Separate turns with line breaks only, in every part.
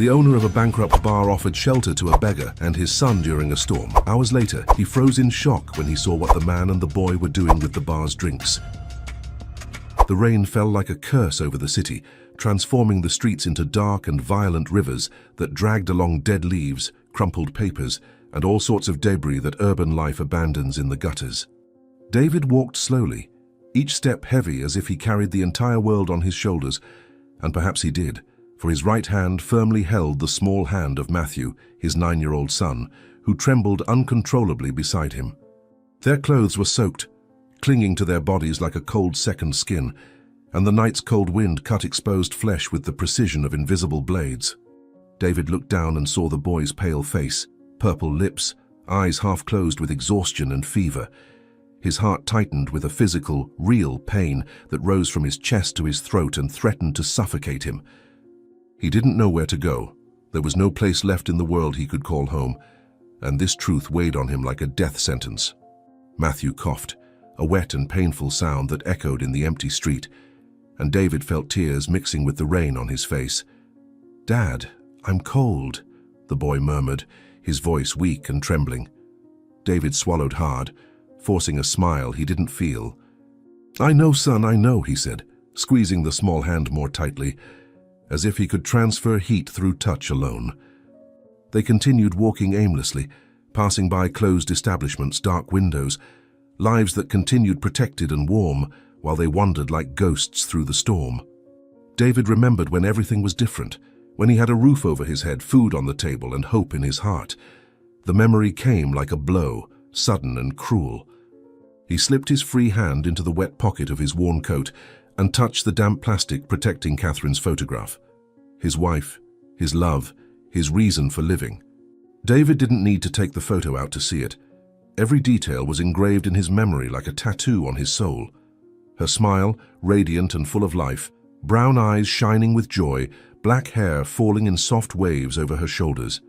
The owner of a bankrupt bar offered shelter to a beggar and his son during a storm. Hours later, he froze in shock when he saw what the man and the boy were doing with the bar's drinks. The rain fell like a curse over the city, transforming the streets into dark and violent rivers that dragged along dead leaves, crumpled papers, and all sorts of debris that urban life abandons in the gutters. David walked slowly, each step heavy as if he carried the entire world on his shoulders, and perhaps he did, for his right hand firmly held the small hand of Matthew, his 9-year-old son, who trembled uncontrollably beside him. Their clothes were soaked, clinging to their bodies like a cold second skin, and the night's cold wind cut exposed flesh with the precision of invisible blades. David looked down and saw the boy's pale face, purple lips, eyes half closed with exhaustion and fever. His heart tightened with a physical, real pain that rose from his chest to his throat and threatened to suffocate him. He didn't know where to go. There was no place left in the world he could call home, and this truth weighed on him like a death sentence. Matthew coughed, a wet and painful sound that echoed in the empty street, and David felt tears mixing with the rain on his face. "Dad, I'm cold," the boy murmured, his voice weak and trembling. David swallowed hard, forcing a smile he didn't feel. "I know, son, I know," he said, squeezing the small hand more tightly, as if he could transfer heat through touch alone. They continued walking aimlessly, passing by closed establishments, dark windows, lives that continued protected and warm while they wandered like ghosts through the storm. David remembered when everything was different, when he had a roof over his head, food on the table, and hope in his heart. The memory came like a blow, sudden and cruel. He slipped his free hand into the wet pocket of his worn coat and touched the damp plastic protecting Catherine's photograph. His wife, his love, his reason for living. David didn't need to take the photo out to see it. Every detail was engraved in his memory like a tattoo on his soul. Her smile, radiant and full of life, brown eyes shining with joy, black hair falling in soft waves over her shoulders.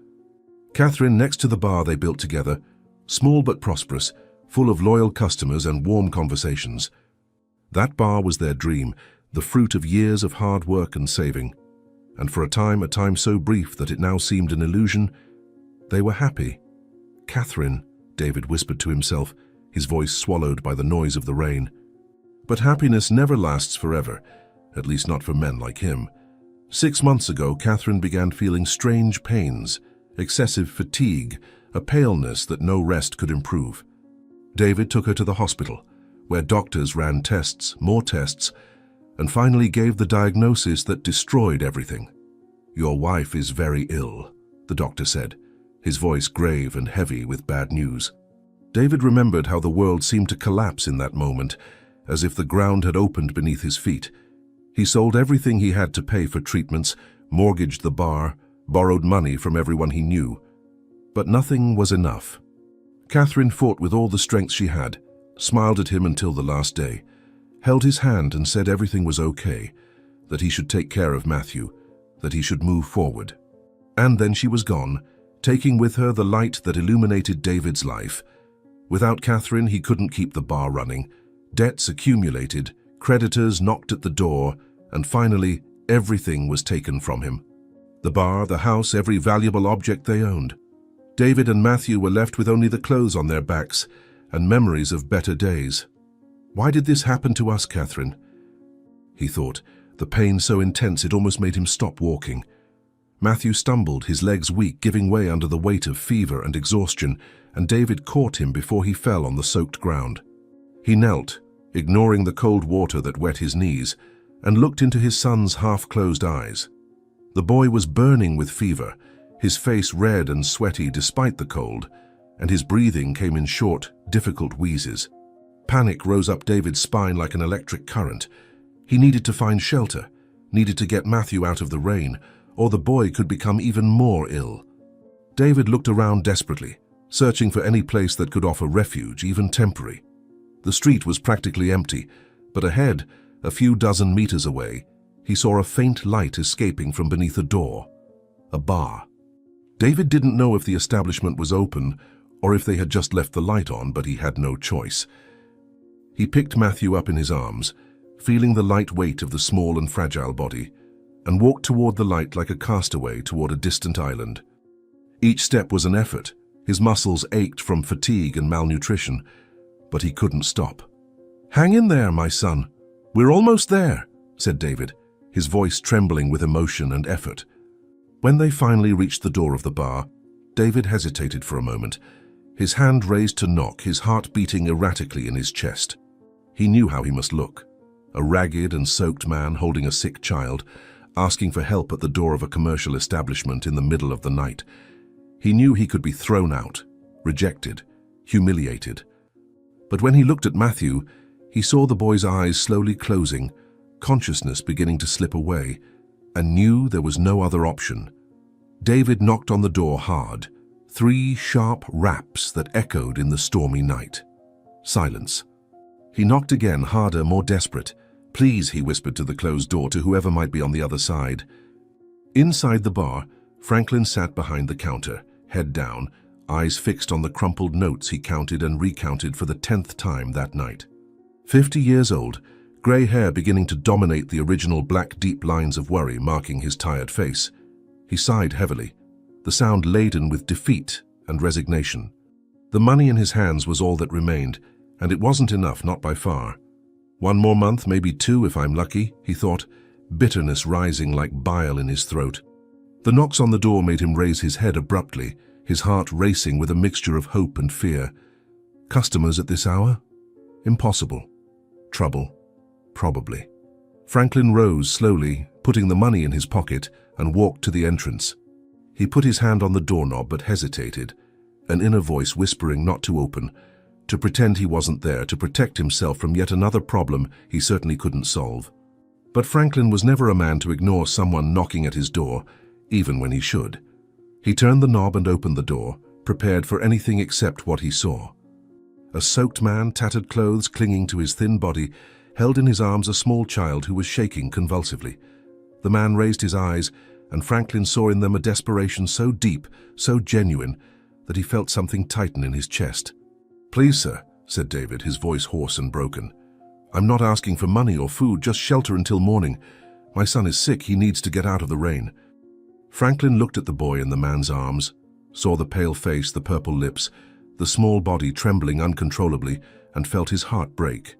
Catherine next to the bar they built together, small but prosperous, full of loyal customers and warm conversations. That bar was their dream, the fruit of years of hard work and saving. And for a time so brief that it now seemed an illusion, they were happy. "Catherine," David whispered to himself, his voice swallowed by the noise of the rain. But happiness never lasts forever, at least not for men like him. 6 months ago, Catherine began feeling strange pains, excessive fatigue, a paleness that no rest could improve. David took her to the hospital, where doctors ran tests, more tests, and finally gave the diagnosis that destroyed everything. "Your wife is very ill," the doctor said, his voice grave and heavy with bad news. David remembered how the world seemed to collapse in that moment, as if the ground had opened beneath his feet. He sold everything he had to pay for treatments, mortgaged the bar, borrowed money from everyone he knew. But nothing was enough. Catherine fought with all the strength she had, smiled at him until the last day, held his hand and said everything was okay, that he should take care of Matthew, that he should move forward. And then she was gone, taking with her the light that illuminated David's life. Without Catherine, he couldn't keep the bar running. Debts accumulated, creditors knocked at the door, and finally, everything was taken from him. The bar, the house, every valuable object they owned. David and Matthew were left with only the clothes on their backs and memories of better days. "Why did this happen to us, Catherine?" he thought, the pain so intense it almost made him stop walking. Matthew stumbled, his legs weak, giving way under the weight of fever and exhaustion, and David caught him before he fell on the soaked ground. He knelt, ignoring the cold water that wet his knees, and looked into his son's half-closed eyes. The boy was burning with fever, his face red and sweaty despite the cold, and his breathing came in short, difficult wheezes. Panic rose up David's spine like an electric current. He needed to find shelter, needed to get Matthew out of the rain, or the boy could become even more ill. David looked around desperately, searching for any place that could offer refuge, even temporary. The street was practically empty, but ahead, a few dozen meters away, he saw a faint light escaping from beneath a door. A bar. David didn't know if the establishment was open or if they had just left the light on, but he had no choice. He picked Matthew up in his arms, feeling the light weight of the small and fragile body. and walked toward the light like a castaway toward a distant island. Each step was an effort. His muscles ached from fatigue and malnutrition, but he couldn't stop. "Hang in there, my son. We're almost there," said David, his voice trembling with emotion and effort. When they finally reached the door of the bar, David hesitated for a moment, his hand raised to knock, his heart beating erratically in his chest. He knew how he must look. A ragged and soaked man holding a sick child, asking for help at the door of a commercial establishment in the middle of the night. He knew he could be thrown out, rejected, humiliated. But when he looked at Matthew, he saw the boy's eyes slowly closing, consciousness beginning to slip away, and knew there was no other option. David knocked on the door hard, 3 sharp raps that echoed in the stormy night. Silence. He knocked again, harder, more desperate. "Please," he whispered to the closed door, to whoever might be on the other side. Inside the bar, Franklin sat behind the counter, head down, eyes fixed on the crumpled notes he counted and recounted for the 10th time that night. 50 years old, grey hair beginning to dominate the original black deep lines of worry marking his tired face. He sighed heavily, the sound laden with defeat and resignation. The money in his hands was all that remained, and it wasn't enough, not by far. 1 more month, maybe 2 if I'm lucky, he thought, bitterness rising like bile in his throat. The knocks on the door made him raise his head abruptly, his heart racing with a mixture of hope and fear. Customers at this hour? Impossible. Trouble? Probably. Franklin rose slowly, putting the money in his pocket, and walked to the entrance. He put his hand on the doorknob but hesitated, an inner voice whispering not to open, to pretend he wasn't there, to protect himself from yet another problem he certainly couldn't solve. But Franklin was never a man to ignore someone knocking at his door, even when he should. He turned the knob and opened the door, prepared for anything except what he saw. A soaked man, tattered clothes clinging to his thin body, held in his arms a small child who was shaking convulsively. The man raised his eyes, and Franklin saw in them a desperation so deep, so genuine, that he felt something tighten in his chest. "Please, sir," said David, his voice hoarse and broken. "I'm not asking for money or food, just shelter until morning. My son is sick, he needs to get out of the rain." Franklin looked at the boy in the man's arms, saw the pale face, the purple lips, the small body trembling uncontrollably, and felt his heart break.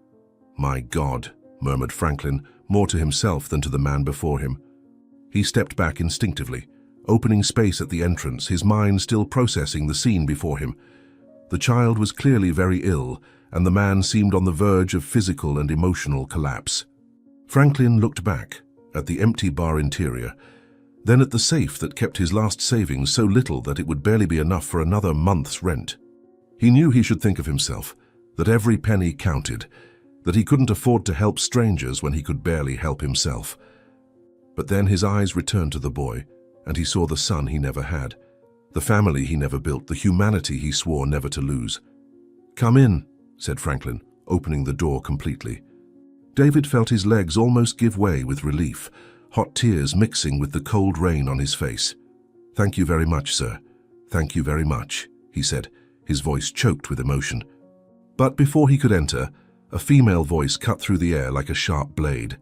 "My God," murmured Franklin, more to himself than to the man before him. He stepped back instinctively, opening space at the entrance, his mind still processing the scene before him. The child was clearly very ill, and the man seemed on the verge of physical and emotional collapse. Franklin looked back at the empty bar interior, then at the safe that kept his last savings so little that it would barely be enough for another month's rent. He knew he should think of himself, that every penny counted, that he couldn't afford to help strangers when he could barely help himself. But then his eyes returned to the boy, and he saw the son he never had, the family he never built, the humanity he swore never to lose. "Come in," said Franklin, opening the door completely. David felt his legs almost give way with relief, hot tears mixing with the cold rain on his face. "Thank you very much, sir. Thank you very much," he said, his voice choked with emotion. But before he could enter, a female voice cut through the air like a sharp blade.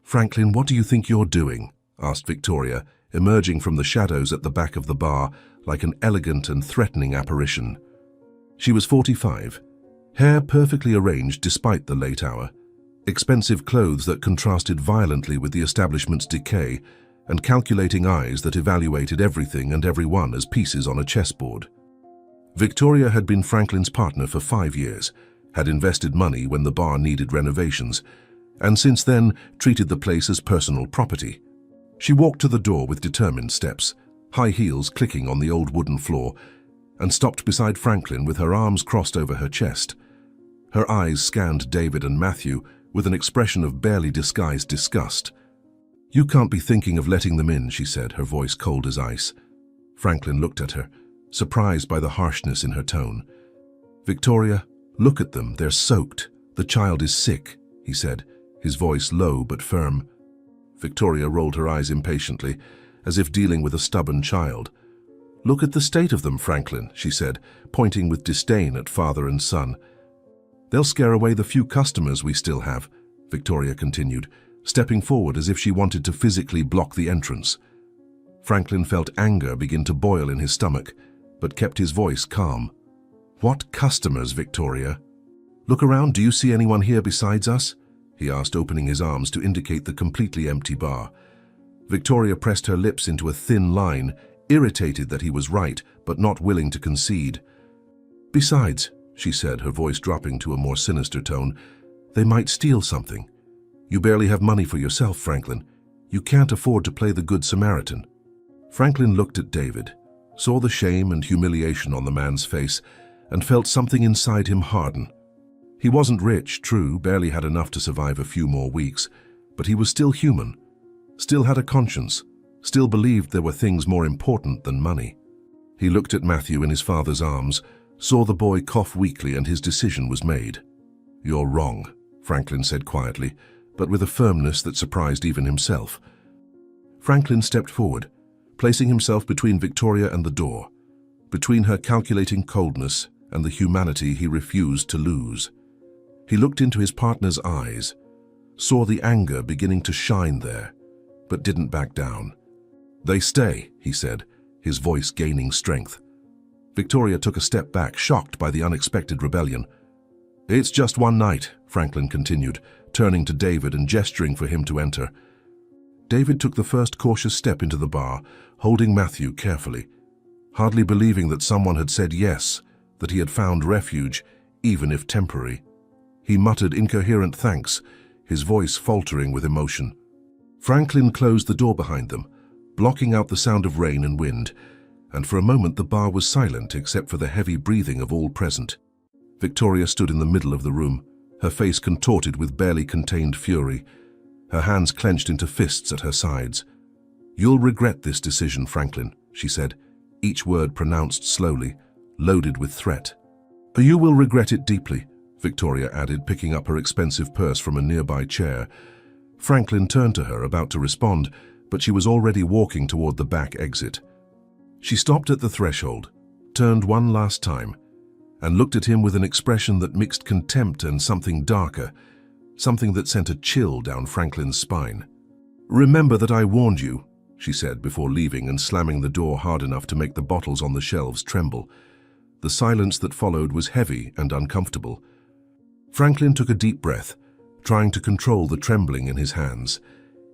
"Franklin, what do you think you're doing?" asked Victoria, emerging from the shadows at the back of the bar like an elegant and threatening apparition. She was 45, hair perfectly arranged despite the late hour, expensive clothes that contrasted violently with the establishment's decay, and calculating eyes that evaluated everything and everyone as pieces on a chessboard. Victoria had been Franklin's partner for 5 years, had invested money when the bar needed renovations, and since then treated the place as personal property. She walked to the door with determined steps, high heels clicking on the old wooden floor, and stopped beside Franklin with her arms crossed over her chest. Her eyes scanned David and Matthew with an expression of barely disguised disgust. "You can't be thinking of letting them in," she said, her voice cold as ice. Franklin looked at her, surprised by the harshness in her tone. "Victoria, look at them, they're soaked. The child is sick," he said, his voice low but firm. Victoria rolled her eyes impatiently, as if dealing with a stubborn child. "Look at the state of them, Franklin," she said, pointing with disdain at father and son. "They'll scare away the few customers we still have," Victoria continued, stepping forward as if she wanted to physically block the entrance. Franklin felt anger begin to boil in his stomach, but kept his voice calm. "What customers, Victoria? Look around, do you see anyone here besides us?" he asked, opening his arms to indicate the completely empty bar. Victoria pressed her lips into a thin line, irritated that he was right, but not willing to concede. "Besides," she said, her voice dropping to a more sinister tone, "they might steal something. You barely have money for yourself, Franklin. You can't afford to play the Good Samaritan." Franklin looked at David, saw the shame and humiliation on the man's face, and felt something inside him harden. He wasn't rich, true, barely had enough to survive a few more weeks, but he was still human, still had a conscience, still believed there were things more important than money. He looked at Matthew in his father's arms, saw the boy cough weakly, and his decision was made. "You're wrong," Franklin said quietly, but with a firmness that surprised even himself. Franklin stepped forward, placing himself between Victoria and the door, between her calculating coldness and the humanity he refused to lose. He looked into his partner's eyes, saw the anger beginning to shine there, but didn't back down. "They stay," he said, his voice gaining strength. Victoria took a step back, shocked by the unexpected rebellion. "It's just one night," Franklin continued, turning to David and gesturing for him to enter. David took the first cautious step into the bar, holding Matthew carefully, hardly believing that someone had said yes, that he had found refuge, even if temporary. He muttered incoherent thanks, his voice faltering with emotion. Franklin closed the door behind them, blocking out the sound of rain and wind, and for a moment the bar was silent except for the heavy breathing of all present. Victoria stood in the middle of the room, her face contorted with barely contained fury, her hands clenched into fists at her sides. "You'll regret this decision, Franklin," she said, each word pronounced slowly, loaded with threat. "You will regret it deeply," Victoria added, picking up her expensive purse from a nearby chair. Franklin turned to her, about to respond, but she was already walking toward the back exit. She stopped at the threshold, turned one last time, and looked at him with an expression that mixed contempt and something darker, something that sent a chill down Franklin's spine. "Remember that I warned you," she said before leaving and slamming the door hard enough to make the bottles on the shelves tremble. The silence that followed was heavy and uncomfortable. Franklin took a deep breath, trying to control the trembling in his hands.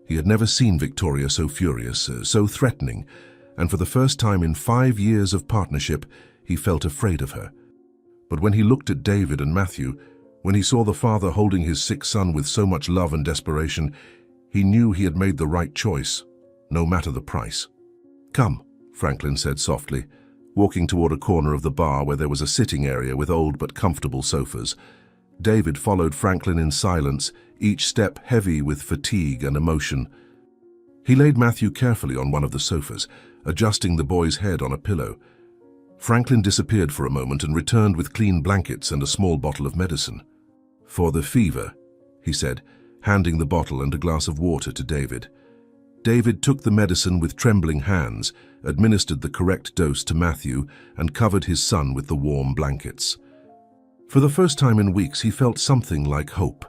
He had never seen Victoria so furious, so threatening, and for the first time in 5 years of partnership, he felt afraid of her. But when he looked at David and Matthew, when he saw the father holding his sick son with so much love and desperation, he knew he had made the right choice, no matter the price. "Come," Franklin said softly, walking toward a corner of the bar where there was a sitting area with old but comfortable sofas. David followed Franklin in silence, each step heavy with fatigue and emotion. He laid Matthew carefully on one of the sofas, adjusting the boy's head on a pillow. Franklin disappeared for a moment and returned with clean blankets and a small bottle of medicine. "For the fever," he said, handing the bottle and a glass of water to David. David took the medicine with trembling hands, administered the correct dose to Matthew, and covered his son with the warm blankets. For the first time in weeks, he felt something like hope.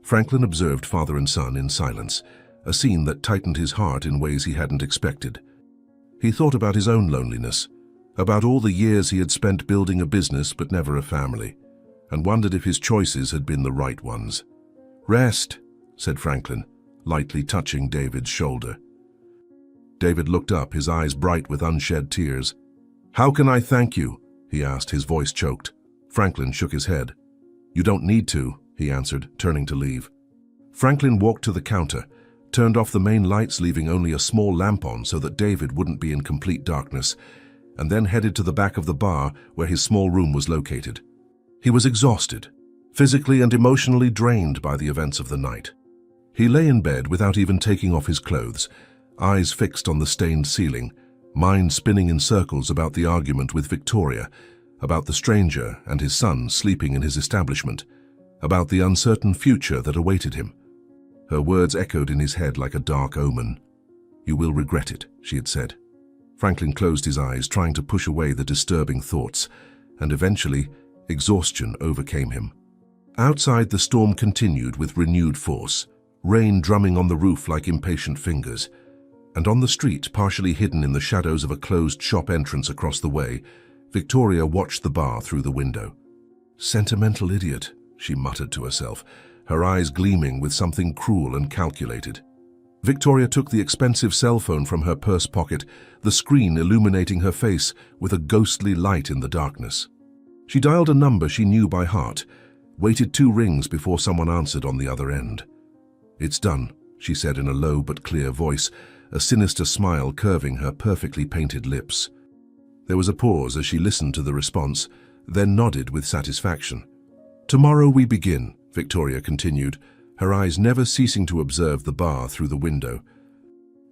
Franklin observed father and son in silence, a scene that tightened his heart in ways he hadn't expected. He thought about his own loneliness, about all the years he had spent building a business but never a family, and wondered if his choices had been the right ones. "Rest," said Franklin, lightly touching David's shoulder. David looked up, his eyes bright with unshed tears. "How can I thank you?" he asked, his voice choked. Franklin shook his head. "You don't need to," he answered, turning to leave. Franklin walked to the counter, turned off the main lights, leaving only a small lamp on so that David wouldn't be in complete darkness, and then headed to the back of the bar where his small room was located. He was exhausted, physically and emotionally drained by the events of the night. He lay in bed without even taking off his clothes, eyes fixed on the stained ceiling, mind spinning in circles about the argument with Victoria, about the stranger and his son sleeping in his establishment, about the uncertain future that awaited him. Her words echoed in his head like a dark omen. "You will regret it," she had said. Franklin closed his eyes, trying to push away the disturbing thoughts, and eventually, exhaustion overcame him. Outside, the storm continued with renewed force, rain drumming on the roof like impatient fingers. And on the street, partially hidden in the shadows of a closed shop entrance across the way, Victoria watched the bar through the window. "Sentimental idiot," she muttered to herself, her eyes gleaming with something cruel and calculated. Victoria took the expensive cell phone from her purse pocket, the screen illuminating her face with a ghostly light in the darkness. She dialed a number she knew by heart, waited 2 rings before someone answered on the other end. "It's done," she said in a low but clear voice, a sinister smile curving her perfectly painted lips. There was a pause as she listened to the response, then nodded with satisfaction. "Tomorrow we begin," Victoria continued, her eyes never ceasing to observe the bar through the window.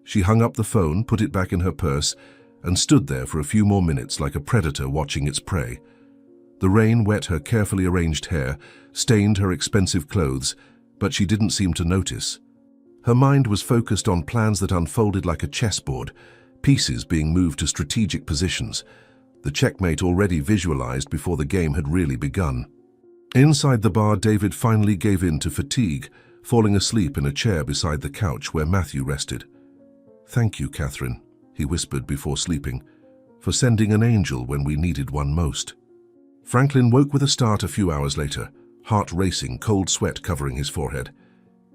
She hung up the phone, put it back in her purse, and stood there for a few more minutes like a predator watching its prey. The rain wet her carefully arranged hair, stained her expensive clothes, but she didn't seem to notice. Her mind was focused on plans that unfolded like a chessboard, pieces being moved to strategic positions, the checkmate already visualized before the game had really begun. Inside the bar, David finally gave in to fatigue, falling asleep in a chair beside the couch where Matthew rested. "Thank you, Catherine," he whispered before sleeping, "for sending an angel when we needed one most." Franklin woke with a start a few hours later, heart racing, cold sweat covering his forehead.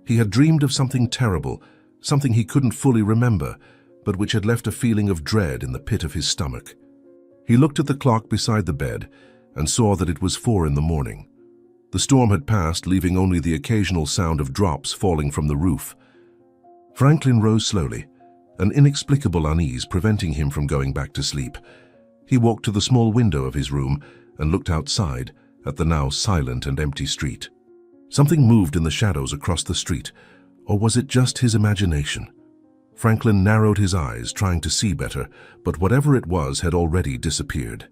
He had dreamed of something terrible, something he couldn't fully remember, but which had left a feeling of dread in the pit of his stomach. He looked at the clock beside the bed and saw that it was 4 in the morning. The storm had passed, leaving only the occasional sound of drops falling from the roof. Franklin rose slowly, an inexplicable unease preventing him from going back to sleep. He walked to the small window of his room and looked outside at the now silent and empty street. Something moved in the shadows across the street, or was it just his imagination? Franklin narrowed his eyes, trying to see better, but whatever it was had already disappeared.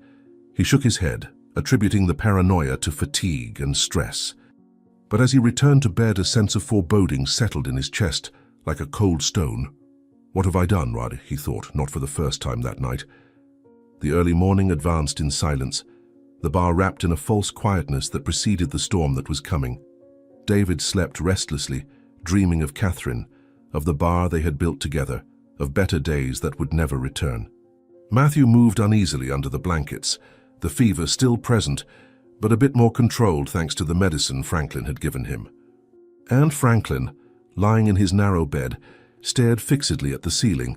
He shook his head, attributing the paranoia to fatigue and stress. But as he returned to bed, a sense of foreboding settled in his chest like a cold stone. "What have I done, Rod?" he thought, not for the first time that night. The early morning advanced in silence, the bar wrapped in a false quietness that preceded the storm that was coming. David slept restlessly, dreaming of Catherine, of the bar they had built together, of better days that would never return. Matthew moved uneasily under the blankets, the fever still present, but a bit more controlled thanks to the medicine Franklin had given him. And Franklin, lying in his narrow bed, stared fixedly at the ceiling,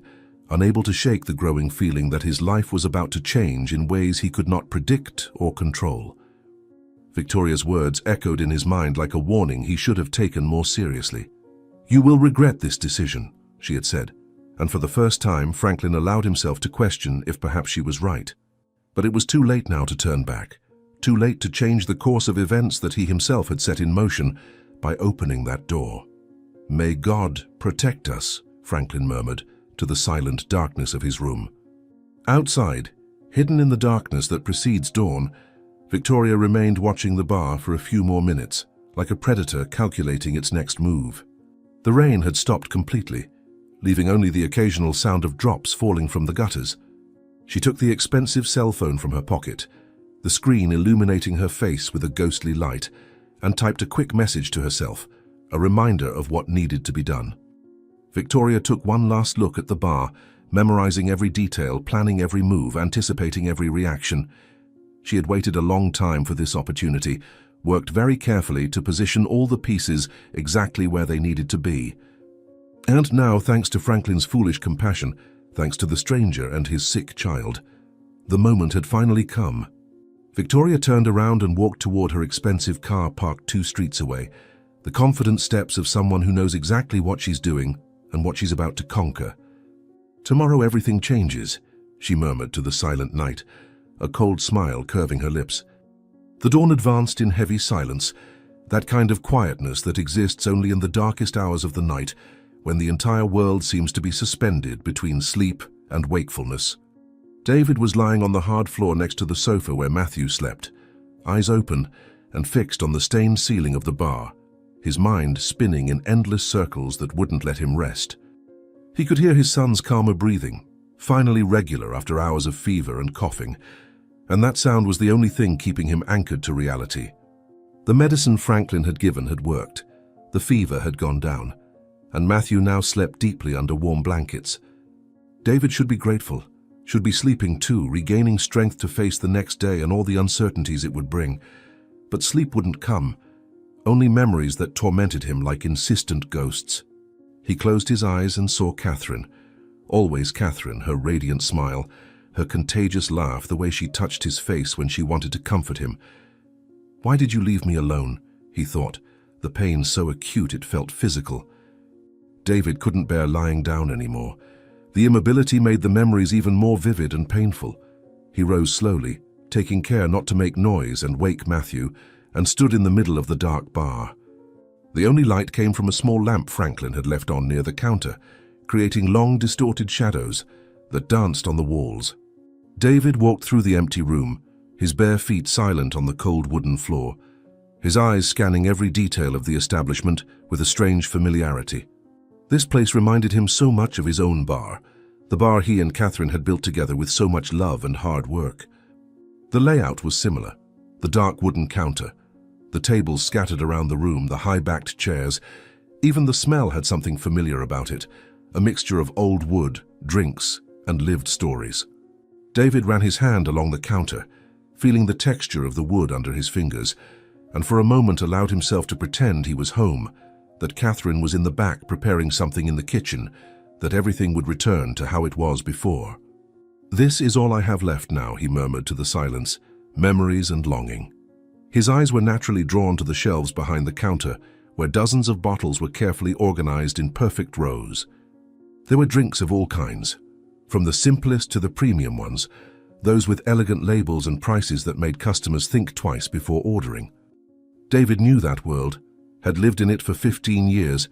unable to shake the growing feeling that his life was about to change in ways he could not predict or control. Victoria's words echoed in his mind like a warning he should have taken more seriously. "You will regret this decision," she had said, and for the first time Franklin allowed himself to question if perhaps she was right. But it was too late now to turn back, too late to change the course of events that he himself had set in motion by opening that door. "May God protect us," Franklin murmured to the silent darkness of his room. Outside, hidden in the darkness that precedes dawn, Victoria remained watching the bar for a few more minutes, like a predator calculating its next move. The rain had stopped completely, leaving only the occasional sound of drops falling from the gutters. She took the expensive cell phone from her pocket, the screen illuminating her face with a ghostly light, and typed a quick message to herself, a reminder of what needed to be done. Victoria took one last look at the bar, memorizing every detail, planning every move, anticipating every reaction. She had waited a long time for this opportunity, worked very carefully to position all the pieces exactly where they needed to be. And now, thanks to Franklin's foolish compassion, thanks to the stranger and his sick child, the moment had finally come. Victoria turned around and walked toward her expensive car parked 2 streets away, the confident steps of someone who knows exactly what she's doing and what she's about to conquer. "Tomorrow everything changes," she murmured to the silent night, a cold smile curving her lips. The dawn advanced in heavy silence, that kind of quietness that exists only in the darkest hours of the night, when the entire world seems to be suspended between sleep and wakefulness. David was lying on the hard floor next to the sofa where Matthew slept, eyes open and fixed on the stained ceiling of the bar, his mind spinning in endless circles that wouldn't let him rest. He could hear his son's calmer breathing, finally regular after hours of fever and coughing, and that sound was the only thing keeping him anchored to reality. The medicine Franklin had given had worked. The fever had gone down, and Matthew now slept deeply under warm blankets. David should be grateful, should be sleeping too, regaining strength to face the next day and all the uncertainties it would bring. But sleep wouldn't come, only memories that tormented him like insistent ghosts. He closed his eyes and saw Catherine. Always Catherine, her radiant smile, her contagious laugh, the way she touched his face when she wanted to comfort him. "Why did you leave me alone?" he thought, the pain so acute it felt physical. David couldn't bear lying down anymore. The immobility made the memories even more vivid and painful. He rose slowly, taking care not to make noise and wake Matthew, and stood in the middle of the dark bar. The only light came from a small lamp Franklin had left on near the counter, creating long, distorted shadows that danced on the walls. David walked through the empty room, his bare feet silent on the cold wooden floor, his eyes scanning every detail of the establishment with a strange familiarity. This place reminded him so much of his own bar, the bar he and Catherine had built together with so much love and hard work. The layout was similar, the dark wooden counter, the tables scattered around the room, the high-backed chairs. Even the smell had something familiar about it, a mixture of old wood, drinks, and lived stories. David ran his hand along the counter, feeling the texture of the wood under his fingers, and for a moment allowed himself to pretend he was home, that Catherine was in the back preparing something in the kitchen, that everything would return to how it was before. "This is all I have left now," he murmured to the silence, "memories and longing." His eyes were naturally drawn to the shelves behind the counter, where dozens of bottles were carefully organized in perfect rows. There were drinks of all kinds, from the simplest to the premium ones, those with elegant labels and prices that made customers think twice before ordering. David knew that world, had lived in it for 15 years,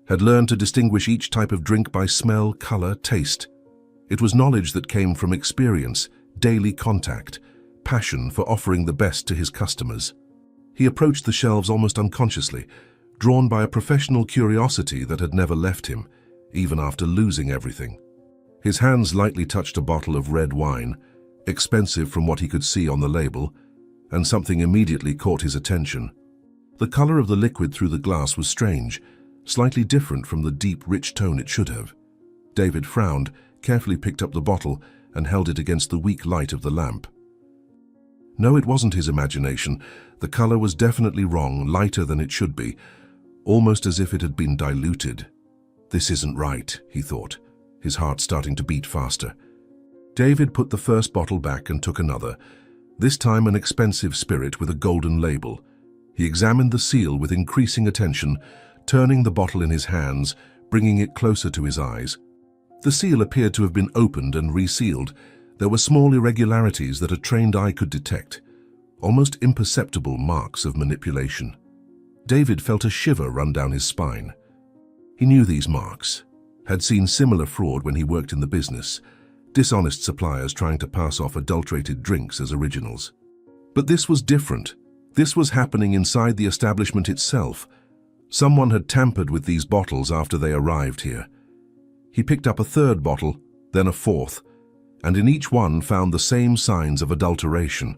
had learned to distinguish each type of drink by smell, color, taste. It was knowledge that came from experience, daily contact, passion for offering the best to his customers. He approached the shelves almost unconsciously, drawn by a professional curiosity that had never left him, even after losing everything. His hands lightly touched a bottle of red wine, expensive from what he could see on the label, and something immediately caught his attention. The color of the liquid through the glass was strange, slightly different from the deep, rich tone it should have. David frowned, carefully picked up the bottle, and held it against the weak light of the lamp. No, it wasn't his imagination. The color was definitely wrong, lighter than it should be, almost as if it had been diluted. "This isn't right," he thought, his heart starting to beat faster. David put the first bottle back and took another, this time an expensive spirit with a golden label. He examined the seal with increasing attention, turning the bottle in his hands, bringing it closer to his eyes. The seal appeared to have been opened and resealed. There were small irregularities that a trained eye could detect, almost imperceptible marks of manipulation. David felt a shiver run down his spine. He knew these marks, had seen similar fraud when he worked in the business, dishonest suppliers trying to pass off adulterated drinks as originals. But this was different. This was happening inside the establishment itself. Someone had tampered with these bottles after they arrived here. He picked up a third bottle, then a fourth, and in each one found the same signs of adulteration.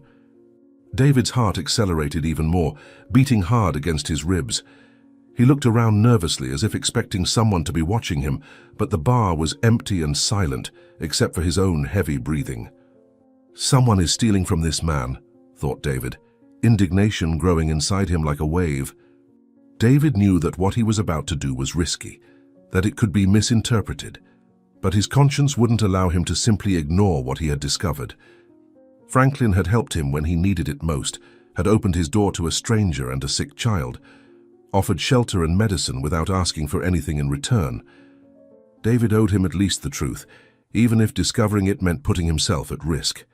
David's heart accelerated even more, beating hard against his ribs. He looked around nervously as if expecting someone to be watching him, but the bar was empty and silent, except for his own heavy breathing. "Someone is stealing from this man," thought David, indignation growing inside him like a wave. David knew that what he was about to do was risky, that it could be misinterpreted, but his conscience wouldn't allow him to simply ignore what he had discovered. Franklin had helped him when he needed it most, had opened his door to a stranger and a sick child, offered shelter and medicine without asking for anything in return. David owed him at least the truth, even if discovering it meant putting himself at risk.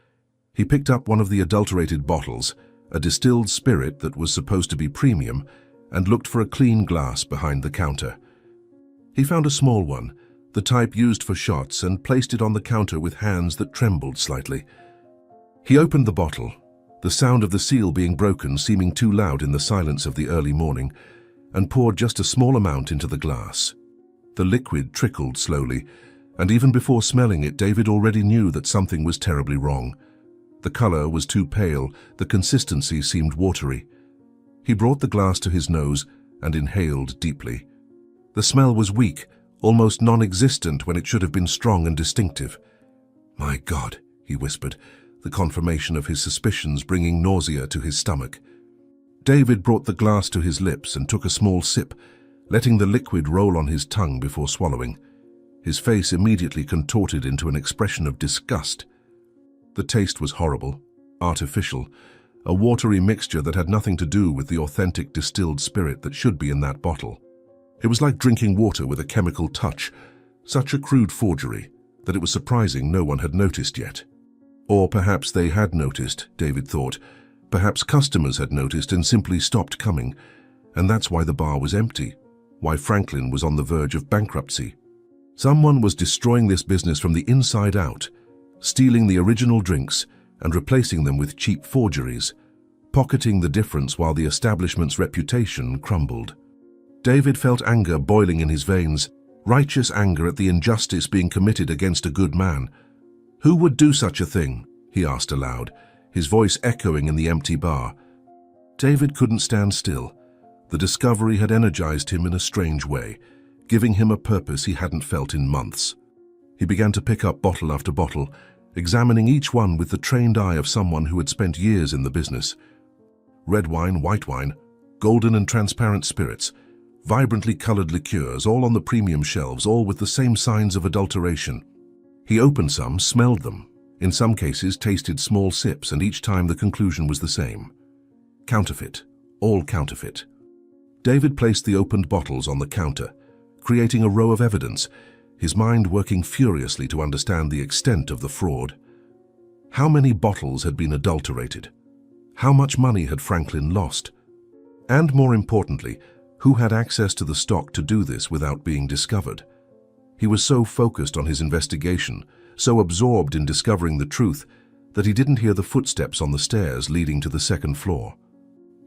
He picked up one of the adulterated bottles, a distilled spirit that was supposed to be premium, and looked for a clean glass behind the counter. He found a small one, the type used for shots, and placed it on the counter with hands that trembled slightly. He opened the bottle, the sound of the seal being broken seeming too loud in the silence of the early morning, and poured just a small amount into the glass. The liquid trickled slowly, and even before smelling it, David already knew that something was terribly wrong. The color was too pale, the consistency seemed watery. He brought the glass to his nose and inhaled deeply. The smell was weak, almost non-existent when it should have been strong and distinctive. "My God," he whispered, the confirmation of his suspicions bringing nausea to his stomach. David brought the glass to his lips and took a small sip, letting the liquid roll on his tongue before swallowing. His face immediately contorted into an expression of disgust. The taste was horrible, artificial, a watery mixture that had nothing to do with the authentic distilled spirit that should be in that bottle. It was like drinking water with a chemical touch, such a crude forgery that it was surprising no one had noticed yet. Or perhaps they had noticed, David thought. Perhaps customers had noticed and simply stopped coming, and that's why the bar was empty, why Franklin was on the verge of bankruptcy. Someone was destroying this business from the inside out, stealing the original drinks and replacing them with cheap forgeries, pocketing the difference while the establishment's reputation crumbled. David felt anger boiling in his veins, righteous anger at the injustice being committed against a good man. "Who would do such a thing?" he asked aloud, his voice echoing in the empty bar. David couldn't stand still. The discovery had energized him in a strange way, giving him a purpose he hadn't felt in months. He began to pick up bottle after bottle, examining each one with the trained eye of someone who had spent years in the business. Red wine, white wine, golden and transparent spirits, vibrantly colored liqueurs, all on the premium shelves, all with the same signs of adulteration. He opened some, smelled them, in some cases tasted small sips, and each time the conclusion was the same. Counterfeit, all counterfeit. David placed the opened bottles on the counter, creating a row of evidence, his mind working furiously to understand the extent of the fraud. How many bottles had been adulterated? How much money had Franklin lost? And more importantly, who had access to the stock to do this without being discovered? He was so focused on his investigation, so absorbed in discovering the truth, that he didn't hear the footsteps on the stairs leading to the second floor.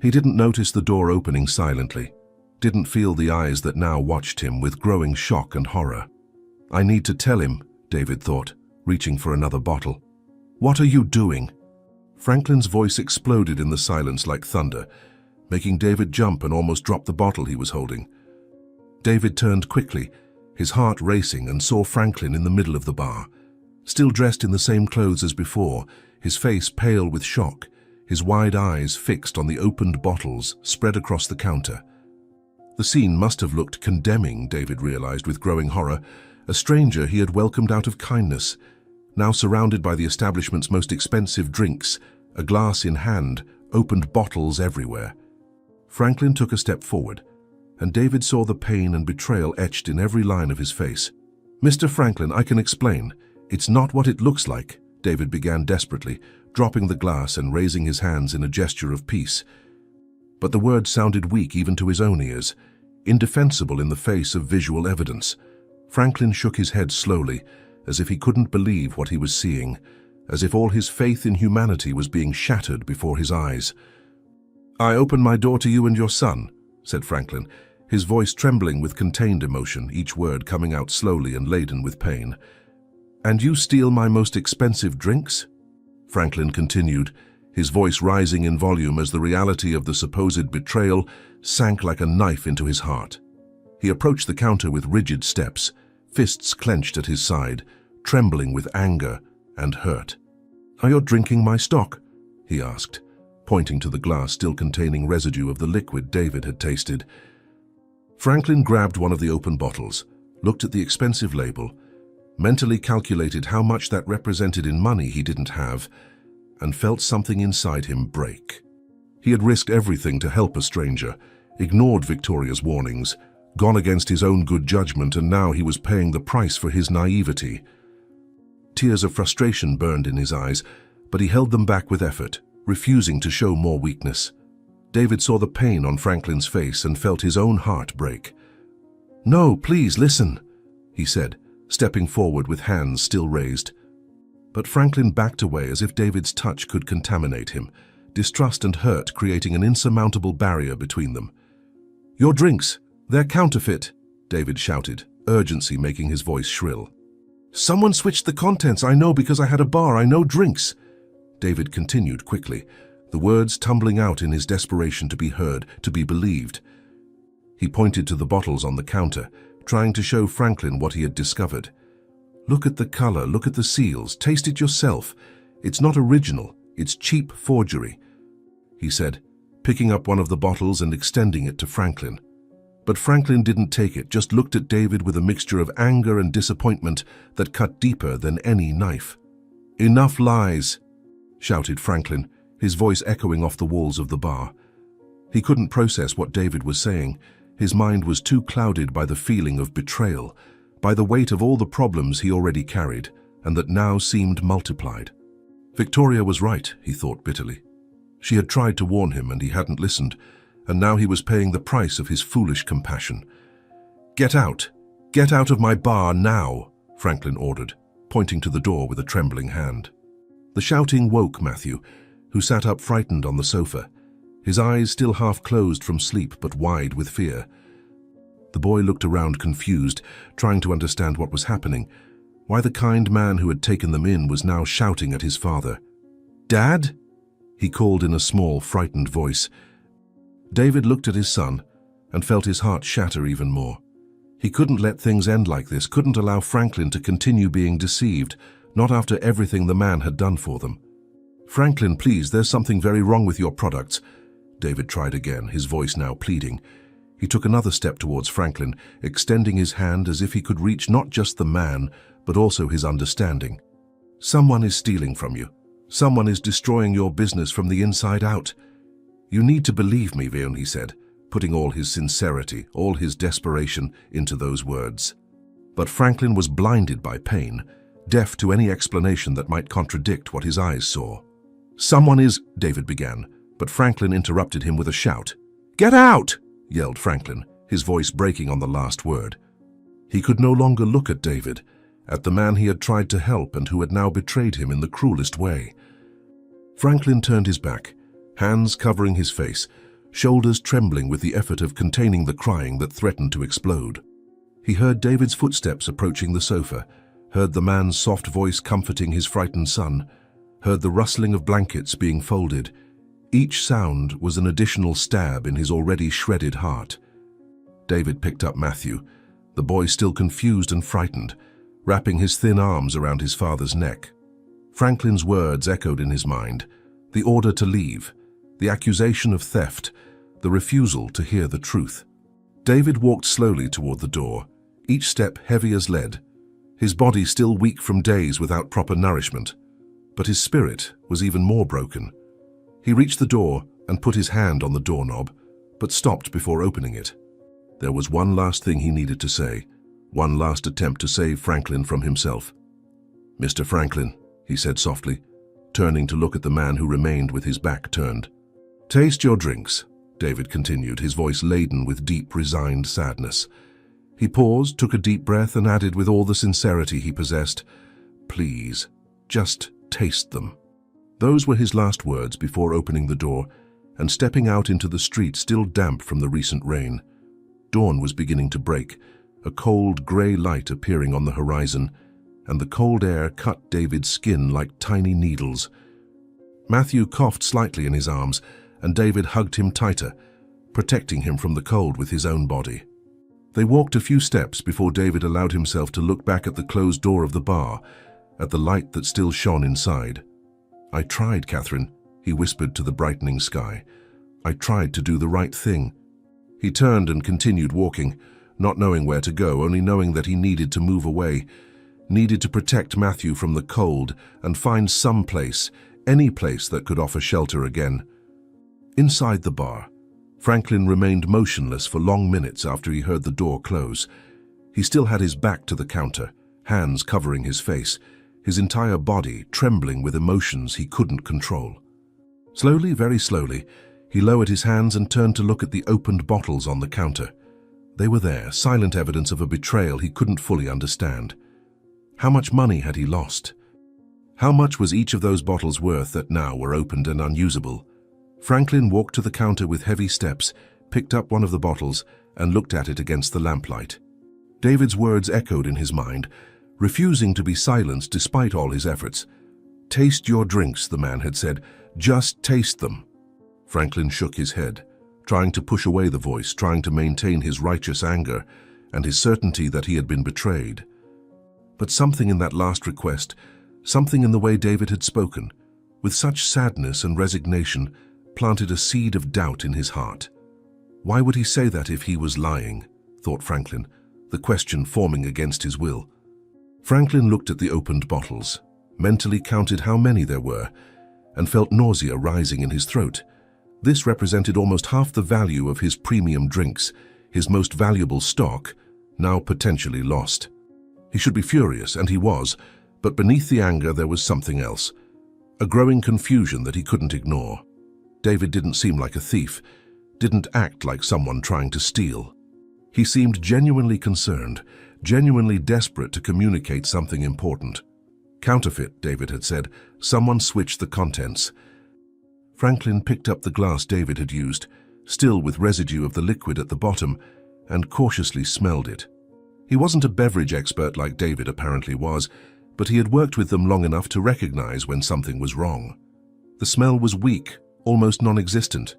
He didn't notice the door opening silently, didn't feel the eyes that now watched him with growing shock and horror. "I need to tell him," David thought, reaching for another bottle. "What are you doing?" Franklin's voice exploded in the silence like thunder, making David jump and almost drop the bottle he was holding. David turned quickly, his heart racing, and saw Franklin in the middle of the bar, still dressed in the same clothes as before, his face pale with shock, his wide eyes fixed on the opened bottles spread across the counter. The scene must have looked condemning, David realized with growing horror. A stranger he had welcomed out of kindness, now surrounded by the establishment's most expensive drinks, a glass in hand, opened bottles everywhere. Franklin took a step forward, and David saw the pain and betrayal etched in every line of his face. "Mr. Franklin, I can explain. It's not what it looks like," David began desperately, dropping the glass and raising his hands in a gesture of peace. But the words sounded weak even to his own ears, indefensible in the face of visual evidence. Franklin shook his head slowly, as if he couldn't believe what he was seeing, as if all his faith in humanity was being shattered before his eyes. "I open my door to you and your son," said Franklin, his voice trembling with contained emotion, each word coming out slowly and laden with pain. "And you steal my most expensive drinks?" Franklin continued, his voice rising in volume as the reality of the supposed betrayal sank like a knife into his heart. He approached the counter with rigid steps, fists clenched at his side, trembling with anger and hurt. "Are you drinking my stock?" he asked, pointing to the glass still containing residue of the liquid David had tasted. Franklin grabbed one of the open bottles, looked at the expensive label, mentally calculated how much that represented in money he didn't have, and felt something inside him break. He had risked everything to help a stranger, ignored Victoria's warnings, gone against his own good judgment, and now he was paying the price for his naivety. Tears of frustration burned in his eyes, but he held them back with effort, refusing to show more weakness. David saw the pain on Franklin's face and felt his own heart break. "No, please, listen," he said, stepping forward with hands still raised. But Franklin backed away as if David's touch could contaminate him, distrust and hurt creating an insurmountable barrier between them. "Your drinks, they're counterfeit," David shouted, urgency making his voice shrill. "Someone switched the contents, I know, because I had a bar, I know drinks," David continued quickly, the words tumbling out in his desperation to be heard, to be believed. He pointed to the bottles on the counter, trying to show Franklin what he had discovered. "Look at the color, look at the seals, taste it yourself. It's not original, it's cheap forgery," he said, picking up one of the bottles and extending it to Franklin. But Franklin didn't take it, just looked at David with a mixture of anger and disappointment that cut deeper than any knife. "Enough lies," shouted Franklin, his voice echoing off the walls of the bar. He couldn't process what David was saying. His mind was too clouded by the feeling of betrayal, by the weight of all the problems he already carried, and that now seemed multiplied. Victoria was right, he thought bitterly. She had tried to warn him and he hadn't listened, and now he was paying the price of his foolish compassion. "Get out! Get out of my bar now!" Franklin ordered, pointing to the door with a trembling hand. The shouting woke Matthew, who sat up frightened on the sofa, his eyes still half closed from sleep but wide with fear. The boy looked around confused, trying to understand what was happening, why the kind man who had taken them in was now shouting at his father. "Dad?" he called in a small, frightened voice. David looked at his son and felt his heart shatter even more. He couldn't let things end like this, couldn't allow Franklin to continue being deceived, not after everything the man had done for them. "Franklin, please, there's something very wrong with your products." David tried again, his voice now pleading. He took another step towards Franklin, extending his hand as if he could reach not just the man, but also his understanding. "Someone is stealing from you. Someone is destroying your business from the inside out. You need to believe me, Vion," he said, putting all his sincerity, all his desperation into those words. But Franklin was blinded by pain, deaf to any explanation that might contradict what his eyes saw. "Someone is," David began, but Franklin interrupted him with a shout. "Get out!" yelled Franklin, his voice breaking on the last word. He could no longer look at David, at the man he had tried to help and who had now betrayed him in the cruelest way. Franklin turned his back, hands covering his face, shoulders trembling with the effort of containing the crying that threatened to explode. He heard David's footsteps approaching the sofa, heard the man's soft voice comforting his frightened son, heard the rustling of blankets being folded. Each sound was an additional stab in his already shredded heart. David picked up Matthew, the boy still confused and frightened, wrapping his thin arms around his father's neck. Franklin's words echoed in his mind, the order to leave, the accusation of theft, the refusal to hear the truth. David walked slowly toward the door, each step heavy as lead, his body still weak from days without proper nourishment, but his spirit was even more broken. He reached the door and put his hand on the doorknob, but stopped before opening it. There was one last thing he needed to say, one last attempt to save Franklin from himself. "Mr. Franklin," he said softly, turning to look at the man who remained with his back turned. "Taste your drinks," David continued, his voice laden with deep, resigned sadness. He paused, took a deep breath, and added with all the sincerity he possessed, "Please, just taste them." Those were his last words before opening the door and stepping out into the street still damp from the recent rain. Dawn was beginning to break, a cold grey light appearing on the horizon, and the cold air cut David's skin like tiny needles. Matthew coughed slightly in his arms, and David hugged him tighter, protecting him from the cold with his own body. They walked a few steps before David allowed himself to look back at the closed door of the bar, at the light that still shone inside. "I tried, Catherine," he whispered to the brightening sky. "I tried to do the right thing." He turned and continued walking, not knowing where to go, only knowing that he needed to move away, needed to protect Matthew from the cold and find some place, any place that could offer shelter again. Inside the bar, Franklin remained motionless for long minutes after he heard the door close. He still had his back to the counter, hands covering his face, his entire body trembling with emotions he couldn't control. Slowly, very slowly, he lowered his hands and turned to look at the opened bottles on the counter. They were there, silent evidence of a betrayal he couldn't fully understand. How much money had he lost? How much was each of those bottles worth that now were opened and unusable? Franklin walked to the counter with heavy steps, picked up one of the bottles, and looked at it against the lamplight. David's words echoed in his mind, refusing to be silenced despite all his efforts. "Taste your drinks," the man had said. "Just taste them." Franklin shook his head, trying to push away the voice, trying to maintain his righteous anger and his certainty that he had been betrayed. But something in that last request, something in the way David had spoken, with such sadness and resignation, planted a seed of doubt in his heart. Why would he say that if he was lying? Thought Franklin, the question forming against his will. Franklin looked at the opened bottles, mentally counted how many there were, and felt nausea rising in his throat. This represented almost half the value of his premium drinks, his most valuable stock, now potentially lost. He should be furious, and he was, but beneath the anger there was something else, a growing confusion that he couldn't ignore. David didn't seem like a thief, didn't act like someone trying to steal. He seemed genuinely concerned, genuinely desperate to communicate something important. Counterfeit, David had said. Someone switched the contents. Franklin picked up the glass David had used, still with residue of the liquid at the bottom, and cautiously smelled it. He wasn't a beverage expert like David apparently was, but he had worked with them long enough to recognize when something was wrong. The smell was weak, almost non-existent.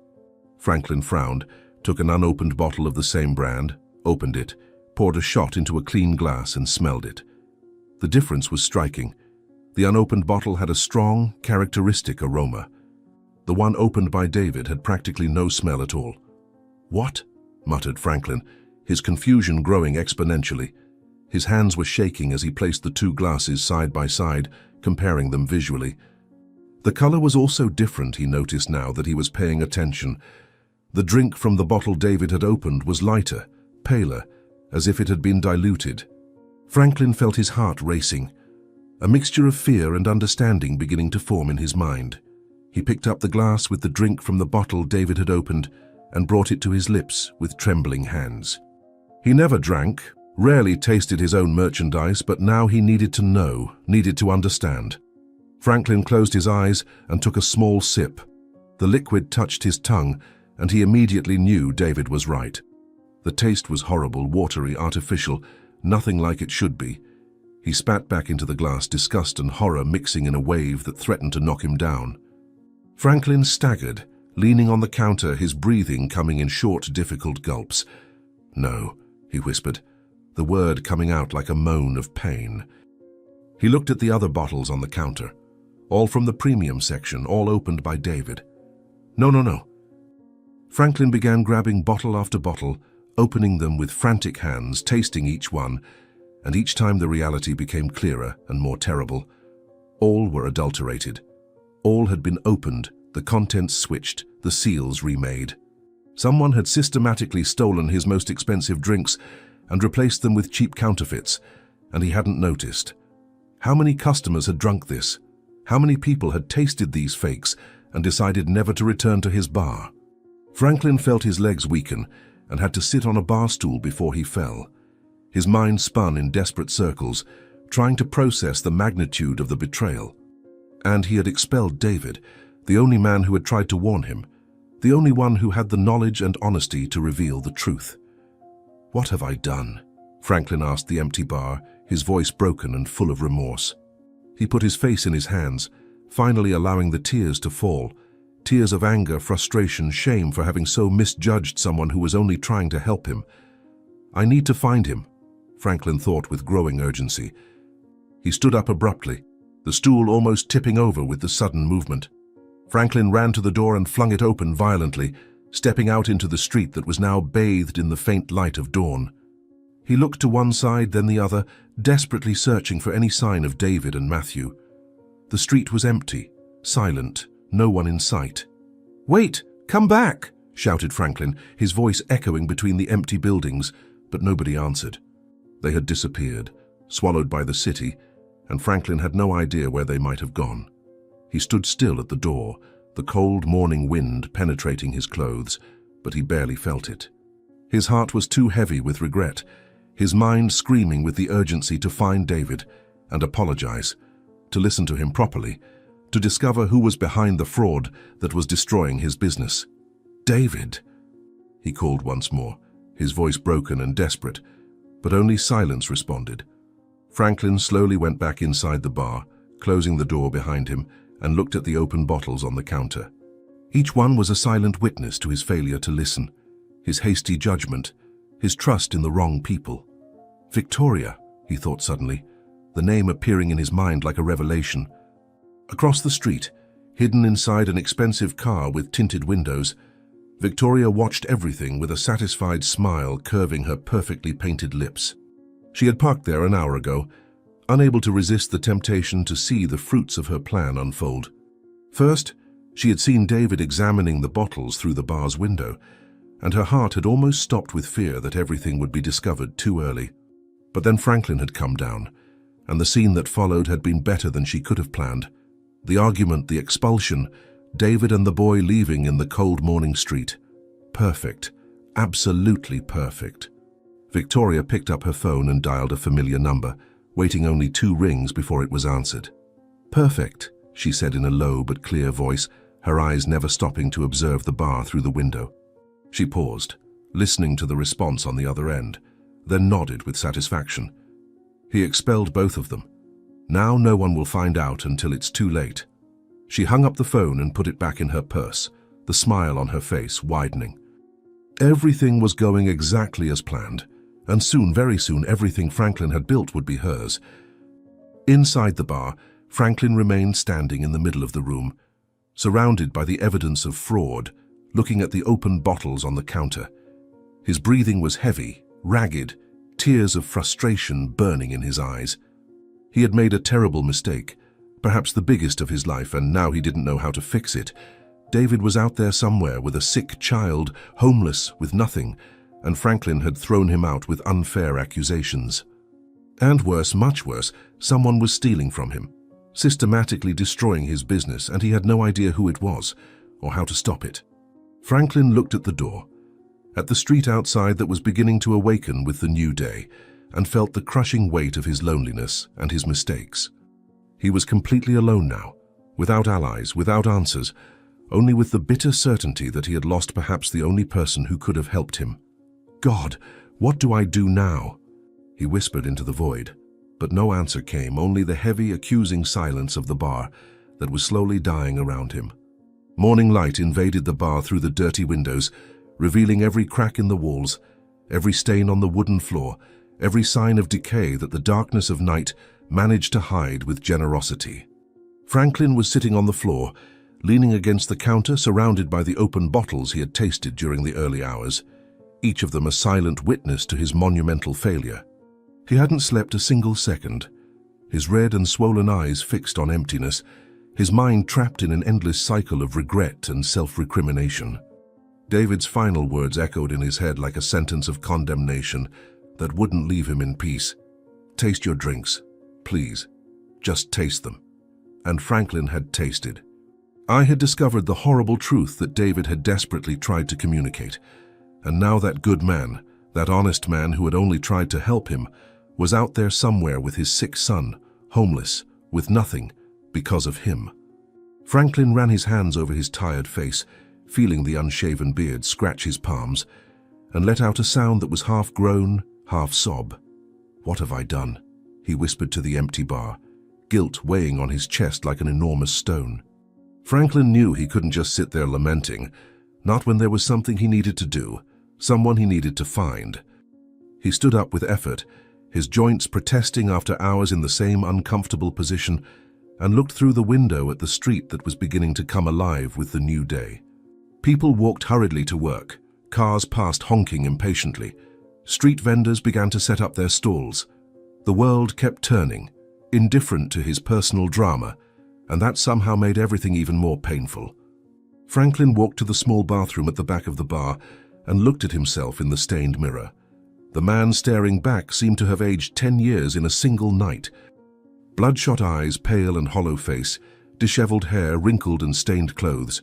Franklin frowned, took an unopened bottle of the same brand, opened it, poured a shot into a clean glass and smelled it. The difference was striking. The unopened bottle had a strong, characteristic aroma. The one opened by David had practically no smell at all. "What?" muttered Franklin, his confusion growing exponentially. His hands were shaking as he placed the two glasses side by side, comparing them visually. The color was also different, he noticed now that he was paying attention. The drink from the bottle David had opened was lighter, paler, as if it had been diluted. Franklin felt his heart racing, a mixture of fear and understanding beginning to form in his mind. He picked up the glass with the drink from the bottle David had opened and brought it to his lips with trembling hands. He never drank, rarely tasted his own merchandise, but now he needed to know, needed to understand. Franklin closed his eyes and took a small sip. The liquid touched his tongue, and he immediately knew David was right. The taste was horrible, watery, artificial, nothing like it should be. He spat back into the glass, disgust and horror mixing in a wave that threatened to knock him down. Franklin staggered, leaning on the counter, his breathing coming in short, difficult gulps. "No," he whispered, the word coming out like a moan of pain. He looked at the other bottles on the counter, all from the premium section, all opened by David. No. Franklin began grabbing bottle after bottle, opening them with frantic hands, tasting each one, and each time the reality became clearer and more terrible. All were adulterated. All had been opened, the contents switched, the seals remade. Someone had systematically stolen his most expensive drinks and replaced them with cheap counterfeits, and he hadn't noticed. How many customers had drunk this? How many people had tasted these fakes and decided never to return to his bar? Franklin felt his legs weaken and had to sit on a bar stool before he fell. His mind spun in desperate circles, trying to process the magnitude of the betrayal. And he had expelled David, the only man who had tried to warn him, the only one who had the knowledge and honesty to reveal the truth. "What have I done?" Franklin asked the empty bar, his voice broken and full of remorse. He put his face in his hands, finally allowing the tears to fall, tears of anger, frustration, shame for having so misjudged someone who was only trying to help him. "I need to find him," Franklin thought with growing urgency. He stood up abruptly, the stool almost tipping over with the sudden movement. Franklin ran to the door and flung it open violently, stepping out into the street that was now bathed in the faint light of dawn. He looked to one side, then the other, desperately searching for any sign of David and Matthew. The street was empty, silent, no one in sight. "Wait! Come back!" shouted Franklin, his voice echoing between the empty buildings, but nobody answered. They had disappeared, swallowed by the city, and Franklin had no idea where they might have gone. He stood still at the door, the cold morning wind penetrating his clothes, but he barely felt it. His heart was too heavy with regret, his mind screaming with the urgency to find David and apologize, to listen to him properly, to discover who was behind the fraud that was destroying his business. "David!" he called once more, his voice broken and desperate, but only silence responded. Franklin slowly went back inside the bar, closing the door behind him, and looked at the open bottles on the counter. Each one was a silent witness to his failure to listen, his hasty judgment, his trust in the wrong people. Victoria, he thought suddenly, the name appearing in his mind like a revelation. Across the street, hidden inside an expensive car with tinted windows, Victoria watched everything with a satisfied smile curving her perfectly painted lips. She had parked there an hour ago, unable to resist the temptation to see the fruits of her plan unfold. First, she had seen David examining the bottles through the bar's window, and her heart had almost stopped with fear that everything would be discovered too early. But then Franklin had come down, and the scene that followed had been better than she could have planned. The argument, the expulsion, David and the boy leaving in the cold morning street. Perfect. Absolutely perfect. Victoria picked up her phone and dialed a familiar number, waiting only 2 rings before it was answered. "Perfect," she said in a low but clear voice, her eyes never stopping to observe the bar through the window. She paused, listening to the response on the other end, then nodded with satisfaction. He expelled both of them. Now no one will find out until it's too late. She hung up the phone and put it back in her purse, the smile on her face widening. Everything was going exactly as planned, and soon, very soon, everything Franklin had built would be hers. Inside the bar, Franklin remained standing in the middle of the room, surrounded by the evidence of fraud, looking at the open bottles on the counter. His breathing was heavy, ragged, tears of frustration burning in his eyes. He had made a terrible mistake, perhaps the biggest of his life, and now he didn't know how to fix it. David was out there somewhere with a sick child, homeless, with nothing, and Franklin had thrown him out with unfair accusations. And worse, much worse, someone was stealing from him, systematically destroying his business, and he had no idea who it was or how to stop it. Franklin looked at the door, at the street outside that was beginning to awaken with the new day, and felt the crushing weight of his loneliness and his mistakes. He was completely alone now, without allies, without answers, only with the bitter certainty that he had lost perhaps the only person who could have helped him. "God, what do I do now?" he whispered into the void, but no answer came, only the heavy, accusing silence of the bar that was slowly dying around him. Morning light invaded the bar through the dirty windows, revealing every crack in the walls, every stain on the wooden floor, every sign of decay that the darkness of night managed to hide with generosity. Franklin was sitting on the floor, leaning against the counter, surrounded by the open bottles he had tasted during the early hours, each of them a silent witness to his monumental failure. He hadn't slept a single second, his red and swollen eyes fixed on emptiness, his mind trapped in an endless cycle of regret and self-recrimination. David's final words echoed in his head like a sentence of condemnation that wouldn't leave him in peace. "Taste your drinks, please. Just taste them." And Franklin had tasted. I had discovered the horrible truth that David had desperately tried to communicate, and now that good man, that honest man who had only tried to help him, was out there somewhere with his sick son, homeless, with nothing, because of him. Franklin ran his hands over his tired face, feeling the unshaven beard scratch his palms, and let out a sound that was half groan, half sob. "What have I done?" he whispered to the empty bar, guilt weighing on his chest like an enormous stone. Franklin knew he couldn't just sit there lamenting, not when there was something he needed to do, someone he needed to find. He stood up with effort, his joints protesting after hours in the same uncomfortable position, and looked through the window at the street that was beginning to come alive with the new day. People walked hurriedly to work, cars passed honking impatiently. Street vendors began to set up their stalls. The world kept turning, indifferent to his personal drama, and that somehow made everything even more painful. Franklin walked to the small bathroom at the back of the bar and looked at himself in the stained mirror. The man staring back seemed to have aged 10 years in a single night. Bloodshot eyes, pale and hollow face, disheveled hair, wrinkled and stained clothes.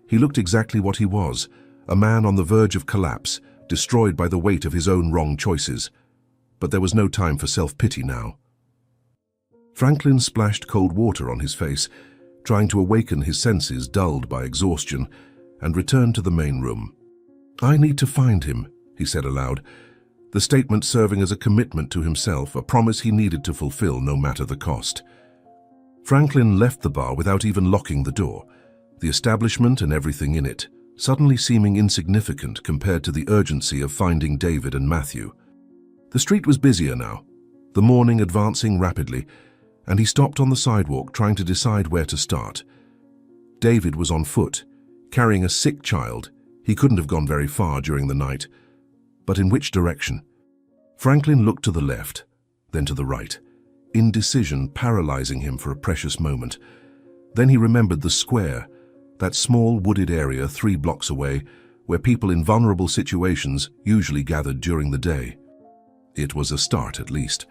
He looked exactly what he was, a man on the verge of collapse, destroyed by the weight of his own wrong choices. But there was no time for self-pity now. Franklin splashed cold water on his face, trying to awaken his senses dulled by exhaustion, and returned to the main room. "I need to find him," he said aloud, the statement serving as a commitment to himself, a promise he needed to fulfill no matter the cost. Franklin left the bar without even locking the door, the establishment and everything in it, suddenly seeming insignificant compared to the urgency of finding David and Matthew. The street was busier now, the morning advancing rapidly, and he stopped on the sidewalk trying to decide where to start. David was on foot, carrying a sick child. He couldn't have gone very far during the night. But in which direction? Franklin looked to the left, then to the right, indecision paralyzing him for a precious moment. Then he remembered the square, that small wooded area 3 blocks away, where people in vulnerable situations usually gathered during the day. It was a start, at least.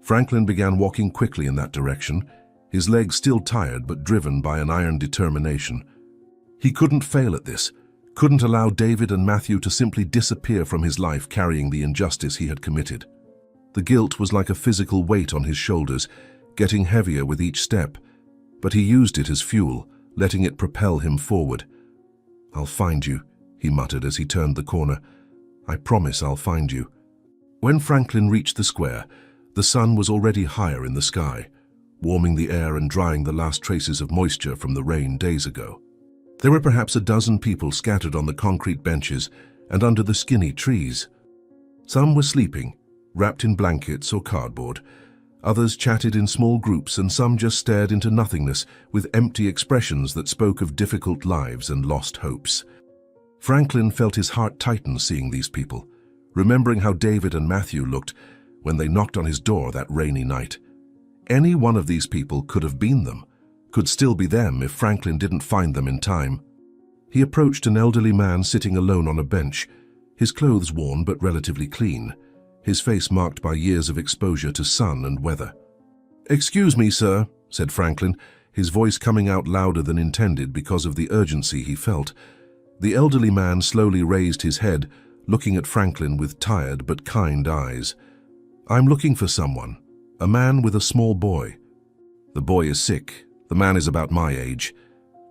Franklin began walking quickly in that direction, his legs still tired but driven by an iron determination. He couldn't fail at this, couldn't allow David and Matthew to simply disappear from his life carrying the injustice he had committed. The guilt was like a physical weight on his shoulders, getting heavier with each step, but he used it as fuel, letting it propel him forward. "I'll find you," he muttered as he turned the corner. "I promise I'll find you." When Franklin reached the square, the sun was already higher in the sky, warming the air and drying the last traces of moisture from the rain days ago. There were perhaps a dozen people scattered on the concrete benches and under the skinny trees. Some were sleeping, wrapped in blankets or cardboard. Others chatted in small groups, and some just stared into nothingness with empty expressions that spoke of difficult lives and lost hopes. Franklin felt his heart tighten seeing these people, remembering how David and Matthew looked when they knocked on his door that rainy night. Any one of these people could have been them, could still be them if Franklin didn't find them in time. He approached an elderly man sitting alone on a bench, his clothes worn but relatively clean, his face marked by years of exposure to sun and weather. "Excuse me, sir," said Franklin, his voice coming out louder than intended because of the urgency he felt. The elderly man slowly raised his head, looking at Franklin with tired but kind eyes. "I'm looking for someone, a man with a small boy." "The boy is sick. The man is about my age."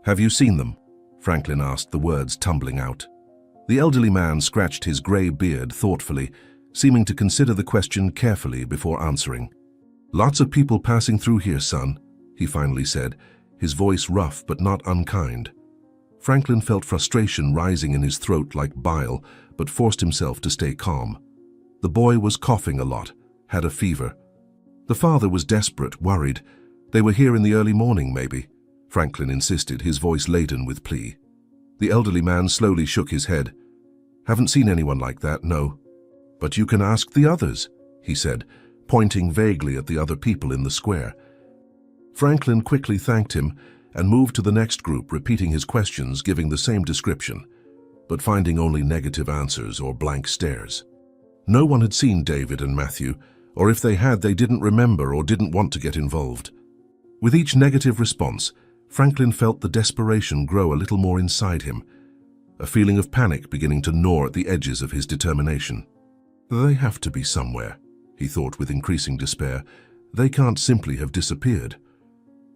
"Have you seen them?" Franklin asked, the words tumbling out. The elderly man scratched his grey beard thoughtfully, seeming to consider the question carefully before answering. "Lots of people passing through here, son," he finally said, his voice rough but not unkind. Franklin felt frustration rising in his throat like bile, but forced himself to stay calm. The boy was coughing a lot, had a fever. The father was desperate, worried. "They were here in the early morning, maybe," Franklin insisted, his voice laden with plea. The elderly man slowly shook his head. "Haven't seen anyone like that, no." "But you can ask the others," he said, pointing vaguely at the other people in the square. Franklin quickly thanked him and moved to the next group, repeating his questions, giving the same description, but finding only negative answers or blank stares. No one had seen David and Matthew, or if they had, they didn't remember or didn't want to get involved. With each negative response, Franklin felt the desperation grow a little more inside him, a feeling of panic beginning to gnaw at the edges of his determination. "They have to be somewhere," he thought with increasing despair. "They can't simply have disappeared."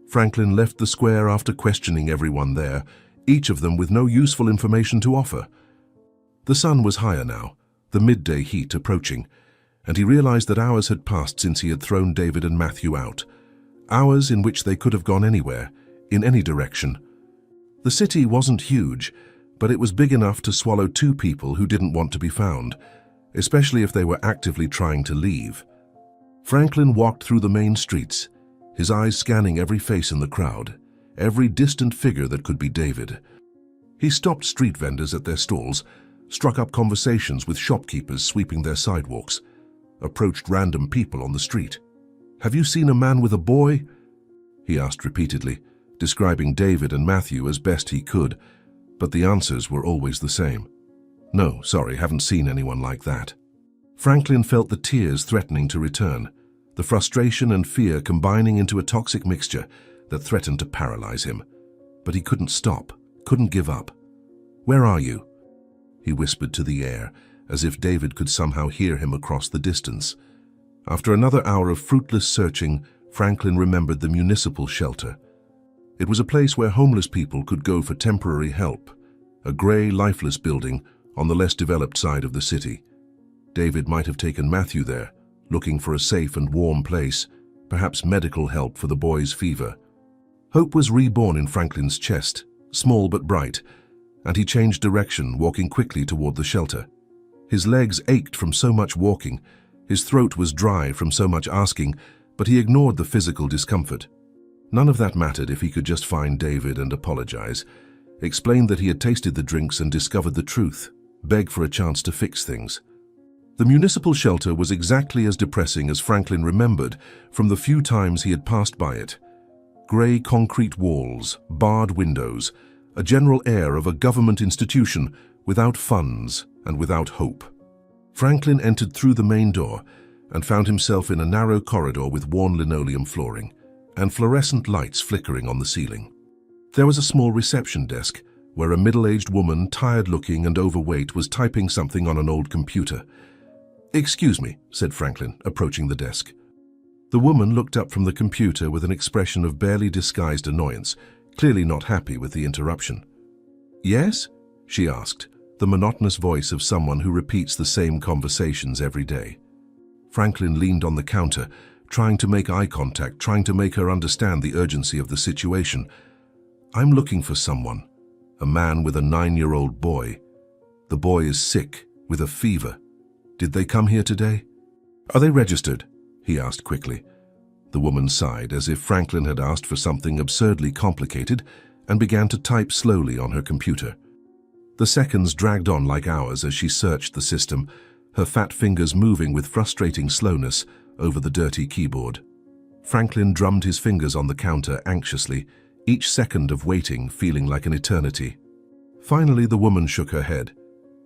Franklin left the square after questioning everyone there, each of them with no useful information to offer. The sun was higher now, the midday heat approaching, and he realized that hours had passed since he had thrown David and Matthew out. Hours in which they could have gone anywhere, in any direction. The city wasn't huge, but it was big enough to swallow 2 people who didn't want to be found, especially if they were actively trying to leave. Franklin walked through the main streets, his eyes scanning every face in the crowd, every distant figure that could be David. He stopped street vendors at their stalls, struck up conversations with shopkeepers sweeping their sidewalks, approached random people on the street. "Have you seen a man with a boy?" he asked repeatedly, describing David and Matthew as best he could, but the answers were always the same. "No, sorry, haven't seen anyone like that." Franklin felt the tears threatening to return, the frustration and fear combining into a toxic mixture that threatened to paralyze him. But he couldn't stop, couldn't give up. "Where are you?" he whispered to the air, as if David could somehow hear him across the distance. After another hour of fruitless searching, Franklin remembered the municipal shelter. It was a place where homeless people could go for temporary help, a grey, lifeless building on the less developed side of the city. David might have taken Matthew there, looking for a safe and warm place, perhaps medical help for the boy's fever. Hope was reborn in Franklin's chest, small but bright, and he changed direction, walking quickly toward the shelter. His legs ached from so much walking, his throat was dry from so much asking, but he ignored the physical discomfort. None of that mattered if he could just find David and apologize, explain that he had tasted the drinks and discovered the truth, beg for a chance to fix things. The municipal shelter was exactly as depressing as Franklin remembered from the few times he had passed by it. Grey concrete walls, barred windows, a general air of a government institution without funds and without hope. Franklin entered through the main door and found himself in a narrow corridor with worn linoleum flooring and fluorescent lights flickering on the ceiling. There was a small reception desk where a middle-aged woman, tired-looking and overweight, was typing something on an old computer. "Excuse me," said Franklin, approaching the desk. The woman looked up from the computer with an expression of barely disguised annoyance, clearly not happy with the interruption. "Yes?" she asked, the monotonous voice of someone who repeats the same conversations every day. Franklin leaned on the counter, trying to make eye contact, trying to make her understand the urgency of the situation. "I'm looking for someone. A man with a 9-year-old boy. The boy is sick, with a fever. Did they come here today?" "Are they registered?" he asked quickly. The woman sighed, as if Franklin had asked for something absurdly complicated, and began to type slowly on her computer. The seconds dragged on like hours as she searched the system, her fat fingers moving with frustrating slowness over the dirty keyboard. Franklin drummed his fingers on the counter anxiously, each second of waiting feeling like an eternity. Finally, the woman shook her head.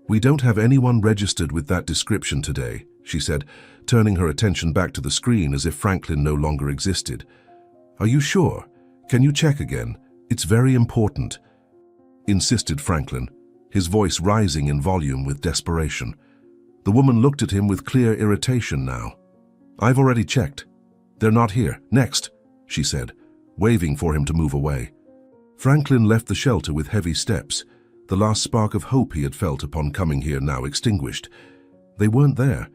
"We don't have anyone registered with that description today," she said, turning her attention back to the screen as if Franklin no longer existed. "Are you sure? Can you check again? It's very important," insisted Franklin, his voice rising in volume with desperation. The woman looked at him with clear irritation now. "I've already checked. They're not here. Next," she said, waving for him to move away. Franklin left the shelter with heavy steps, the last spark of hope he had felt upon coming here now extinguished. They weren't there.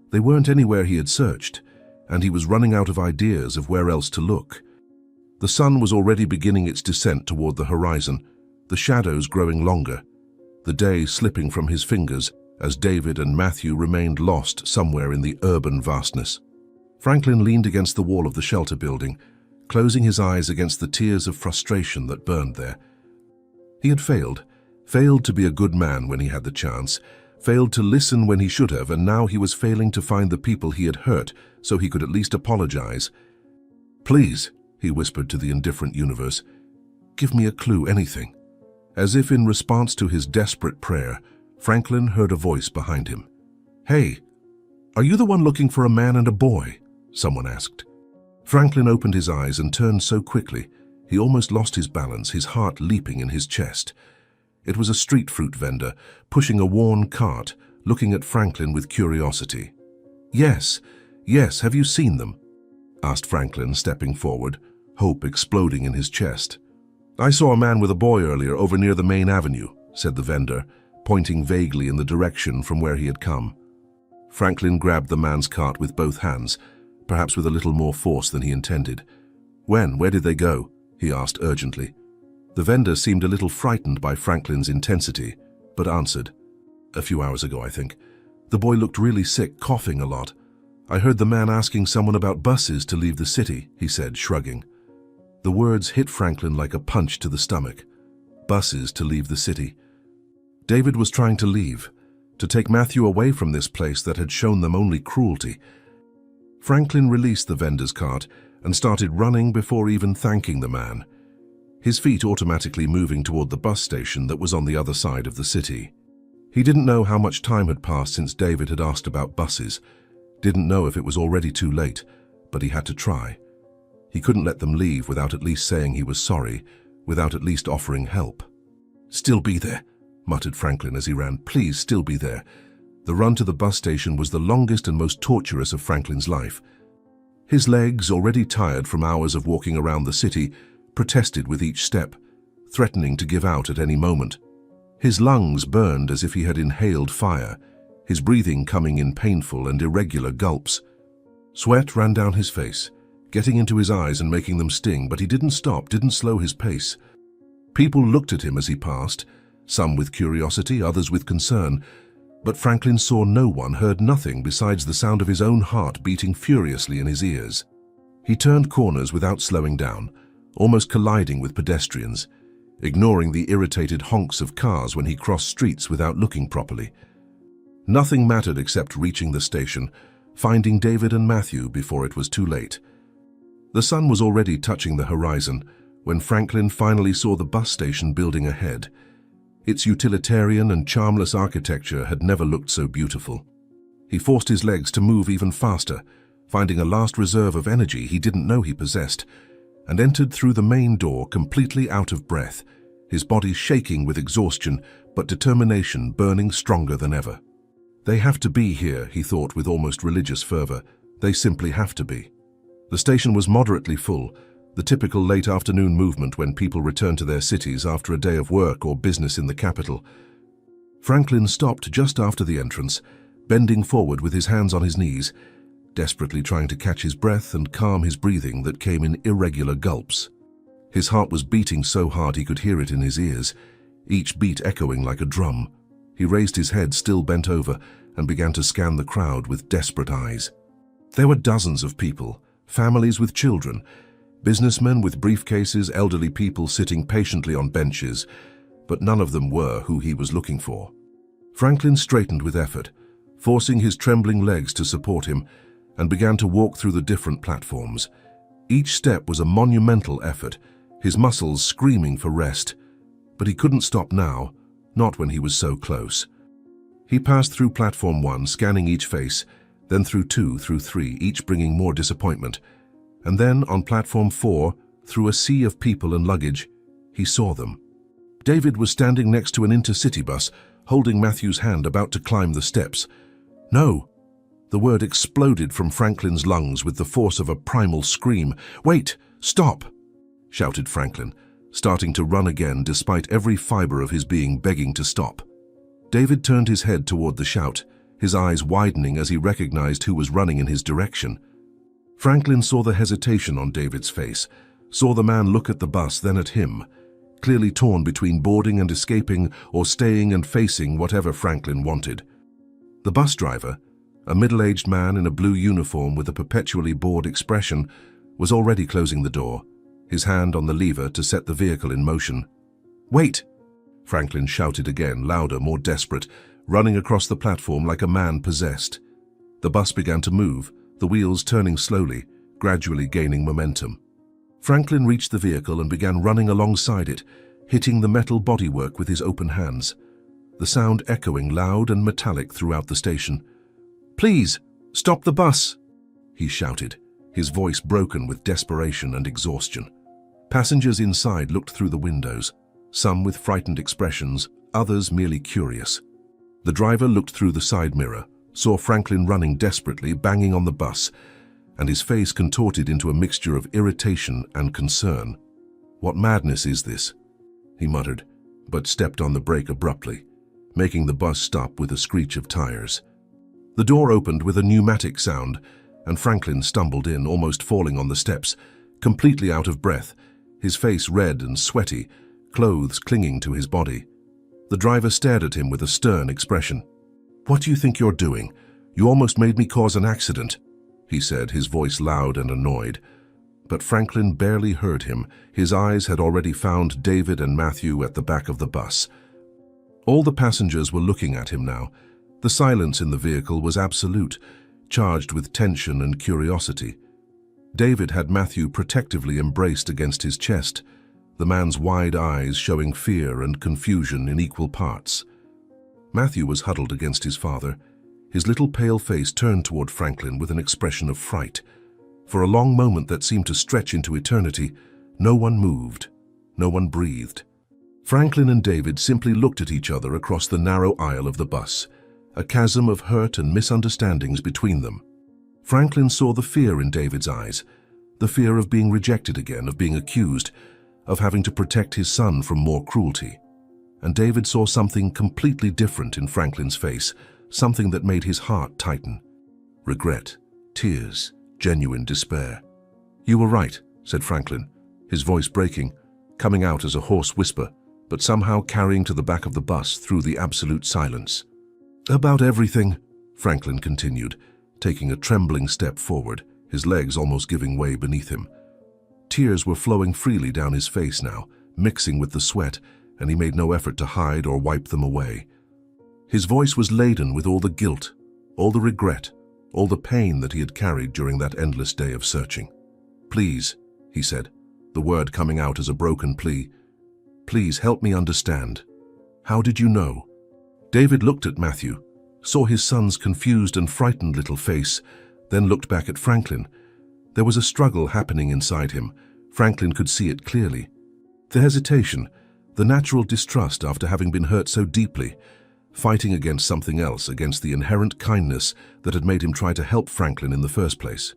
They weren't anywhere he had searched, and he was running out of ideas of where else to look. The sun was already beginning its descent toward the horizon, the shadows growing longer, the day slipping from his fingers as David and Matthew remained lost somewhere in the urban vastness. Franklin leaned against the wall of the shelter building, closing his eyes against the tears of frustration that burned there. He had failed to be a good man when he had the chance, failed to listen when he should have, and now he was failing to find the people he had hurt so he could at least apologize. "Please," he whispered to the indifferent universe, "give me a clue, anything." As if in response to his desperate prayer, Franklin heard a voice behind him. "Hey, are you the one looking for a man and a boy?" someone asked. Franklin opened his eyes and turned so quickly, he almost lost his balance, his heart leaping in his chest. It was a street fruit vendor, pushing a worn cart, looking at Franklin with curiosity. Yes, have you seen them?" asked Franklin, stepping forward, hope exploding in his chest. "I saw a man with a boy earlier over near the main avenue," said the vendor, pointing vaguely in the direction from where he had come. Franklin grabbed the man's cart with both hands, perhaps with a little more force than he intended. Where did they go?" he asked urgently. The vendor seemed a little frightened by Franklin's intensity, but answered, "A few hours ago, I think. The boy looked really sick, coughing a lot. I heard the man asking someone about buses to leave the city," he said, shrugging. The words hit Franklin like a punch to the stomach. Buses to leave the city. David was trying to leave, to take Matthew away from this place that had shown them only cruelty. Franklin released the vendor's cart and started running before even thanking the man, his feet automatically moving toward the bus station that was on the other side of the city. He didn't know how much time had passed since David had asked about buses, didn't know if it was already too late, but he had to try. He couldn't let them leave without at least saying he was sorry, without at least offering help. "Still be there," muttered Franklin as he ran. "Please, still be there." The run to the bus station was the longest and most torturous of Franklin's life. His legs, already tired from hours of walking around the city, protested with each step, threatening to give out at any moment. His lungs burned as if he had inhaled fire, his breathing coming in painful and irregular gulps. Sweat ran down his face, getting into his eyes and making them sting, but he didn't stop, didn't slow his pace. People looked at him as he passed, some with curiosity, others with concern, but Franklin saw no one, heard nothing besides the sound of his own heart beating furiously in his ears. He turned corners without slowing down, almost colliding with pedestrians, ignoring the irritated honks of cars when he crossed streets without looking properly. Nothing mattered except reaching the station, finding David and Matthew before it was too late. The sun was already touching the horizon when Franklin finally saw the bus station building ahead. Its utilitarian and charmless architecture had never looked so beautiful. He forced his legs to move even faster, finding a last reserve of energy he didn't know he possessed, and entered through the main door completely out of breath, his body shaking with exhaustion but determination burning stronger than ever. They have to be here, he thought with almost religious fervor. They simply have to be. The station was moderately full, the typical late afternoon movement when people return to their cities after a day of work or business in the capital. Franklin stopped just after the entrance, bending forward with his hands on his knees, desperately trying to catch his breath and calm his breathing that came in irregular gulps. His heart was beating so hard he could hear it in his ears, each beat echoing like a drum. He raised his head, still bent over, and began to scan the crowd with desperate eyes. There were dozens of people, families with children, businessmen with briefcases, elderly people sitting patiently on benches, but none of them were who he was looking for. Franklin straightened with effort, forcing his trembling legs to support him, and began to walk through the different platforms. Each step was a monumental effort, his muscles screaming for rest. But he couldn't stop now, not when he was so close. He passed through platform 1, scanning each face, then through 2, through 3, each bringing more disappointment. And then, on platform 4, through a sea of people and luggage, he saw them. David was standing next to an intercity bus, holding Matthew's hand, about to climb the steps. "No!" The word exploded from Franklin's lungs with the force of a primal scream. "Wait! Stop!" shouted Franklin, starting to run again despite every fiber of his being begging to stop. David turned his head toward the shout, his eyes widening as he recognized who was running in his direction. Franklin saw the hesitation on David's face, saw the man look at the bus, then at him, clearly torn between boarding and escaping or staying and facing whatever Franklin wanted. The bus driver, a middle-aged man in a blue uniform with a perpetually bored expression, was already closing the door, his hand on the lever to set the vehicle in motion. "Wait!" Franklin shouted again, louder, more desperate, running across the platform like a man possessed. The bus began to move, the wheels turning slowly, gradually gaining momentum. Franklin reached the vehicle and began running alongside it, hitting the metal bodywork with his open hands, the sound echoing loud and metallic throughout the station. "Please, stop the bus!" he shouted, his voice broken with desperation and exhaustion. Passengers inside looked through the windows, some with frightened expressions, others merely curious. The driver looked through the side mirror, saw Franklin running desperately, banging on the bus, and his face contorted into a mixture of irritation and concern. "What madness is this?" he muttered, but stepped on the brake abruptly, making the bus stop with a screech of tires. The door opened with a pneumatic sound, and Franklin stumbled in, almost falling on the steps, completely out of breath, his face red and sweaty, clothes clinging to his body. The driver stared at him with a stern expression. "What do you think you're doing? You almost made me cause an accident," he said, his voice loud and annoyed. But Franklin barely heard him. His eyes had already found David and Matthew at the back of the bus. All the passengers were looking at him now. The silence in the vehicle was absolute, charged with tension and curiosity. David had Matthew protectively embraced against his chest, the man's wide eyes showing fear and confusion in equal parts. Matthew was huddled against his father, his little pale face turned toward Franklin with an expression of fright. For a long moment that seemed to stretch into eternity, no one moved, no one breathed. Franklin and David simply looked at each other across the narrow aisle of the bus, a chasm of hurt and misunderstandings between them. Franklin saw the fear in David's eyes, the fear of being rejected again, of being accused, of having to protect his son from more cruelty. And David saw something completely different in Franklin's face, something that made his heart tighten. Regret, tears, genuine despair. "You were right," said Franklin, his voice breaking. coming out as a hoarse whisper, but somehow carrying to the back of the bus through the absolute silence. "About everything," Franklin continued, taking a trembling step forward, his legs almost giving way beneath him. Tears were flowing freely down his face now, mixing with the sweat, and he made no effort to hide or wipe them away. His voice was laden with all the guilt, all the regret, all the pain that he had carried during that endless day of searching. "Please," he said, the word coming out as a broken plea. "Please help me understand. How did you know?" David looked at Matthew, saw his son's confused and frightened little face, then looked back at Franklin. There was a struggle happening inside him. Franklin could see it clearly. The hesitation, the natural distrust after having been hurt so deeply, fighting against something else, against the inherent kindness that had made him try to help Franklin in the first place.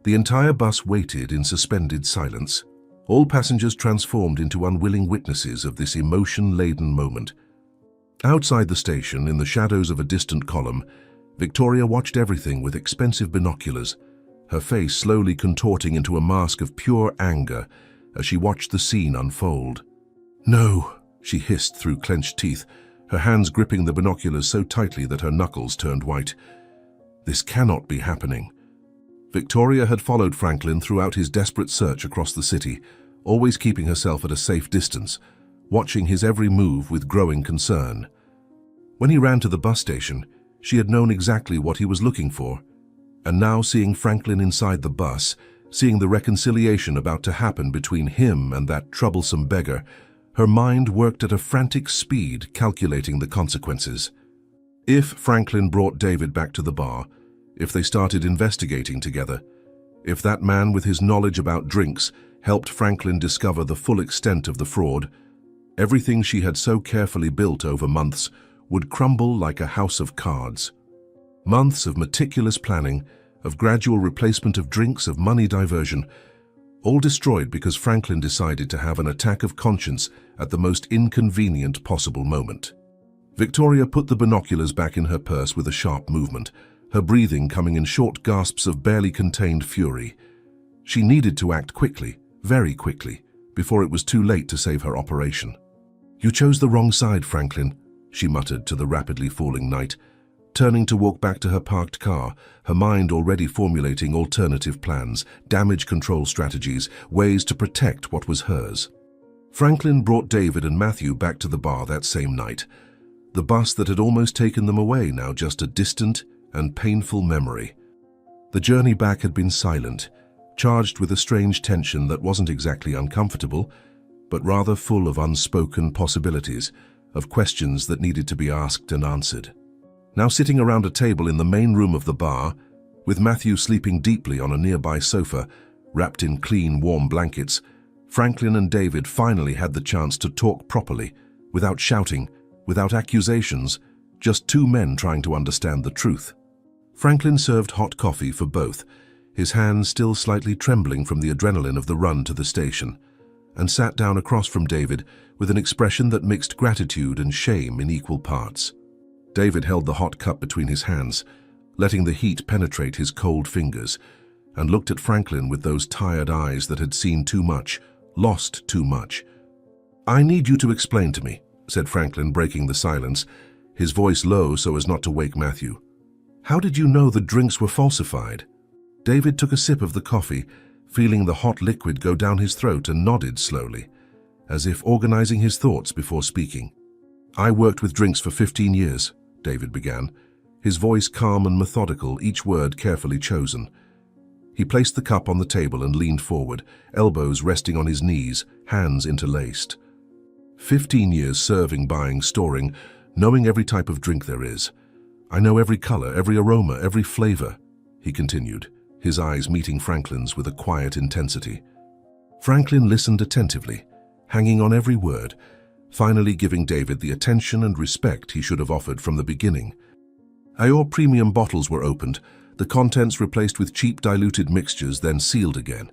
The entire bus waited in suspended silence, all passengers transformed into unwilling witnesses of this emotion-laden moment. Outside the station, in the shadows of a distant column, Victoria watched everything with expensive binoculars, her face slowly contorting into a mask of pure anger as she watched the scene unfold. "No," she hissed through clenched teeth, her hands gripping the binoculars so tightly that her knuckles turned white. "This cannot be happening." Victoria had followed Franklin throughout his desperate search across the city, always keeping herself at a safe distance, watching his every move with growing concern. When he ran to the bus station, she had known exactly what he was looking for, and now seeing Franklin inside the bus, seeing the reconciliation about to happen between him and that troublesome beggar, her mind worked at a frantic speed, calculating the consequences. If Franklin brought David back to the bar, if they started investigating together, if that man with his knowledge about drinks helped Franklin discover the full extent of the fraud, everything she had so carefully built over months would crumble like a house of cards. Months of meticulous planning, of gradual replacement of drinks, of money diversion, all destroyed because Franklin decided to have an attack of conscience at the most inconvenient possible moment. Victoria put the binoculars back in her purse with a sharp movement, her breathing coming in short gasps of barely contained fury. She needed to act quickly, very quickly, before it was too late to save her operation. "You chose the wrong side, Franklin," she muttered to the rapidly falling night, turning to walk back to her parked car, her mind already formulating alternative plans, damage control strategies, ways to protect what was hers. Franklin brought David and Matthew back to the bar that same night. The bus that had almost taken them away, now just a distant and painful memory. The journey back had been silent, charged with a strange tension that wasn't exactly uncomfortable, but rather full of unspoken possibilities, of questions that needed to be asked and answered. Now sitting around a table in the main room of the bar, with Matthew sleeping deeply on a nearby sofa, wrapped in clean, warm blankets, Franklin and David finally had the chance to talk properly, without shouting, without accusations, just two men trying to understand the truth. Franklin served hot coffee for both, his hands still slightly trembling from the adrenaline of the run to the station, and sat down across from David with an expression that mixed gratitude and shame in equal parts. David held the hot cup between his hands, letting the heat penetrate his cold fingers, and looked at Franklin with those tired eyes that had seen too much, lost too much. "I need you to explain to me," said Franklin, breaking the silence, his voice low so as not to wake Matthew. "How did you know the drinks were falsified?" David took a sip of the coffee, feeling the hot liquid go down his throat, and nodded slowly, as if organizing his thoughts before speaking. "I worked with drinks for 15 years, David began, his voice calm and methodical, each word carefully chosen. He placed the cup on the table and leaned forward, elbows resting on his knees, hands interlaced. 15 years serving, buying, storing, knowing every type of drink there is. I know every color, every aroma, every flavor," he continued, his eyes meeting Franklin's with a quiet intensity. Franklin listened attentively, hanging on every word, finally giving David the attention and respect he should have offered from the beginning. Our premium bottles were opened, the contents replaced with cheap diluted mixtures, then sealed again,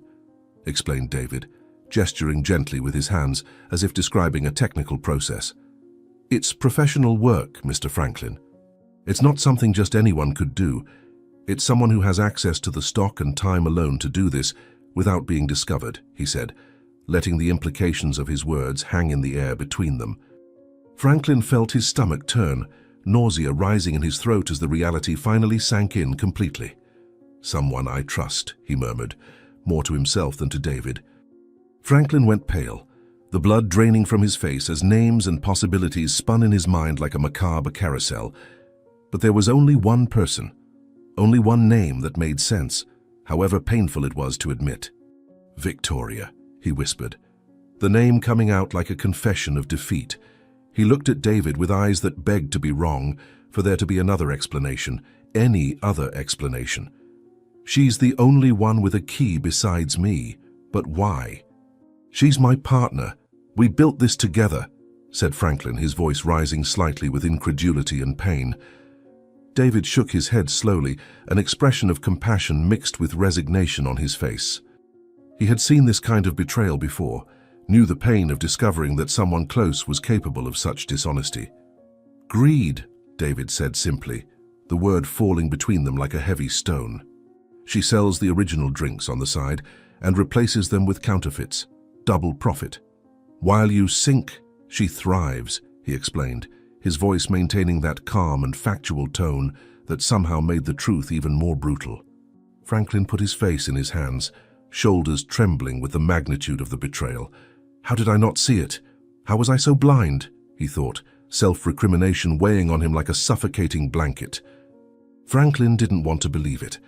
explained David, gesturing gently with his hands as if describing a technical process. "It's professional work, Mr. Franklin. It's not something just anyone could do. It's someone who has access to the stock and time alone to do this without being discovered," he said, letting the implications of his words hang in the air between them. Franklin felt his stomach turn, nausea rising in his throat as the reality finally sank in completely. "Someone I trust," he murmured, more to himself than to David. Franklin went pale, the blood draining from his face as names and possibilities spun in his mind like a macabre carousel. But there was only one person, only one name that made sense, however painful it was to admit. "Victoria," he whispered, the name coming out like a confession of defeat. He looked at David with eyes that begged to be wrong, for there to be another explanation, any other explanation. "She's the only one with a key besides me, but why?" "She's my partner. We built this together," said Franklin, his voice rising slightly with incredulity and pain. David shook his head slowly, an expression of compassion mixed with resignation on his face. He had seen this kind of betrayal before, knew the pain of discovering that someone close was capable of such dishonesty. "Greed," David said simply, the word falling between them like a heavy stone. "She sells the original drinks on the side and replaces them with counterfeits. Double profit. While you sink, she thrives," he explained, his voice maintaining that calm and factual tone that somehow made the truth even more brutal. Franklin put his face in his hands, shoulders trembling with the magnitude of the betrayal. "How did I not see it? How was I so blind?" he thought, self-recrimination weighing on him like a suffocating blanket. Franklin didn't want to believe it.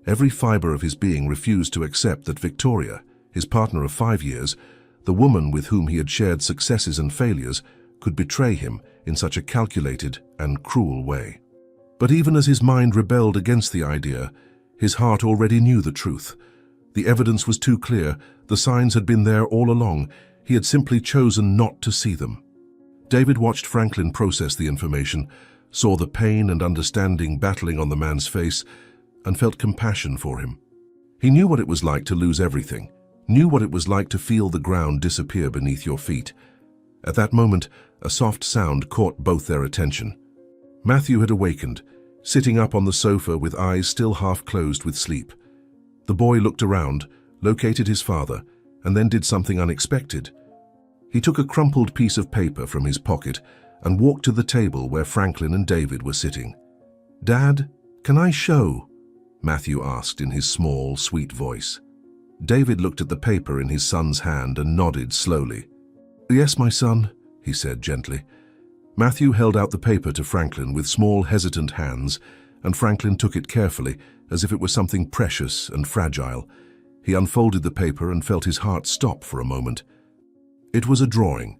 Every fiber of his being refused to accept that Victoria, his partner of 5 years, the woman with whom he had shared successes and failures, could betray him in such a calculated and cruel way. But even as his mind rebelled against the idea, his heart already knew the truth. The evidence was too clear, the signs had been there all along, he had simply chosen not to see them. David watched Franklin process the information, saw the pain and understanding battling on the man's face, and felt compassion for him. He knew what it was like to lose everything, knew what it was like to feel the ground disappear beneath your feet. At that moment, a soft sound caught both their attention. Matthew had awakened, sitting up on the sofa with eyes still half closed with sleep. The boy looked around, located his father, and then did something unexpected. He took a crumpled piece of paper from his pocket and walked to the table where Franklin and David were sitting. "Dad, can I show?" Matthew asked in his small, sweet voice. David looked at the paper in his son's hand and nodded slowly. "Yes, my son," he said gently. Matthew held out the paper to Franklin with small, hesitant hands, and Franklin took it carefully, as if it was something precious and fragile. He unfolded the paper and felt his heart stop for a moment. It was a drawing,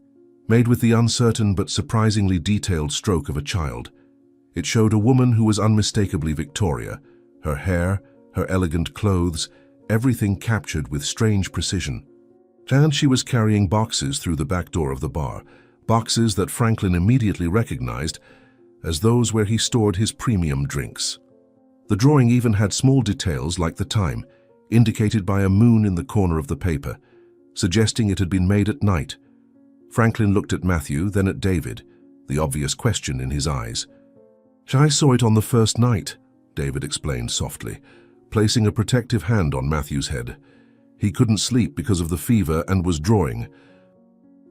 made with the uncertain but surprisingly detailed stroke of a child. It showed a woman who was unmistakably Victoria, her hair, her elegant clothes, everything captured with strange precision. And she was carrying boxes through the back door of the bar, boxes that Franklin immediately recognized as those where he stored his premium drinks. The drawing even had small details like the time, indicated by a moon in the corner of the paper, suggesting it had been made at night. Franklin looked at Matthew, then at David, the obvious question in his eyes. "I saw it on the first night," David explained softly, placing a protective hand on Matthew's head. "He couldn't sleep because of the fever and was drawing."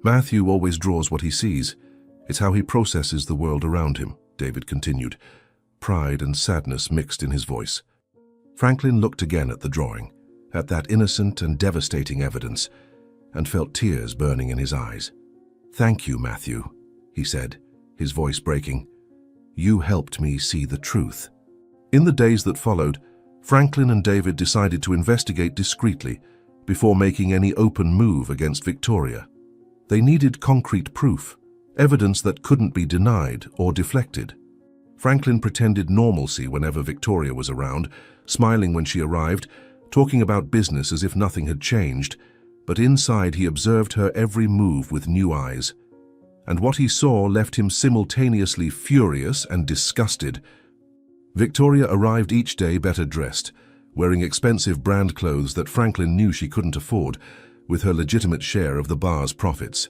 "Matthew always draws what he sees. It's how he processes the world around him," David continued, pride and sadness mixed in his voice. Franklin looked again at the drawing, at that innocent and devastating evidence, and felt tears burning in his eyes. "Thank you, Matthew," he said, his voice breaking. "You helped me see the truth." In the days that followed, Franklin and David decided to investigate discreetly before making any open move against Victoria. They needed concrete proof, evidence that couldn't be denied or deflected. Franklin pretended normalcy whenever Victoria was around, smiling when she arrived, talking about business as if nothing had changed, but inside he observed her every move with new eyes. And what he saw left him simultaneously furious and disgusted. Victoria arrived each day better dressed, wearing expensive brand clothes that Franklin knew she couldn't afford, with her legitimate share of the bar's profits.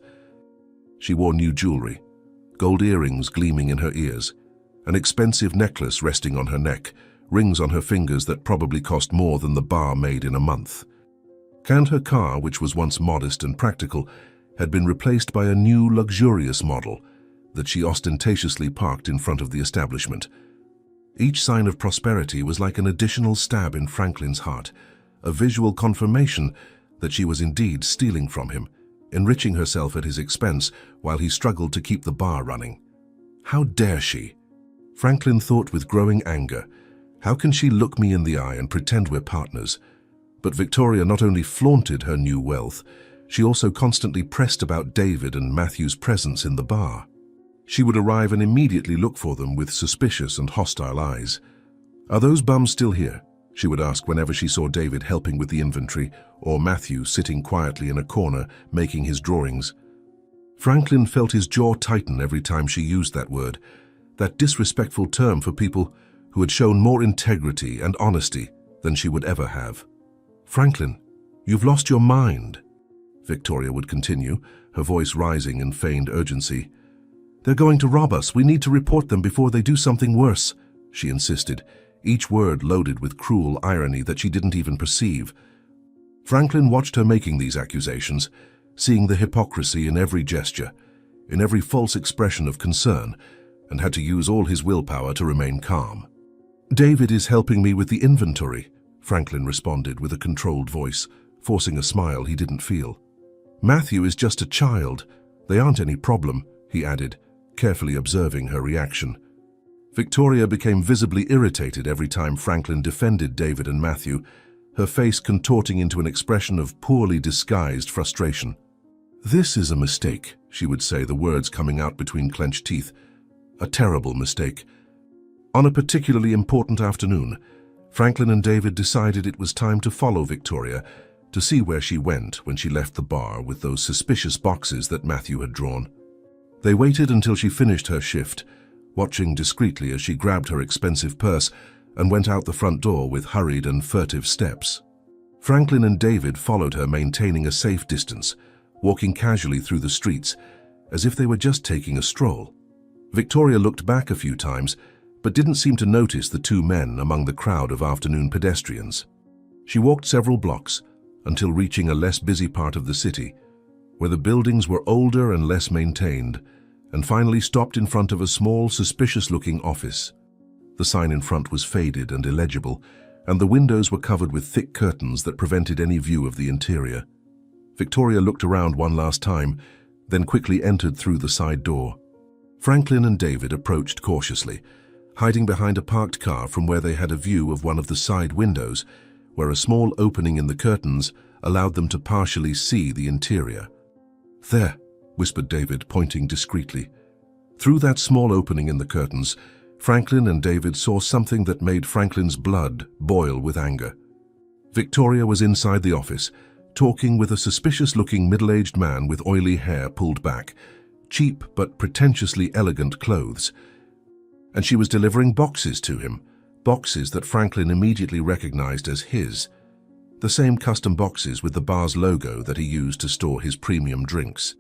She wore new jewelry, gold earrings gleaming in her ears, an expensive necklace resting on her neck, rings on her fingers that probably cost more than the bar made in a month. And her car, which was once modest and practical, had been replaced by a new luxurious model that she ostentatiously parked in front of the establishment. Each sign of prosperity was like an additional stab in Franklin's heart, a visual confirmation that she was indeed stealing from him, enriching herself at his expense while he struggled to keep the bar running. How dare she? Franklin thought with growing anger. How can she look me in the eye and pretend we're partners? But Victoria not only flaunted her new wealth, she also constantly pressed about David and Matthew's presence in the bar. She would arrive and immediately look for them with suspicious and hostile eyes. "Are those bums still here?" she would ask whenever she saw David helping with the inventory or Matthew sitting quietly in a corner making his drawings. Franklin felt his jaw tighten every time she used that word, that disrespectful term for people who had shown more integrity and honesty than she would ever have. "Franklin, you've lost your mind," Victoria would continue, her voice rising in feigned urgency. "They're going to rob us. We need to report them before they do something worse," she insisted, each word loaded with cruel irony that she didn't even perceive. Franklin watched her making these accusations, seeing the hypocrisy in every gesture, in every false expression of concern, and had to use all his willpower to remain calm. "David is helping me with the inventory," Franklin responded with a controlled voice, forcing a smile he didn't feel. "Matthew is just a child. They aren't any problem," he added, carefully observing her reaction. Victoria became visibly irritated every time Franklin defended David and Matthew, her face contorting into an expression of poorly disguised frustration. "This is a mistake," she would say, the words coming out between clenched teeth. "A terrible mistake." On a particularly important afternoon, Franklin and David decided it was time to follow Victoria to see where she went when she left the bar with those suspicious boxes that Matthew had drawn. They waited until she finished her shift, watching discreetly as she grabbed her expensive purse and went out the front door with hurried and furtive steps. Franklin and David followed her, maintaining a safe distance, walking casually through the streets as if they were just taking a stroll. Victoria looked back a few times, but didn't seem to notice the two men among the crowd of afternoon pedestrians. She walked several blocks until reaching a less busy part of the city, where the buildings were older and less maintained, and finally stopped in front of a small, suspicious-looking office. The sign in front was faded and illegible, and the windows were covered with thick curtains that prevented any view of the interior. Victoria looked around one last time, then quickly entered through the side door. Franklin and David approached cautiously, hiding behind a parked car from where they had a view of one of the side windows, where a small opening in the curtains allowed them to partially see the interior. "There," whispered David, pointing discreetly. Through that small opening in the curtains, Franklin and David saw something that made Franklin's blood boil with anger. Victoria was inside the office, talking with a suspicious-looking middle-aged man with oily hair pulled back, cheap but pretentiously elegant clothes. And she was delivering boxes to him, boxes that Franklin immediately recognized as his, the same custom boxes with the bar's logo that he used to store his premium drinks.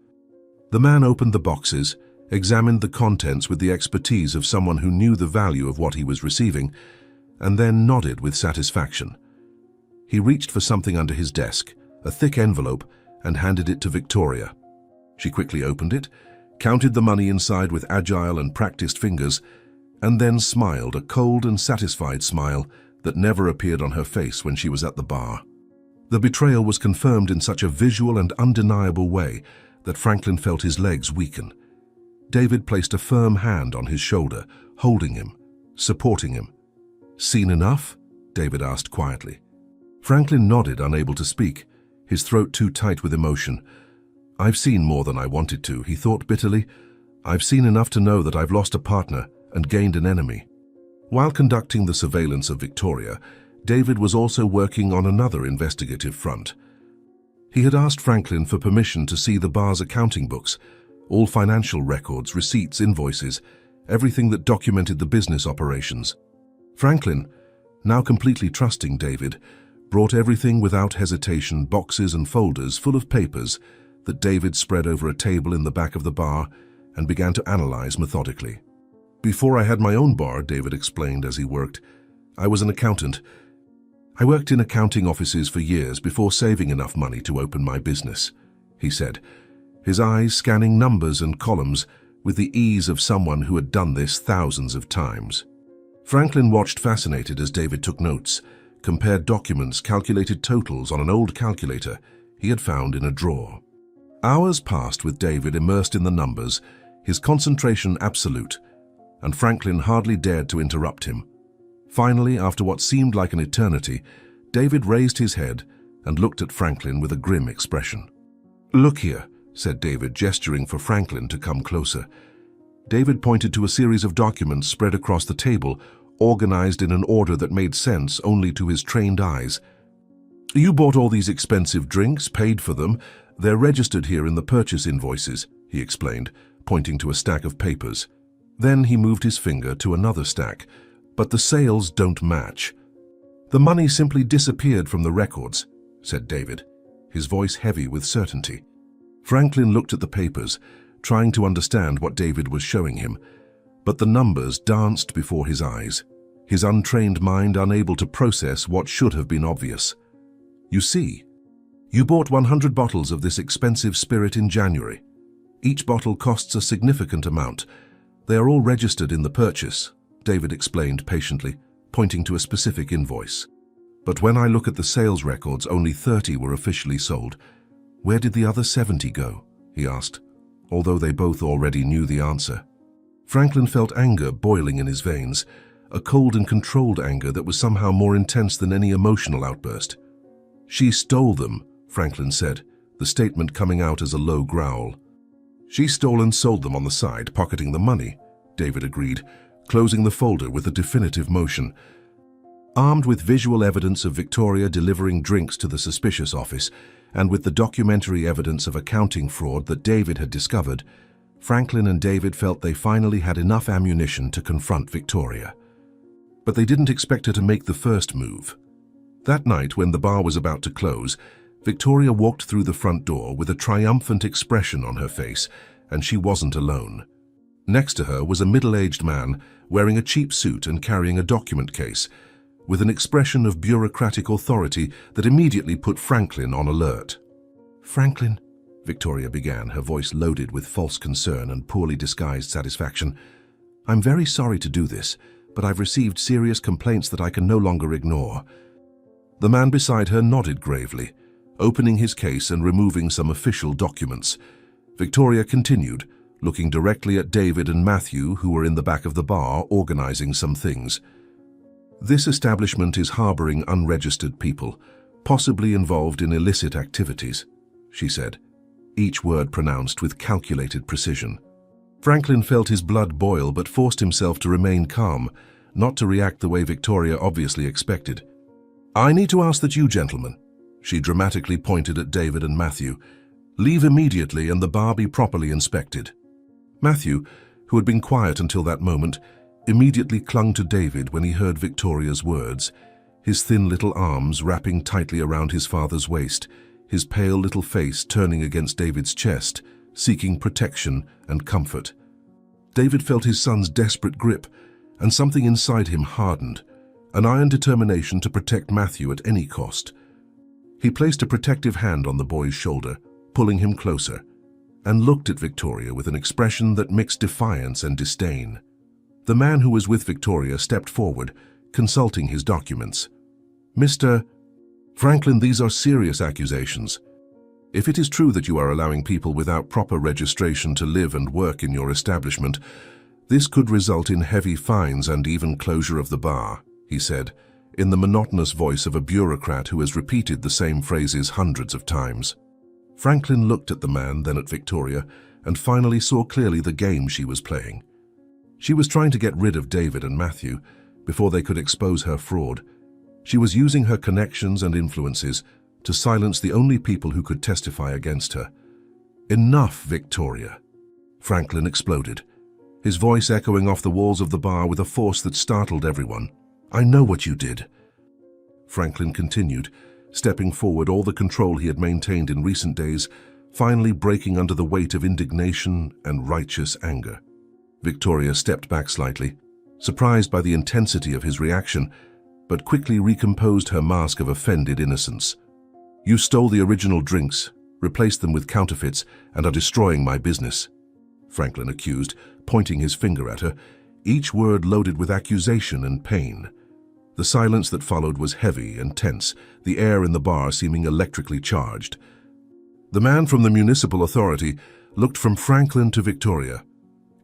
The man opened the boxes, examined the contents with the expertise of someone who knew the value of what he was receiving, and then nodded with satisfaction. He reached for something under his desk, a thick envelope, and handed it to Victoria. She quickly opened it, counted the money inside with agile and practiced fingers, and then smiled, a cold and satisfied smile that never appeared on her face when she was at the bar. The betrayal was confirmed in such a visual and undeniable way that Franklin felt his legs weaken. David placed a firm hand on his shoulder, holding him, supporting him. "Seen enough?" David asked quietly. Franklin nodded, unable to speak, his throat too tight with emotion. "I've seen more than I wanted to," he thought bitterly. "I've seen enough to know that I've lost a partner and gained an enemy." While conducting the surveillance of Victoria, David was also working on another investigative front. He had asked Franklin for permission to see the bar's accounting books, all financial records, receipts, invoices, everything that documented the business operations. Franklin, now completely trusting David, brought everything without hesitation, boxes and folders full of papers that David spread over a table in the back of the bar and began to analyze methodically. "Before I had my own bar," David explained as he worked, "I was an accountant. I worked in accounting offices for years before saving enough money to open my business, he said, his eyes scanning numbers and columns with the ease of someone who had done this thousands of times. Franklin watched fascinated as David took notes, compared documents, calculated totals on an old calculator he had found in a drawer. Hours passed with David immersed in the numbers, his concentration absolute, and Franklin hardly dared to interrupt him. Finally, after what seemed like an eternity, David raised his head and looked at Franklin with a grim expression. "Look here," said David, gesturing for Franklin to come closer. David pointed to a series of documents spread across the table, organized in an order that made sense only to his trained eyes. "You bought all these expensive drinks, paid for them. They're registered here in the purchase invoices," he explained, pointing to a stack of papers. Then he moved his finger to another stack. "But the sales don't match. The money simply disappeared from the records," said David, his voice heavy with certainty. Franklin looked at the papers, trying to understand what David was showing him, but the numbers danced before his eyes, his untrained mind unable to process what should have been obvious. "You see, you bought 100 bottles of this expensive spirit in January. Each bottle costs a significant amount. They are all registered in the purchase," David explained patiently, pointing to a specific invoice. "But when I look at the sales records, only 30 were officially sold. Where did the other 70 go?" he asked, although they both already knew the answer. Franklin felt anger boiling in his veins, a cold and controlled anger that was somehow more intense than any emotional outburst. "She stole them," Franklin said, the statement coming out as a low growl. "She stole and sold them on the side, pocketing the money," David agreed, closing the folder with a definitive motion. Armed with visual evidence of Victoria delivering drinks to the suspicious office, and with the documentary evidence of accounting fraud that David had discovered, Franklin and David felt they finally had enough ammunition to confront Victoria. But they didn't expect her to make the first move. That night, when the bar was about to close, Victoria walked through the front door with a triumphant expression on her face, and she wasn't alone. Next to her was a middle-aged man wearing a cheap suit and carrying a document case, with an expression of bureaucratic authority that immediately put Franklin on alert. "Franklin," Victoria began, her voice loaded with false concern and poorly disguised satisfaction, "I'm very sorry to do this, but I've received serious complaints that I can no longer ignore." The man beside her nodded gravely, opening his case and removing some official documents. Victoria continued, looking directly at David and Matthew, who were in the back of the bar organizing some things. "This establishment is harboring unregistered people, possibly involved in illicit activities," she said, each word pronounced with calculated precision. Franklin felt his blood boil but forced himself to remain calm, not to react the way Victoria obviously expected. "I need to ask that you gentlemen," she dramatically pointed at David and Matthew, "leave immediately and the bar be properly inspected." Matthew, who had been quiet until that moment, immediately clung to David when he heard Victoria's words, his thin little arms wrapping tightly around his father's waist, his pale little face turning against David's chest, seeking protection and comfort. David felt his son's desperate grip, and something inside him hardened, an iron determination to protect Matthew at any cost. He placed a protective hand on the boy's shoulder, pulling him closer, and looked at Victoria with an expression that mixed defiance and disdain. The man who was with Victoria stepped forward, consulting his documents. "Mr. Franklin, these are serious accusations. If it is true that you are allowing people without proper registration to live and work in your establishment, this could result in heavy fines and even closure of the bar," he said, in the monotonous voice of a bureaucrat who has repeated the same phrases hundreds of times. Franklin looked at the man, then at Victoria, and finally saw clearly the game she was playing. She was trying to get rid of David and Matthew before they could expose her fraud. She was using her connections and influences to silence the only people who could testify against her. "Enough, Victoria," Franklin exploded, his voice echoing off the walls of the bar with a force that startled everyone. "I know what you did." Franklin continued, stepping forward, all the control he had maintained in recent days, finally breaking under the weight of indignation and righteous anger. Victoria stepped back slightly, surprised by the intensity of his reaction, but quickly recomposed her mask of offended innocence. "You stole the original drinks, replaced them with counterfeits, and are destroying my business," Franklin accused, pointing his finger at her, each word loaded with accusation and pain. The silence that followed was heavy and tense, the air in the bar seeming electrically charged. The man from the municipal authority looked from Franklin to Victoria,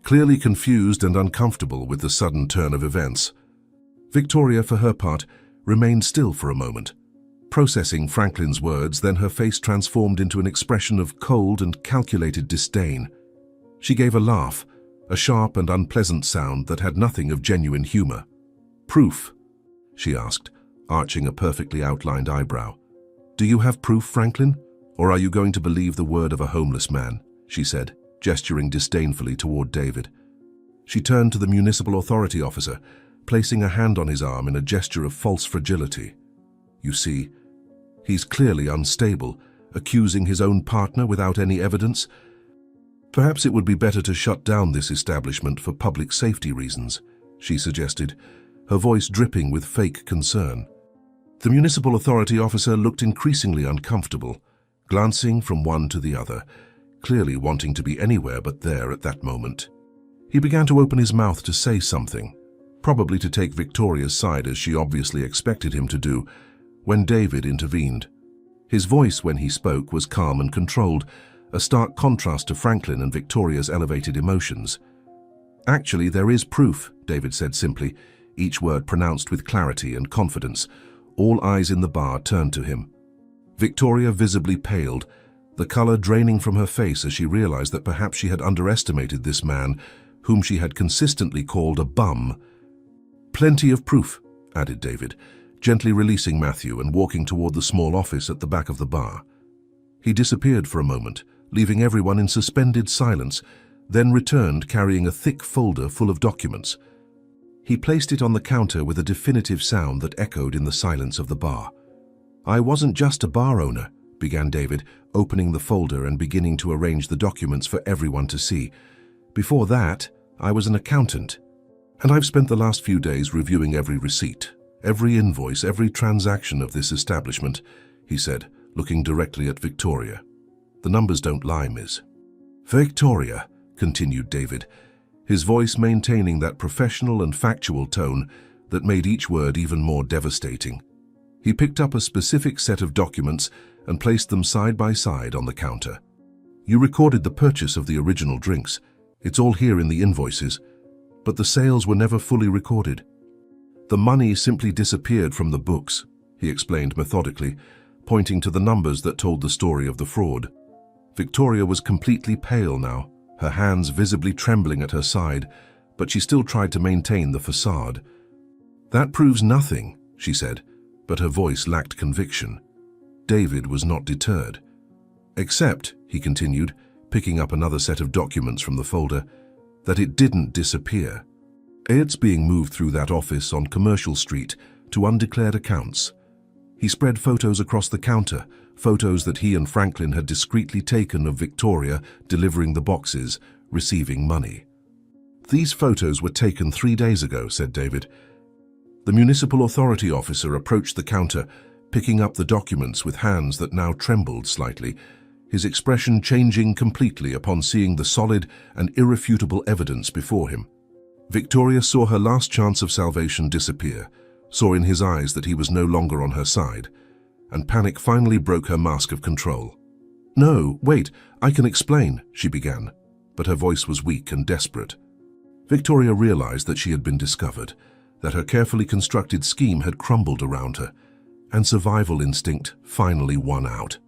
clearly confused and uncomfortable with the sudden turn of events. Victoria, for her part, remained still for a moment, processing Franklin's words, then her face transformed into an expression of cold and calculated disdain. She gave a laugh, a sharp and unpleasant sound that had nothing of genuine humor. "Proof?" she asked, arching a perfectly outlined eyebrow. "Do you have proof, Franklin? Or are you going to believe the word of a homeless man?" she said, gesturing disdainfully toward David. She turned to the municipal authority officer, placing a hand on his arm in a gesture of false fragility. "You see, he's clearly unstable, accusing his own partner without any evidence. Perhaps it would be better to shut down this establishment for public safety reasons," she suggested, her voice dripping with fake concern. The municipal authority officer looked increasingly uncomfortable, glancing from one to the other, clearly wanting to be anywhere but there at that moment. He began to open his mouth to say something, probably to take Victoria's side as she obviously expected him to do, when David intervened. His voice when he spoke was calm and controlled, a stark contrast to Franklin and Victoria's elevated emotions. "Actually, there is proof," David said simply, each word pronounced with clarity and confidence. All eyes in the bar turned to him. Victoria visibly paled, the color draining from her face as she realized that perhaps she had underestimated this man, whom she had consistently called a bum. "Plenty of proof," added David, gently releasing Matthew and walking toward the small office at the back of the bar. He disappeared for a moment, leaving everyone in suspended silence, then returned carrying a thick folder full of documents. He placed it on the counter with a definitive sound that echoed in the silence of the bar. "I wasn't just a bar owner," began David, opening the folder and beginning to arrange the documents for everyone to see. "Before that, I was an accountant, and I've spent the last few days reviewing every receipt, every invoice, every transaction of this establishment," he said, looking directly at Victoria. "The numbers don't lie, Miss." "Victoria," continued David, his voice maintaining that professional and factual tone that made each word even more devastating. He picked up a specific set of documents and placed them side by side on the counter. "You recorded the purchase of the original drinks. It's all here in the invoices. But the sales were never fully recorded. The money simply disappeared from the books," he explained methodically, pointing to the numbers that told the story of the fraud. Victoria was completely pale now, her hands visibly trembling at her side, but she still tried to maintain the facade. "That proves nothing," she said, but her voice lacked conviction. David was not deterred. "Except," he continued, picking up another set of documents from the folder, "that it didn't disappear. It's being moved through that office on Commercial Street to undeclared accounts." He spread photos across the counter, photos that he and Franklin had discreetly taken of Victoria delivering the boxes, receiving money. "These photos were taken 3 days ago," said David. The municipal authority officer approached the counter, picking up the documents with hands that now trembled slightly, his expression changing completely upon seeing the solid and irrefutable evidence before him. Victoria saw her last chance of salvation disappear, saw in his eyes that he was no longer on her side, and panic finally broke her mask of control. "No, wait, I can explain," she began, but her voice was weak and desperate. Victoria realized that she had been discovered, that her carefully constructed scheme had crumbled around her, and survival instinct finally won out.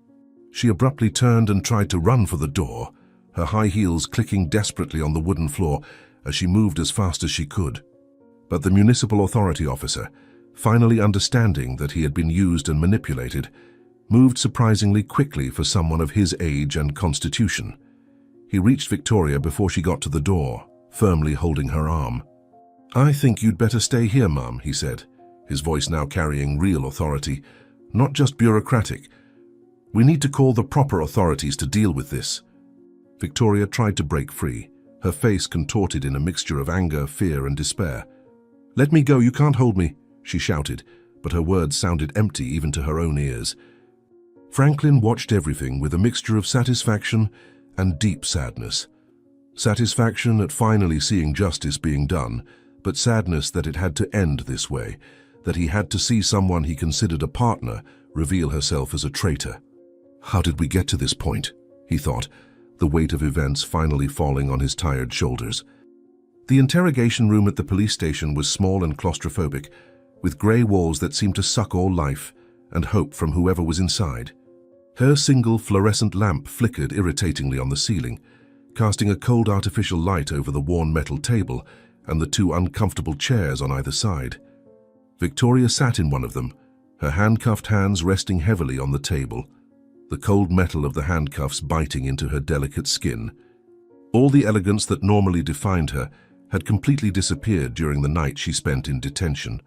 She abruptly turned and tried to run for the door, her high heels clicking desperately on the wooden floor as she moved as fast as she could. But the municipal authority officer, finally understanding that he had been used and manipulated, moved surprisingly quickly for someone of his age and constitution. He reached Victoria before she got to the door, firmly holding her arm. "I think you'd better stay here, Mum," he said, his voice now carrying real authority, not just bureaucratic. "We need to call the proper authorities to deal with this." Victoria tried to break free, her face contorted in a mixture of anger, fear, and despair. "Let me go, you can't hold me," she shouted, but her words sounded empty even to her own ears. Franklin watched everything with a mixture of satisfaction and deep sadness. Satisfaction at finally seeing justice being done, but sadness that it had to end this way, that he had to see someone he considered a partner reveal herself as a traitor. How did we get to this point? He thought, the weight of events finally falling on his tired shoulders. The interrogation room at the police station was small and claustrophobic, with grey walls that seemed to suck all life and hope from whoever was inside. Her single fluorescent lamp flickered irritatingly on the ceiling, casting a cold artificial light over the worn metal table and the two uncomfortable chairs on either side. Victoria sat in one of them, her handcuffed hands resting heavily on the table, the cold metal of the handcuffs biting into her delicate skin. All the elegance that normally defined her had completely disappeared during the night she spent in detention.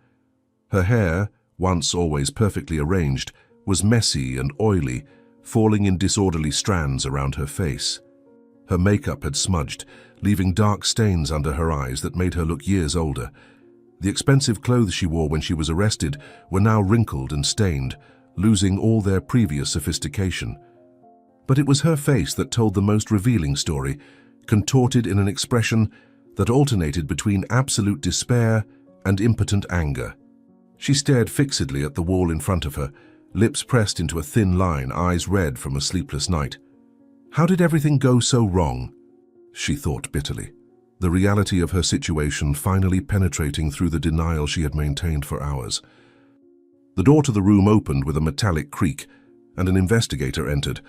Her hair, once always perfectly arranged, was messy and oily, falling in disorderly strands around her face. Her makeup had smudged, leaving dark stains under her eyes that made her look years older. The expensive clothes she wore when she was arrested were now wrinkled and stained, losing all their previous sophistication. But it was her face that told the most revealing story, contorted in an expression that alternated between absolute despair and impotent anger. She stared fixedly at the wall in front of her, lips pressed into a thin line, eyes red from a sleepless night. How did everything go so wrong? She thought bitterly, the reality of her situation finally penetrating through the denial she had maintained for hours. The door to the room opened with a metallic creak, and an investigator entered,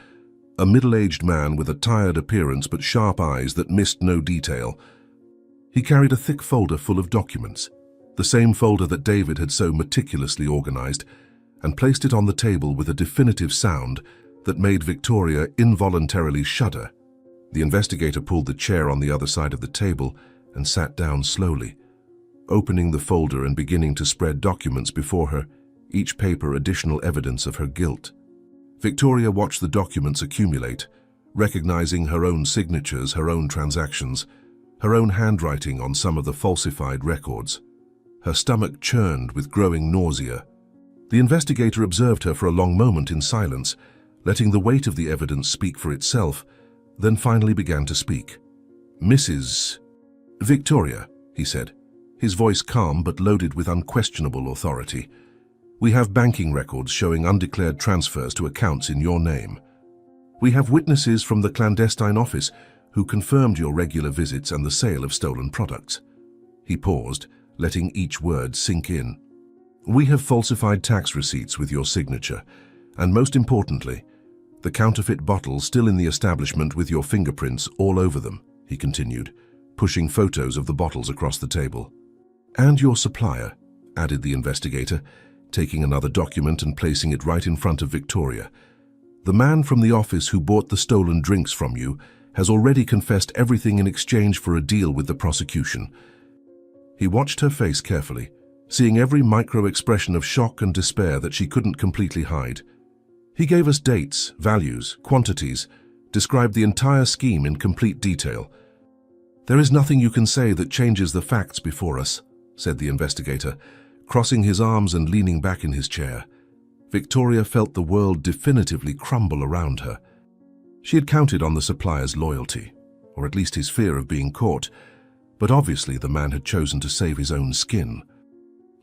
a middle-aged man with a tired appearance but sharp eyes that missed no detail. He carried a thick folder full of documents, the same folder that David had so meticulously organized, and placed it on the table with a definitive sound that made Victoria involuntarily shudder. The investigator pulled the chair on the other side of the table and sat down slowly, opening the folder and beginning to spread documents before her, each paper additional evidence of her guilt. Victoria watched the documents accumulate, recognizing her own signatures, her own transactions, her own handwriting on some of the falsified records. Her stomach churned with growing nausea. The investigator observed her for a long moment in silence, letting the weight of the evidence speak for itself, then finally began to speak. "Mrs. Victoria," he said, his voice calm but loaded with unquestionable authority. "We have banking records showing undeclared transfers to accounts in your name. We have witnesses from the clandestine office who confirmed your regular visits and the sale of stolen products." He paused, letting each word sink in. "We have falsified tax receipts with your signature, and most importantly, the counterfeit bottles still in the establishment with your fingerprints all over them," he continued, pushing photos of the bottles across the table. "And your supplier," added the investigator, taking another document and placing it right in front of Victoria. "The man from the office who bought the stolen drinks from you has already confessed everything in exchange for a deal with the prosecution." He watched her face carefully, seeing every micro-expression of shock and despair that she couldn't completely hide. He gave us dates, values, quantities, described the entire scheme in complete detail. "There is nothing you can say that changes the facts before us," said the investigator, crossing his arms and leaning back in his chair. Victoria felt the world definitively crumble around her. She had counted on the supplier's loyalty, or at least his fear of being caught, but obviously the man had chosen to save his own skin.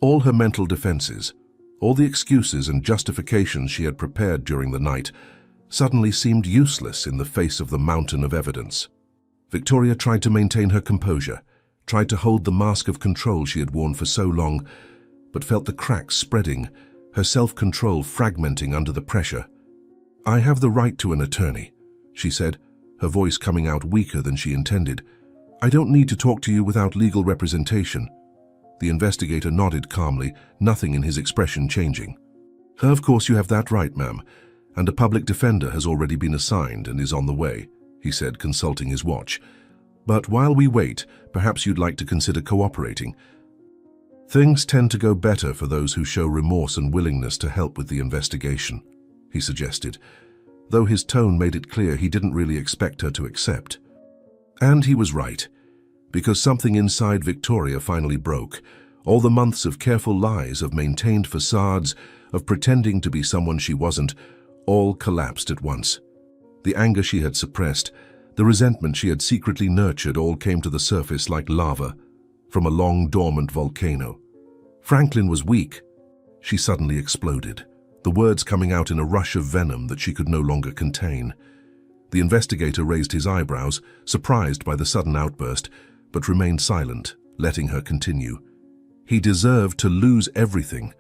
All her mental defenses, all the excuses and justifications she had prepared during the night, suddenly seemed useless in the face of the mountain of evidence. Victoria tried to maintain her composure, tried to hold the mask of control she had worn for so long, but felt the cracks spreading, her self-control fragmenting under the pressure. "I have the right to an attorney," she said, her voice coming out weaker than she intended. "I don't need to talk to you without legal representation." The investigator nodded calmly, nothing in his expression changing. "Of course you have that right, ma'am, and a public defender has already been assigned and is on the way," he said, consulting his watch. "But while we wait, perhaps you'd like to consider cooperating. Things tend to go better for those who show remorse and willingness to help with the investigation," he suggested, though his tone made it clear he didn't really expect her to accept. And he was right, because something inside Victoria finally broke, All the months of careful lies, of maintained facades, of pretending to be someone she wasn't, all collapsed at once. The anger she had suppressed, the resentment she had secretly nurtured, all came to the surface like lava from a long dormant volcano. Franklin was weak. She suddenly exploded, the words coming out in a rush of venom that she could no longer contain. The investigator raised his eyebrows, surprised by the sudden outburst, but remained silent, letting her continue. He deserved to lose everything.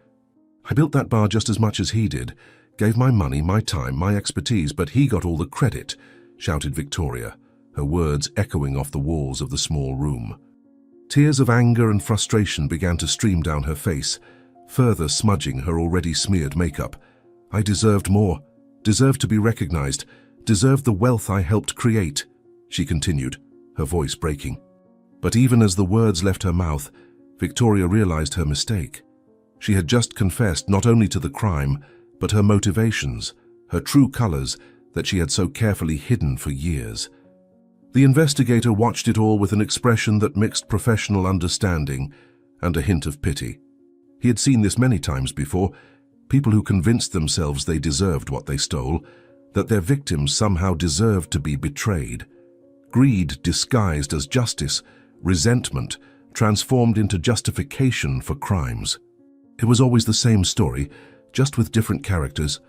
I built that bar just as much as he did, gave my money, my time, my expertise, but he got all the credit, shouted Victoria, her words echoing off the walls of the small room. Tears of anger and frustration began to stream down her face, further smudging her already smeared makeup. I deserved more, deserved to be recognized, deserved the wealth I helped create, she continued, her voice breaking. But even as the words left her mouth, Victoria realized her mistake. She had just confessed not only to the crime, but her motivations, her true colors that she had so carefully hidden for years. The investigator watched it all with an expression that mixed professional understanding and a hint of pity. He had seen this many times before, people who convinced themselves they deserved what they stole, that their victims somehow deserved to be betrayed. Greed disguised as justice, resentment transformed into justification for crimes. It was always the same story, just with different characters.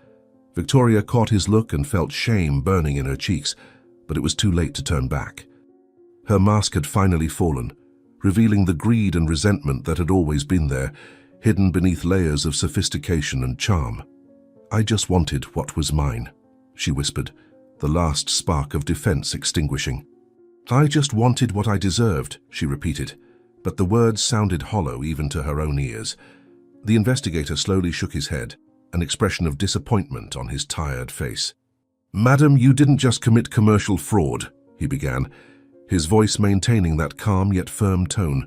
Victoria caught his look and felt shame burning in her cheeks, but it was too late to turn back. Her mask had finally fallen, revealing the greed and resentment that had always been there, hidden beneath layers of sophistication and charm. I just wanted what was mine, she whispered, the last spark of defense extinguishing. I just wanted what I deserved, she repeated, but the words sounded hollow even to her own ears. The investigator slowly shook his head, an expression of disappointment on his tired face. "Madam, you didn't just commit commercial fraud," he began, his voice maintaining that calm yet firm tone.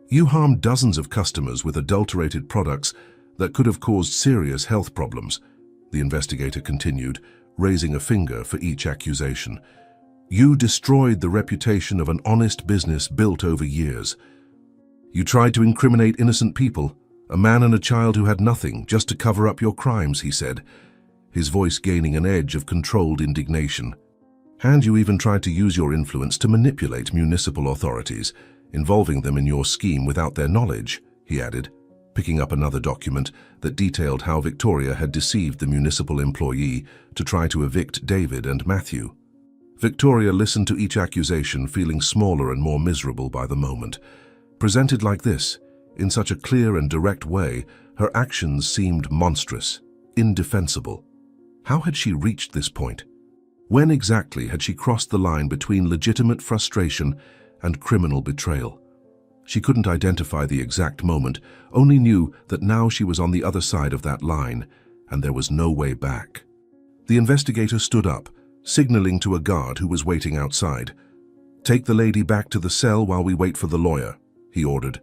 "You harmed dozens of customers with adulterated products that could have caused serious health problems," the investigator continued, raising a finger for each accusation. "You destroyed the reputation of an honest business built over years. You tried to incriminate innocent people, a man and a child who had nothing, just to cover up your crimes," he said, his voice gaining an edge of controlled indignation. "And you even tried to use your influence to manipulate municipal authorities, involving them in your scheme without their knowledge," he added, picking up another document that detailed how Victoria had deceived the municipal employee to try to evict David and Matthew. Victoria listened to each accusation, feeling smaller and more miserable by the moment. Presented like this, in such a clear and direct way, her actions seemed monstrous, indefensible. How had she reached this point? When exactly had she crossed the line between legitimate frustration and criminal betrayal? She couldn't identify the exact moment, only knew that now she was on the other side of that line, and there was no way back. The investigator stood up, signaling to a guard who was waiting outside. "Take the lady back to the cell while we wait for the lawyer," he ordered.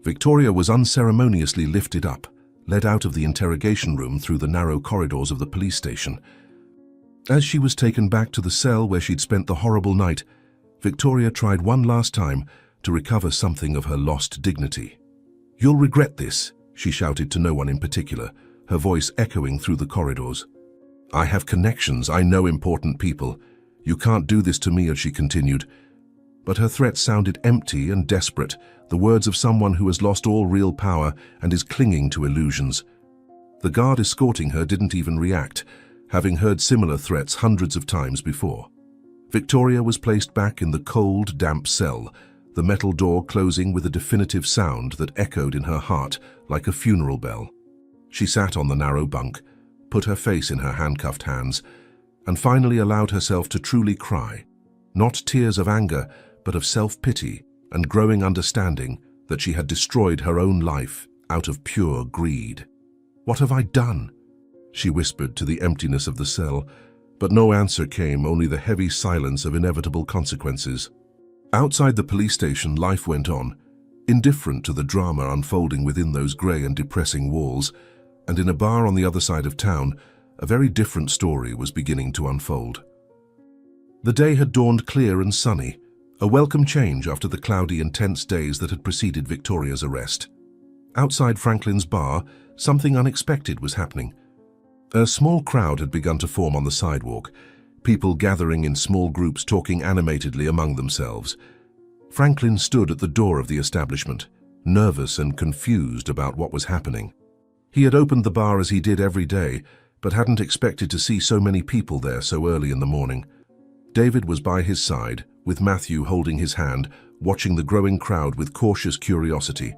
Victoria was unceremoniously lifted up, led out of the interrogation room through the narrow corridors of the police station. As she was taken back to the cell where she'd spent the horrible night, Victoria tried one last time to recover something of her lost dignity. "You'll regret this," she shouted to no one in particular, her voice echoing through the corridors. "I have connections, I know important people. You can't do this to me," she continued. But her threats sounded empty and desperate, the words of someone who has lost all real power and is clinging to illusions. The guard escorting her didn't even react, having heard similar threats hundreds of times before. Victoria was placed back in the cold, damp cell, the metal door closing with a definitive sound that echoed in her heart like a funeral bell. She sat on the narrow bunk, put her face in her handcuffed hands, and finally allowed herself to truly cry, not tears of anger, but of self-pity and growing understanding that she had destroyed her own life out of pure greed. "What have I done?" she whispered to the emptiness of the cell, but no answer came, only the heavy silence of inevitable consequences. Outside the police station, life went on, indifferent to the drama unfolding within those grey and depressing walls, and in a bar on the other side of town, a very different story was beginning to unfold. The day had dawned clear and sunny, A welcome change after the cloudy and tense days that had preceded Victoria's arrest. Outside Franklin's bar, something unexpected was happening. A small crowd had begun to form on the sidewalk, people gathering in small groups talking animatedly among themselves. Franklin stood at the door of the establishment, nervous and confused about what was happening. He had opened the bar as he did every day, but hadn't expected to see so many people there so early in the morning. David was by his side, with Matthew holding his hand, watching the growing crowd with cautious curiosity.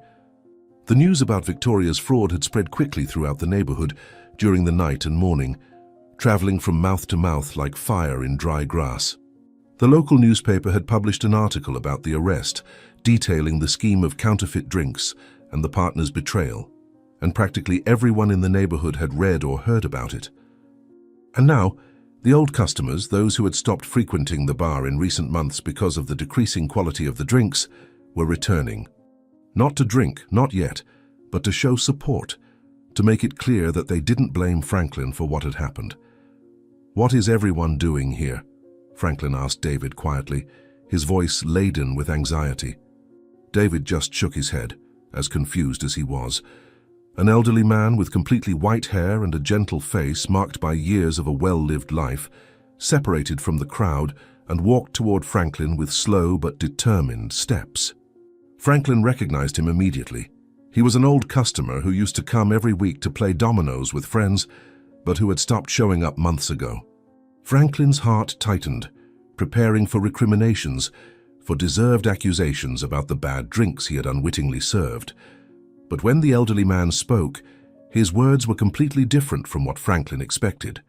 The news about Victoria's fraud had spread quickly throughout the neighborhood during the night and morning, traveling from mouth to mouth like fire in dry grass. The local newspaper had published an article about the arrest, detailing the scheme of counterfeit drinks and the partner's betrayal, and practically everyone in the neighborhood had read or heard about it. And now, the old customers, those who had stopped frequenting the bar in recent months because of the decreasing quality of the drinks, were returning. Not to drink, not yet, but to show support, to make it clear that they didn't blame Franklin for what had happened. "What is everyone doing here?" Franklin asked David quietly, his voice laden with anxiety. David just shook his head, as confused as he was. An elderly man with completely white hair and a gentle face marked by years of a well-lived life, separated from the crowd and walked toward Franklin with slow but determined steps. Franklin recognized him immediately. He was an old customer who used to come every week to play dominoes with friends, but who had stopped showing up months ago. Franklin's heart tightened, preparing for recriminations, for deserved accusations about the bad drinks he had unwittingly served. But when the elderly man spoke, his words were completely different from what Franklin expected.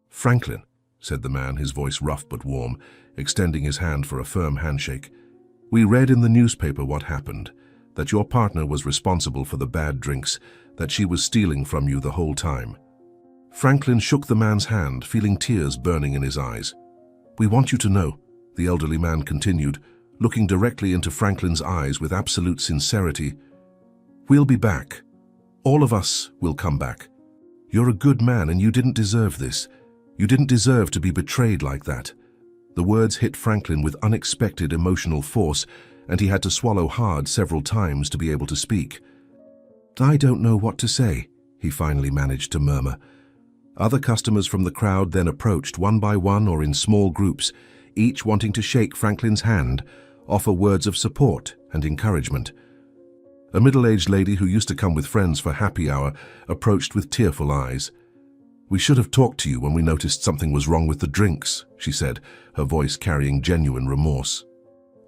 "Franklin," said the man, his voice rough but warm, extending his hand for a firm handshake, "we read in the newspaper what happened, that your partner was responsible for the bad drinks, that she was stealing from you the whole time." Franklin shook the man's hand, feeling tears burning in his eyes. "We want you to know," the elderly man continued, looking directly into Franklin's eyes with absolute sincerity, "we'll be back. All of us will come back. You're a good man and you didn't deserve this. You didn't deserve to be betrayed like that." The words hit Franklin with unexpected emotional force, and he had to swallow hard several times to be able to speak. "I don't know what to say," he finally managed to murmur. Other customers from the crowd then approached one by one or in small groups, each wanting to shake Franklin's hand, offer words of support and encouragement. A middle-aged lady who used to come with friends for happy hour approached with tearful eyes. "We should have talked to you when we noticed something was wrong with the drinks," she said, her voice carrying genuine remorse.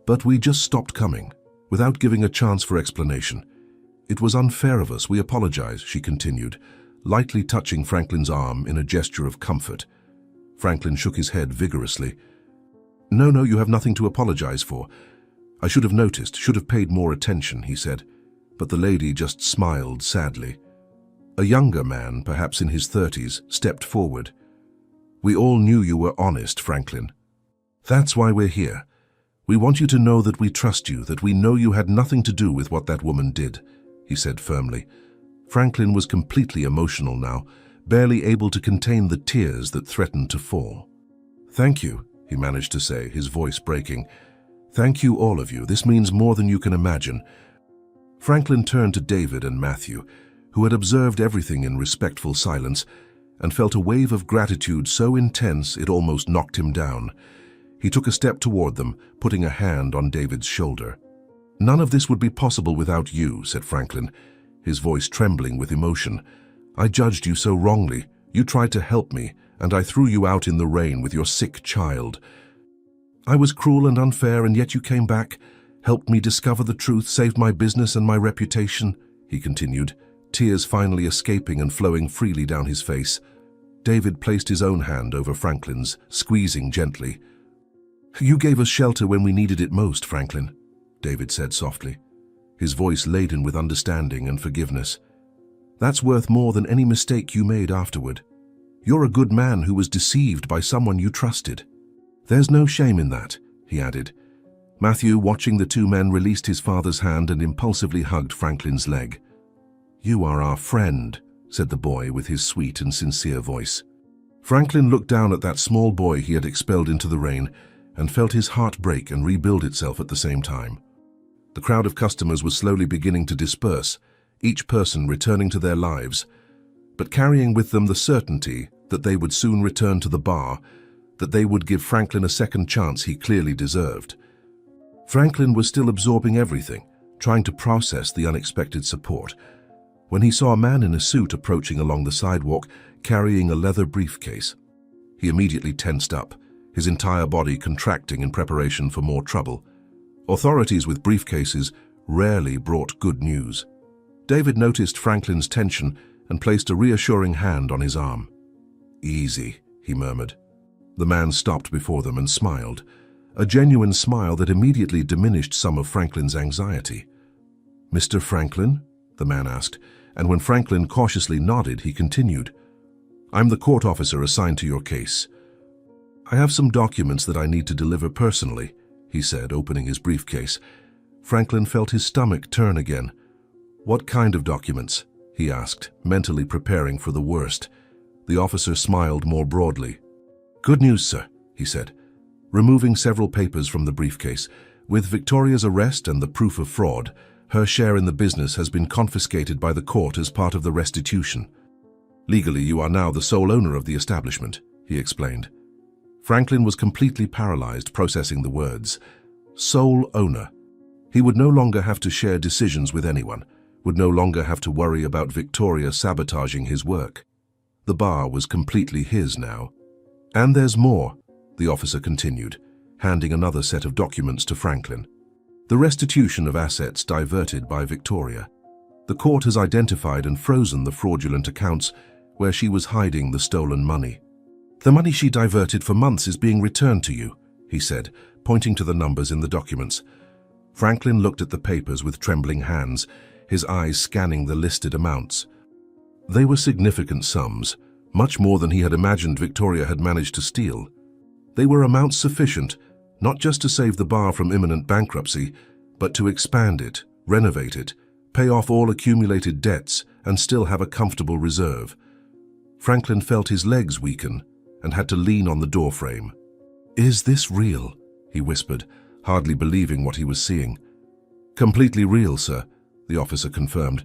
"But we just stopped coming, without giving a chance for explanation. It was unfair of us, we apologize," she continued, lightly touching Franklin's arm in a gesture of comfort. Franklin shook his head vigorously. No, you have nothing to apologize for. I should have noticed, should have paid more attention," he said, but the lady just smiled sadly. A younger man, perhaps in his 30s, stepped forward. "We all knew you were honest, Franklin. That's why we're here. We want you to know that we trust you, that we know you had nothing to do with what that woman did," he said firmly. Franklin was completely emotional now, barely able to contain the tears that threatened to fall. "Thank you," he managed to say, his voice breaking. "Thank you, all of you. This means more than you can imagine." Franklin turned to David and Matthew, who had observed everything in respectful silence, and felt a wave of gratitude so intense it almost knocked him down. He took a step toward them, putting a hand on David's shoulder. "None of this would be possible without you," said Franklin, his voice trembling with emotion. "I judged you so wrongly. You tried to help me, and I threw you out in the rain with your sick child. I was cruel and unfair, and yet you came back, helped me discover the truth, saved my business and my reputation," he continued, tears finally escaping and flowing freely down his face. David placed his own hand over Franklin's, squeezing gently. "You gave us shelter when we needed it most, Franklin," David said softly, his voice laden with understanding and forgiveness. "That's worth more than any mistake you made afterward. You're a good man who was deceived by someone you trusted. There's no shame in that," he added. Matthew, watching the two men, released his father's hand and impulsively hugged Franklin's leg. "You are our friend," said the boy with his sweet and sincere voice. Franklin looked down at that small boy he had expelled into the rain, and felt his heart break and rebuild itself at the same time. The crowd of customers was slowly beginning to disperse, each person returning to their lives, but carrying with them the certainty that they would soon return to the bar, that they would give Franklin a second chance he clearly deserved. Franklin was still absorbing everything, trying to process the unexpected support, when he saw a man in a suit approaching along the sidewalk, carrying a leather briefcase. He immediately tensed up, his entire body contracting in preparation for more trouble. Authorities with briefcases rarely brought good news. David noticed Franklin's tension and placed a reassuring hand on his arm. "Easy," he murmured. The man stopped before them and smiled, a genuine smile that immediately diminished some of Franklin's anxiety. "Mr. Franklin?" the man asked, and when Franklin cautiously nodded, he continued, "I'm the court officer assigned to your case. I have some documents that I need to deliver personally," he said, opening his briefcase. Franklin felt his stomach turn again. "What kind of documents?" he asked, mentally preparing for the worst. The officer smiled more broadly. "Good news, sir," he said, removing several papers from the briefcase. "With Victoria's arrest and the proof of fraud, her share in the business has been confiscated by the court as part of the restitution. Legally, you are now the sole owner of the establishment," he explained. Franklin was completely paralyzed, processing the words. Sole owner. He would no longer have to share decisions with anyone, would no longer have to worry about Victoria sabotaging his work. The bar was completely his now. "And there's more," the officer continued, handing another set of documents to Franklin. "The restitution of assets diverted by Victoria. The court has identified and frozen the fraudulent accounts where she was hiding the stolen money. The money she diverted for months is being returned to you," he said, pointing to the numbers in the documents. Franklin looked at the papers with trembling hands, his eyes scanning the listed amounts. They were significant sums, much more than he had imagined Victoria had managed to steal. They were amounts sufficient, not just to save the bar from imminent bankruptcy, but to expand it, renovate it, pay off all accumulated debts, and still have a comfortable reserve. Franklin felt his legs weaken and had to lean on the doorframe. "Is this real?" he whispered, hardly believing what he was seeing. "Completely real, sir," the officer confirmed.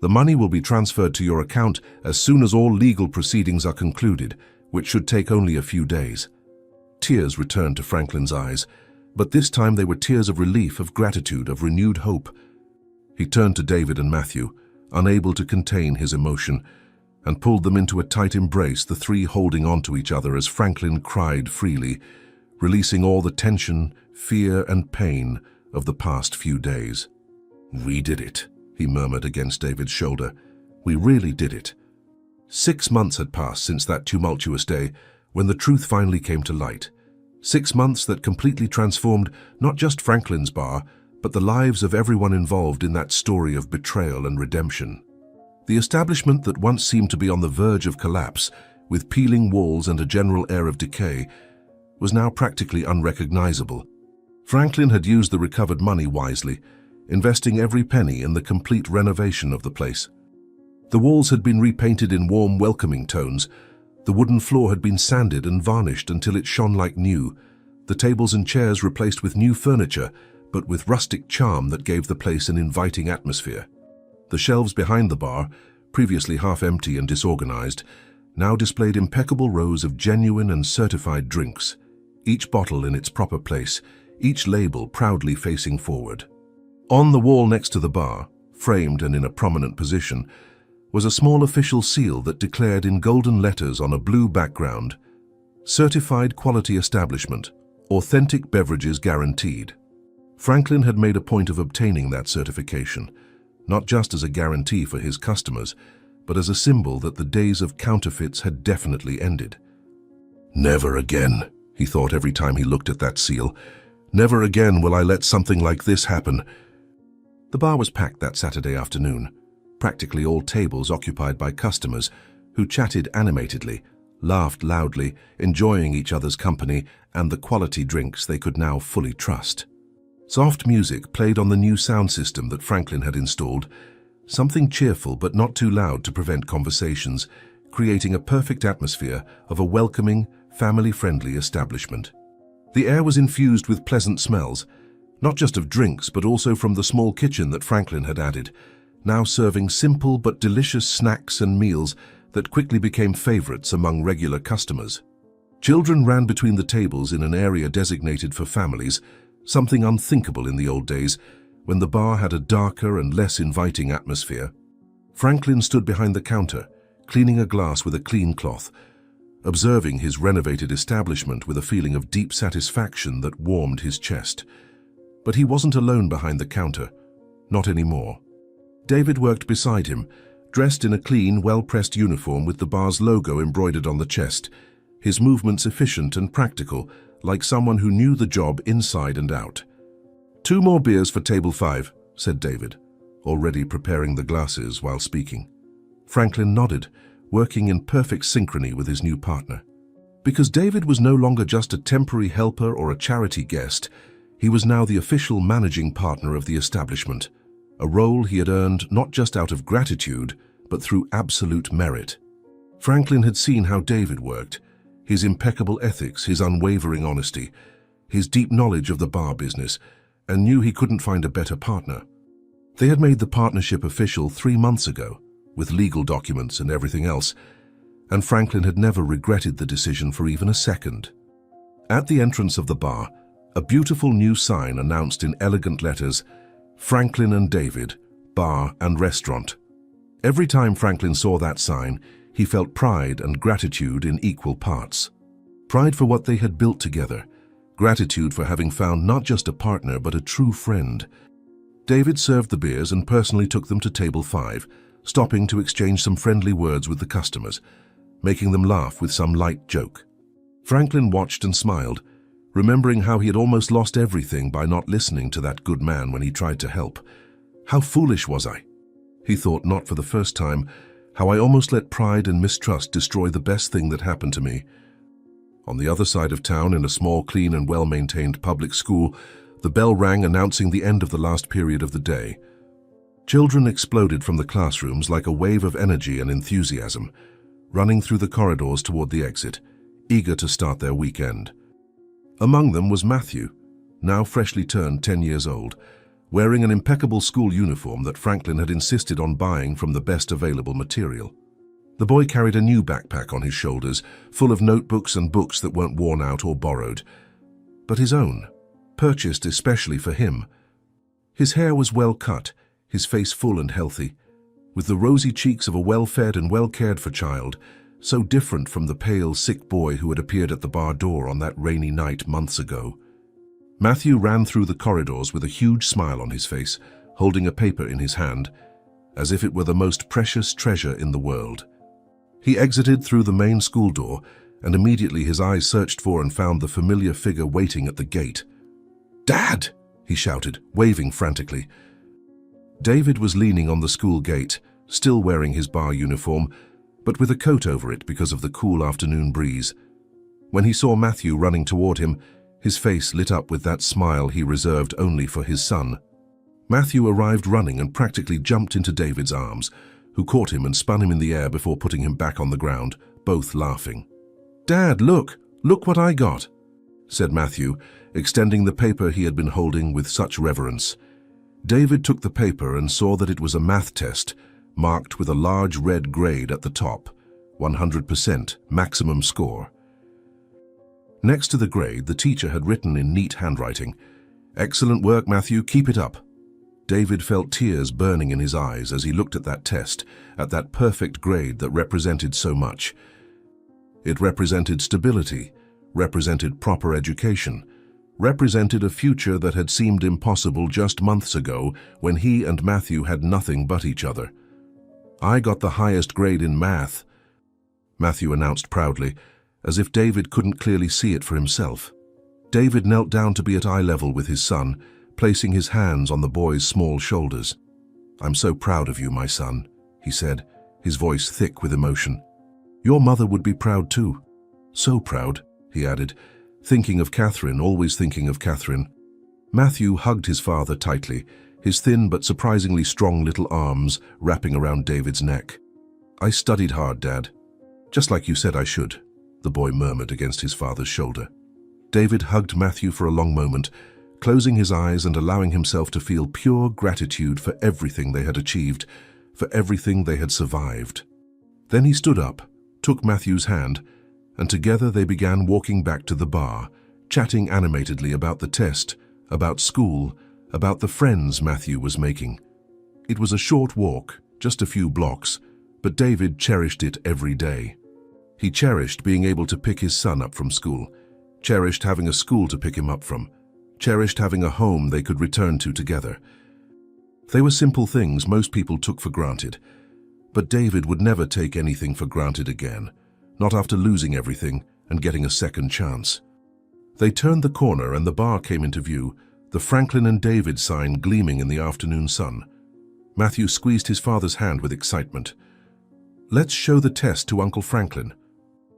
"The money will be transferred to your account as soon as all legal proceedings are concluded, which should take only a few days." Tears returned to Franklin's eyes, but this time they were tears of relief, of gratitude, of renewed hope. He turned to David and Matthew, unable to contain his emotion, and pulled them into a tight embrace, the three holding on to each other as Franklin cried freely, releasing all the tension, fear, and pain of the past few days. "We did it," he murmured against David's shoulder. "We really did it." 6 months had passed since that tumultuous day when the truth finally came to light. 6 months that completely transformed not just Franklin's bar, but the lives of everyone involved in that story of betrayal and redemption. The establishment that once seemed to be on the verge of collapse, with peeling walls and a general air of decay, was now practically unrecognizable. Franklin had used the recovered money wisely, investing every penny in the complete renovation of the place. The walls had been repainted in warm, welcoming tones. The wooden floor had been sanded and varnished until it shone like new, the tables and chairs replaced with new furniture, but with rustic charm that gave the place an inviting atmosphere. The shelves behind the bar, previously half empty and disorganized, now displayed impeccable rows of genuine and certified drinks, each bottle in its proper place, each label proudly facing forward. On the wall next to the bar, framed and in a prominent position, was a small official seal that declared in golden letters on a blue background, "Certified Quality Establishment, Authentic Beverages Guaranteed." Franklin had made a point of obtaining that certification, not just as a guarantee for his customers, but as a symbol that the days of counterfeits had definitely ended. "Never again," he thought every time he looked at that seal. "Never again will I let something like this happen." The bar was packed that Saturday afternoon, practically all tables occupied by customers who chatted animatedly, laughed loudly, enjoying each other's company and the quality drinks they could now fully trust. Soft music played on the new sound system that Franklin had installed, something cheerful but not too loud to prevent conversations, creating a perfect atmosphere of a welcoming, family-friendly establishment. The air was infused with pleasant smells, not just of drinks but also from the small kitchen that Franklin had added, now serving simple but delicious snacks and meals that quickly became favorites among regular customers. Children ran between the tables in an area designated for families, something unthinkable in the old days when the bar had a darker and less inviting atmosphere. Franklin stood behind the counter, cleaning a glass with a clean cloth, observing his renovated establishment with a feeling of deep satisfaction that warmed his chest. But he wasn't alone behind the counter, not anymore. David worked beside him, dressed in a clean, well-pressed uniform with the bar's logo embroidered on the chest, his movements efficient and practical, like someone who knew the job inside and out. "2 more beers for table 5, said David, already preparing the glasses while speaking. Franklin nodded, working in perfect synchrony with his new partner. Because David was no longer just a temporary helper or a charity guest, he was now the official managing partner of the establishment, a role he had earned not just out of gratitude, but through absolute merit. Franklin had seen how David worked, his impeccable ethics, his unwavering honesty, his deep knowledge of the bar business, and knew he couldn't find a better partner. They had made the partnership official 3 months ago, with legal documents and everything else, and Franklin had never regretted the decision for even a second. At the entrance of the bar, a beautiful new sign announced in elegant letters, "Franklin and David, Bar and Restaurant." Every time Franklin saw that sign, he felt pride and gratitude in equal parts. Pride for what they had built together, gratitude for having found not just a partner but a true friend. David served the beers and personally took them to table 5, stopping to exchange some friendly words with the customers, making them laugh with some light joke. Franklin watched and smiled, remembering how he had almost lost everything by not listening to that good man when he tried to help. How foolish was I? He thought, not for the first time, how I almost let pride and mistrust destroy the best thing that happened to me. On the other side of town, in a small, clean and well-maintained public school, the bell rang announcing the end of the last period of the day. Children exploded from the classrooms like a wave of energy and enthusiasm, running through the corridors toward the exit, eager to start their weekend. Among them was Matthew, now freshly turned 10 years old, wearing an impeccable school uniform that Franklin had insisted on buying from the best available material. The boy carried a new backpack on his shoulders, full of notebooks and books that weren't worn out or borrowed, but his own, purchased especially for him. His hair was well cut, his face full and healthy, with the rosy cheeks of a well-fed and well-cared-for child, so different from the pale, sick boy who had appeared at the bar door on that rainy night months ago. Matthew ran through the corridors with a huge smile on his face, holding a paper in his hand, as if it were the most precious treasure in the world. He exited through the main school door, and immediately his eyes searched for and found the familiar figure waiting at the gate. "Dad!" he shouted, waving frantically. David was leaning on the school gate, still wearing his bar uniform, but with a coat over it because of the cool afternoon breeze. When he saw Matthew running toward him, his face lit up with that smile he reserved only for his son. Matthew arrived running and practically jumped into David's arms, who caught him and spun him in the air before putting him back on the ground, both laughing. "Dad, look what I got," said Matthew, extending the paper he had been holding with such reverence. David took the paper and saw that it was a math test, marked with a large red grade at the top, 100%, maximum score. Next to the grade, the teacher had written in neat handwriting, "Excellent work, Matthew, keep it up." David felt tears burning in his eyes as he looked at that test, at that perfect grade that represented so much. It represented stability, represented proper education, represented a future that had seemed impossible just months ago when he and Matthew had nothing but each other. "I got the highest grade in math," Matthew announced proudly, as if David couldn't clearly see it for himself. David knelt down to be at eye level with his son, placing his hands on the boy's small shoulders. "I'm so proud of you, my son," he said, his voice thick with emotion. "Your mother would be proud too." "So proud," he added, thinking of Catherine, always thinking of Catherine. Matthew hugged his father tightly, his thin but surprisingly strong little arms wrapping around David's neck. "I studied hard, Dad. Just like you said I should," the boy murmured against his father's shoulder. David hugged Matthew for a long moment, closing his eyes and allowing himself to feel pure gratitude for everything they had achieved, for everything they had survived. Then he stood up, took Matthew's hand, and together they began walking back to the bar, chatting animatedly about the test, about school, about the friends Matthew was making. It was a short walk, just a few blocks, but David cherished it every day. He cherished being able to pick his son up from school, cherished having a school to pick him up from, cherished having a home they could return to together. They were simple things most people took for granted, but David would never take anything for granted again, not after losing everything and getting a second chance. They turned the corner and the bar came into view, the Franklin and David sign gleaming in the afternoon sun. Matthew squeezed his father's hand with excitement. "Let's show the test to Uncle Franklin,"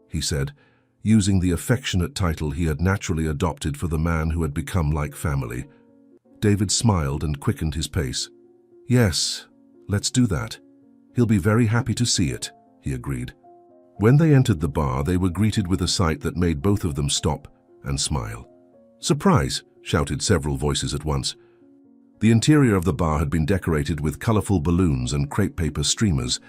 he said, using the affectionate title he had naturally adopted for the man who had become like family. David smiled and quickened his pace. "Yes, let's do that. He'll be very happy to see it," he agreed. When they entered the bar, they were greeted with a sight that made both of them stop and smile. "Surprise!" shouted several voices at once. The interior of the bar had been decorated with colorful balloons and crepe paper streamers,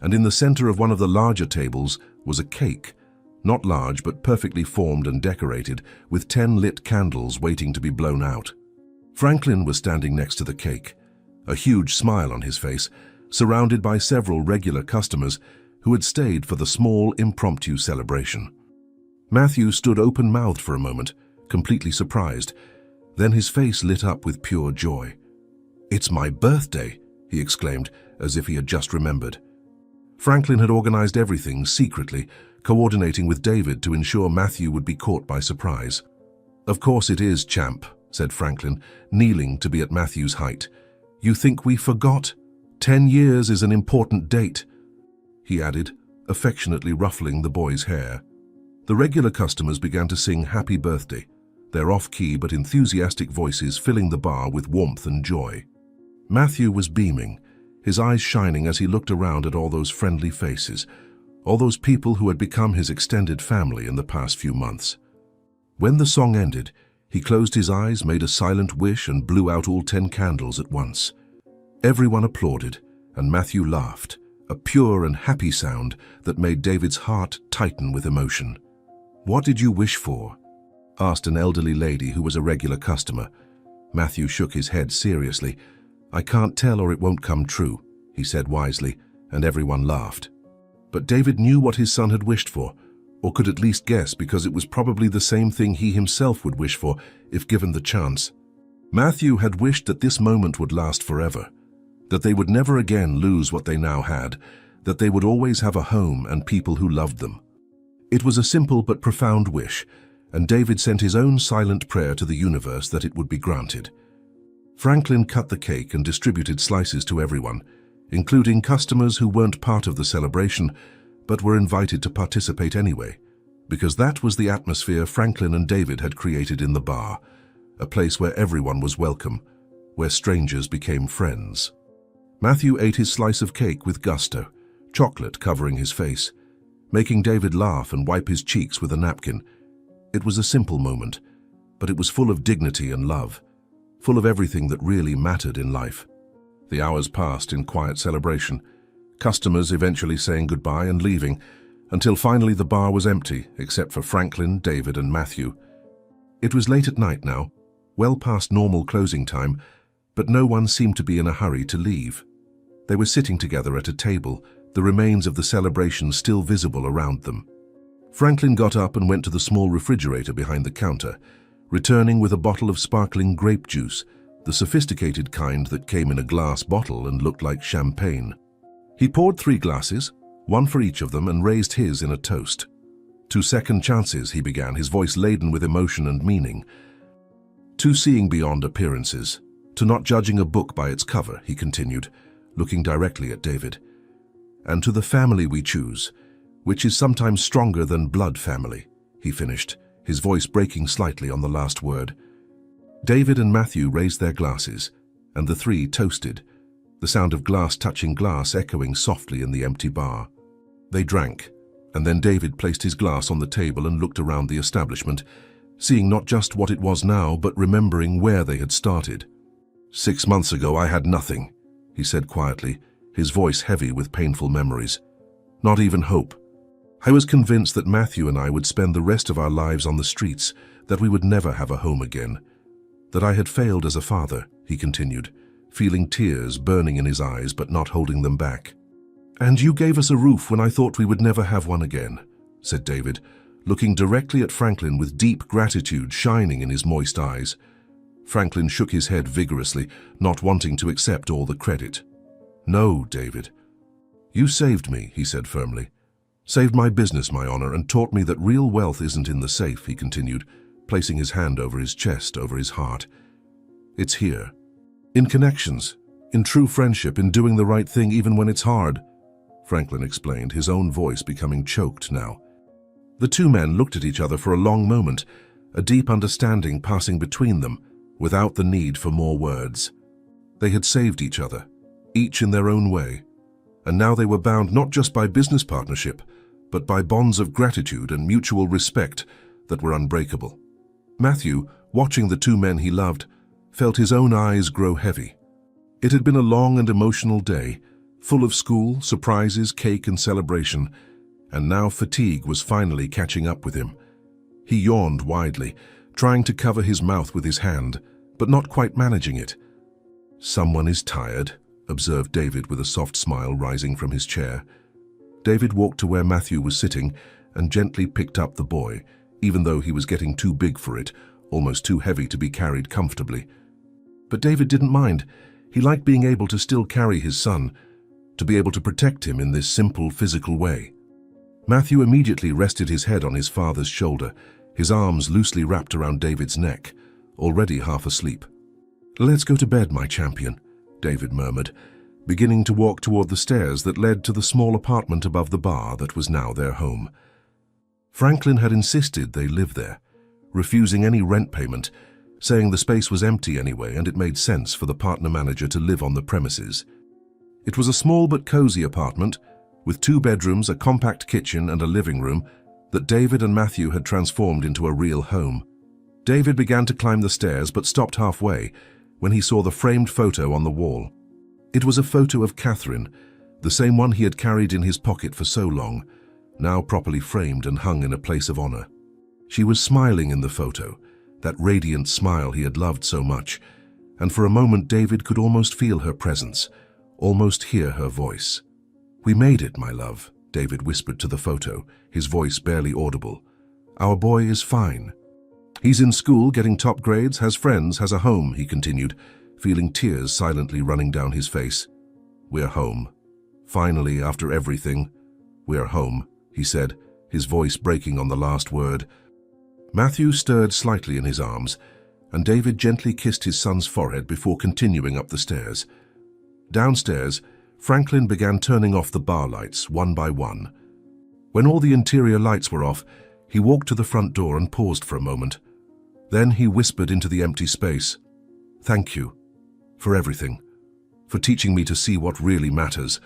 and in the center of one of the larger tables was a cake, not large but perfectly formed and decorated, with 10 lit candles waiting to be blown out. Franklin was standing next to the cake, a huge smile on his face, surrounded by several regular customers who had stayed for the small, impromptu celebration. Matthew stood open-mouthed for a moment, completely surprised. Then his face lit up with pure joy. "It's my birthday," he exclaimed, as if he had just remembered. Franklin had organized everything secretly, coordinating with David to ensure Matthew would be caught by surprise. "Of course it is, champ," said Franklin, kneeling to be at Matthew's height. "You think we forgot? 10 years is an important date," he added, affectionately ruffling the boy's hair. The regular customers began to sing Happy Birthday, their off-key but enthusiastic voices filling the bar with warmth and joy. Matthew was beaming, his eyes shining as he looked around at all those friendly faces, all those people who had become his extended family in the past few months. When the song ended, he closed his eyes, made a silent wish, and blew out all 10 candles at once. Everyone applauded, and Matthew laughed, a pure and happy sound that made David's heart tighten with emotion. "What did you wish for?" asked an elderly lady who was a regular customer. Matthew shook his head seriously. "I can't tell or it won't come true," he said wisely, and everyone laughed. But David knew what his son had wished for, or could at least guess, because it was probably the same thing he himself would wish for if given the chance. Matthew had wished that this moment would last forever, that they would never again lose what they now had, that they would always have a home and people who loved them. It was a simple but profound wish, and David sent his own silent prayer to the universe that it would be granted. Franklin cut the cake and distributed slices to everyone, including customers who weren't part of the celebration but were invited to participate anyway, because that was the atmosphere Franklin and David had created in the bar, a place where everyone was welcome, where strangers became friends. Matthew ate his slice of cake with gusto, chocolate covering his face, making David laugh and wipe his cheeks with a napkin. It was a simple moment, but it was full of dignity and love, full of everything that really mattered in life. The hours passed in quiet celebration, customers eventually saying goodbye and leaving, until finally the bar was empty, except for Franklin, David, and Matthew. It was late at night now, well past normal closing time, but no one seemed to be in a hurry to leave. They were sitting together at a table, the remains of the celebration still visible around them. Franklin got up and went to the small refrigerator behind the counter, returning with a bottle of sparkling grape juice, the sophisticated kind that came in a glass bottle and looked like champagne. He poured 3 glasses, one for each of them, and raised his in a toast. "To second chances," he began, his voice laden with emotion and meaning. "To seeing beyond appearances, to not judging a book by its cover," he continued, looking directly at David. "And to the family we choose, which is sometimes stronger than blood family," he finished, his voice breaking slightly on the last word. David and Matthew raised their glasses, and the 3 toasted, the sound of glass touching glass echoing softly in the empty bar. They drank, and then David placed his glass on the table and looked around the establishment, seeing not just what it was now, but remembering where they had started. 6 months ago I had nothing, he said quietly, his voice heavy with painful memories. Not even hope. I was convinced that Matthew and I would spend the rest of our lives on the streets, that we would never have a home again. That I had failed as a father, he continued, feeling tears burning in his eyes but not holding them back. And you gave us a roof when I thought we would never have one again, said David, looking directly at Franklin with deep gratitude shining in his moist eyes. Franklin shook his head vigorously, not wanting to accept all the credit. No, David. You saved me, he said firmly. Saved my business, my honor, and taught me that real wealth isn't in the safe, he continued, placing his hand over his chest, over his heart. It's here. In connections, in true friendship, in doing the right thing even when it's hard, Franklin explained, his own voice becoming choked now. The two men looked at each other for a long moment, a deep understanding passing between them, without the need for more words. They had saved each other, each in their own way, and now they were bound not just by business partnership, but by bonds of gratitude and mutual respect that were unbreakable. Matthew, watching the two men he loved, felt his own eyes grow heavy. It had been a long and emotional day, full of school, surprises, cake and celebration, and now fatigue was finally catching up with him. He yawned widely, trying to cover his mouth with his hand, but not quite managing it. Someone is tired, observed David with a soft smile rising from his chair. David walked to where Matthew was sitting and gently picked up the boy, even though he was getting too big for it, almost too heavy to be carried comfortably. But David didn't mind. He liked being able to still carry his son, to be able to protect him in this simple physical way. Matthew immediately rested his head on his father's shoulder, his arms loosely wrapped around David's neck, already half asleep. Let's go to bed, my champion, David murmured, beginning to walk toward the stairs that led to the small apartment above the bar that was now their home. Franklin had insisted they live there, refusing any rent payment, saying the space was empty anyway and it made sense for the partner manager to live on the premises. It was a small but cozy apartment, with 2 bedrooms, a compact kitchen and a living room, that David and Matthew had transformed into a real home. David began to climb the stairs but stopped halfway when he saw the framed photo on the wall. It was a photo of Catherine, the same one he had carried in his pocket for so long, now properly framed and hung in a place of honor. She was smiling in the photo, that radiant smile he had loved so much, and for a moment David could almost feel her presence, almost hear her voice. We made it, my love, David whispered to the photo, his voice barely audible. Our boy is fine. He's in school, getting top grades, has friends, has a home, he continued, feeling tears silently running down his face. We're home. Finally, after everything, we're home, he said, his voice breaking on the last word. Matthew stirred slightly in his arms, and David gently kissed his son's forehead before continuing up the stairs. Downstairs, Franklin began turning off the bar lights one by one. When all the interior lights were off, he walked to the front door and paused for a moment. Then he whispered into the empty space, "Thank you for everything, for teaching me to see what really matters."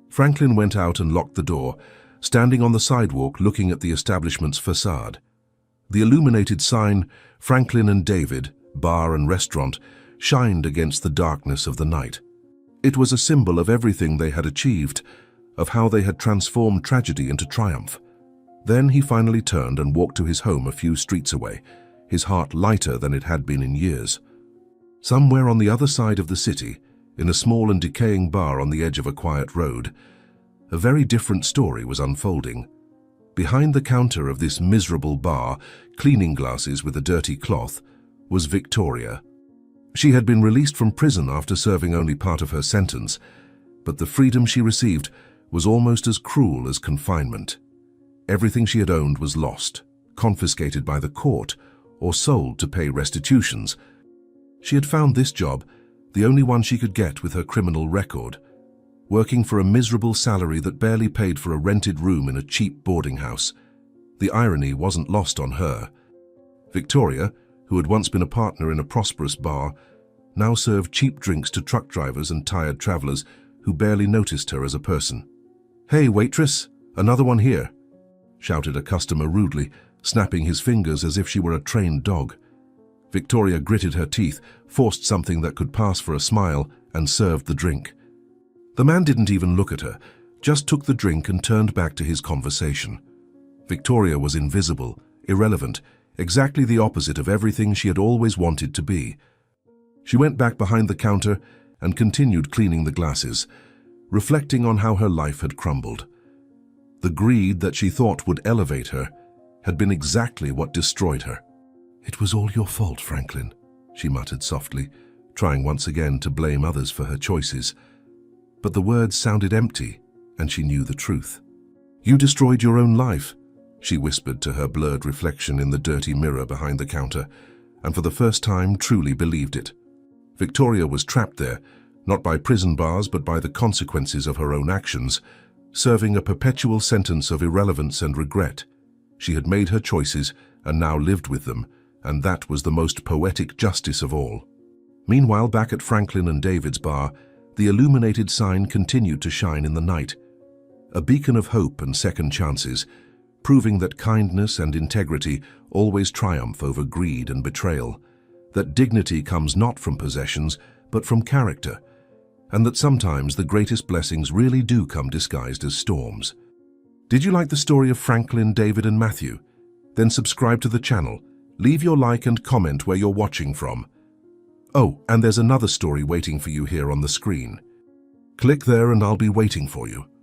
Franklin went out and locked the door, standing on the sidewalk looking at the establishment's facade. The illuminated sign, Franklin and David, Bar and Restaurant, shined against the darkness of the night. It was a symbol of everything they had achieved, of how they had transformed tragedy into triumph. Then he finally turned and walked to his home a few streets away, his heart lighter than it had been in years. Somewhere on the other side of the city, in a small and decaying bar on the edge of a quiet road, a very different story was unfolding. Behind the counter of this miserable bar, cleaning glasses with a dirty cloth, was Victoria. She had been released from prison after serving only part of her sentence, but the freedom she received was almost as cruel as confinement. Everything she had owned was lost, confiscated by the court, or sold to pay restitutions. She had found this job, the only one she could get with her criminal record, working for a miserable salary that barely paid for a rented room in a cheap boarding house. The irony wasn't lost on her. Victoria, who had once been a partner in a prosperous bar, now served cheap drinks to truck drivers and tired travelers who barely noticed her as a person. "Hey, waitress, another one here," shouted a customer rudely, snapping his fingers as if she were a trained dog. Victoria gritted her teeth, forced something that could pass for a smile, and served the drink. The man didn't even look at her, just took the drink and turned back to his conversation. Victoria was invisible, irrelevant, exactly the opposite of everything she had always wanted to be. She went back behind the counter and continued cleaning the glasses, reflecting on how her life had crumbled. The greed that she thought would elevate her had been exactly what destroyed her. "It was all your fault, Franklin," she muttered softly, trying once again to blame others for her choices. But the words sounded empty, and she knew the truth. "You destroyed your own life," she whispered to her blurred reflection in the dirty mirror behind the counter, and for the first time truly believed it. Victoria was trapped there, not by prison bars but by the consequences of her own actions, serving a perpetual sentence of irrelevance and regret. She had made her choices and now lived with them, and that was the most poetic justice of all. Meanwhile, back at Franklin and David's bar, the illuminated sign continued to shine in the night, a beacon of hope and second chances, proving that kindness and integrity always triumph over greed and betrayal, that dignity comes not from possessions but from character, and that sometimes the greatest blessings really do come disguised as storms. Did you like the story of Franklin, David, and Matthew? Then subscribe to the channel, leave your like and comment where you're watching from. Oh, and there's another story waiting for you here on the screen. Click there and I'll be waiting for you.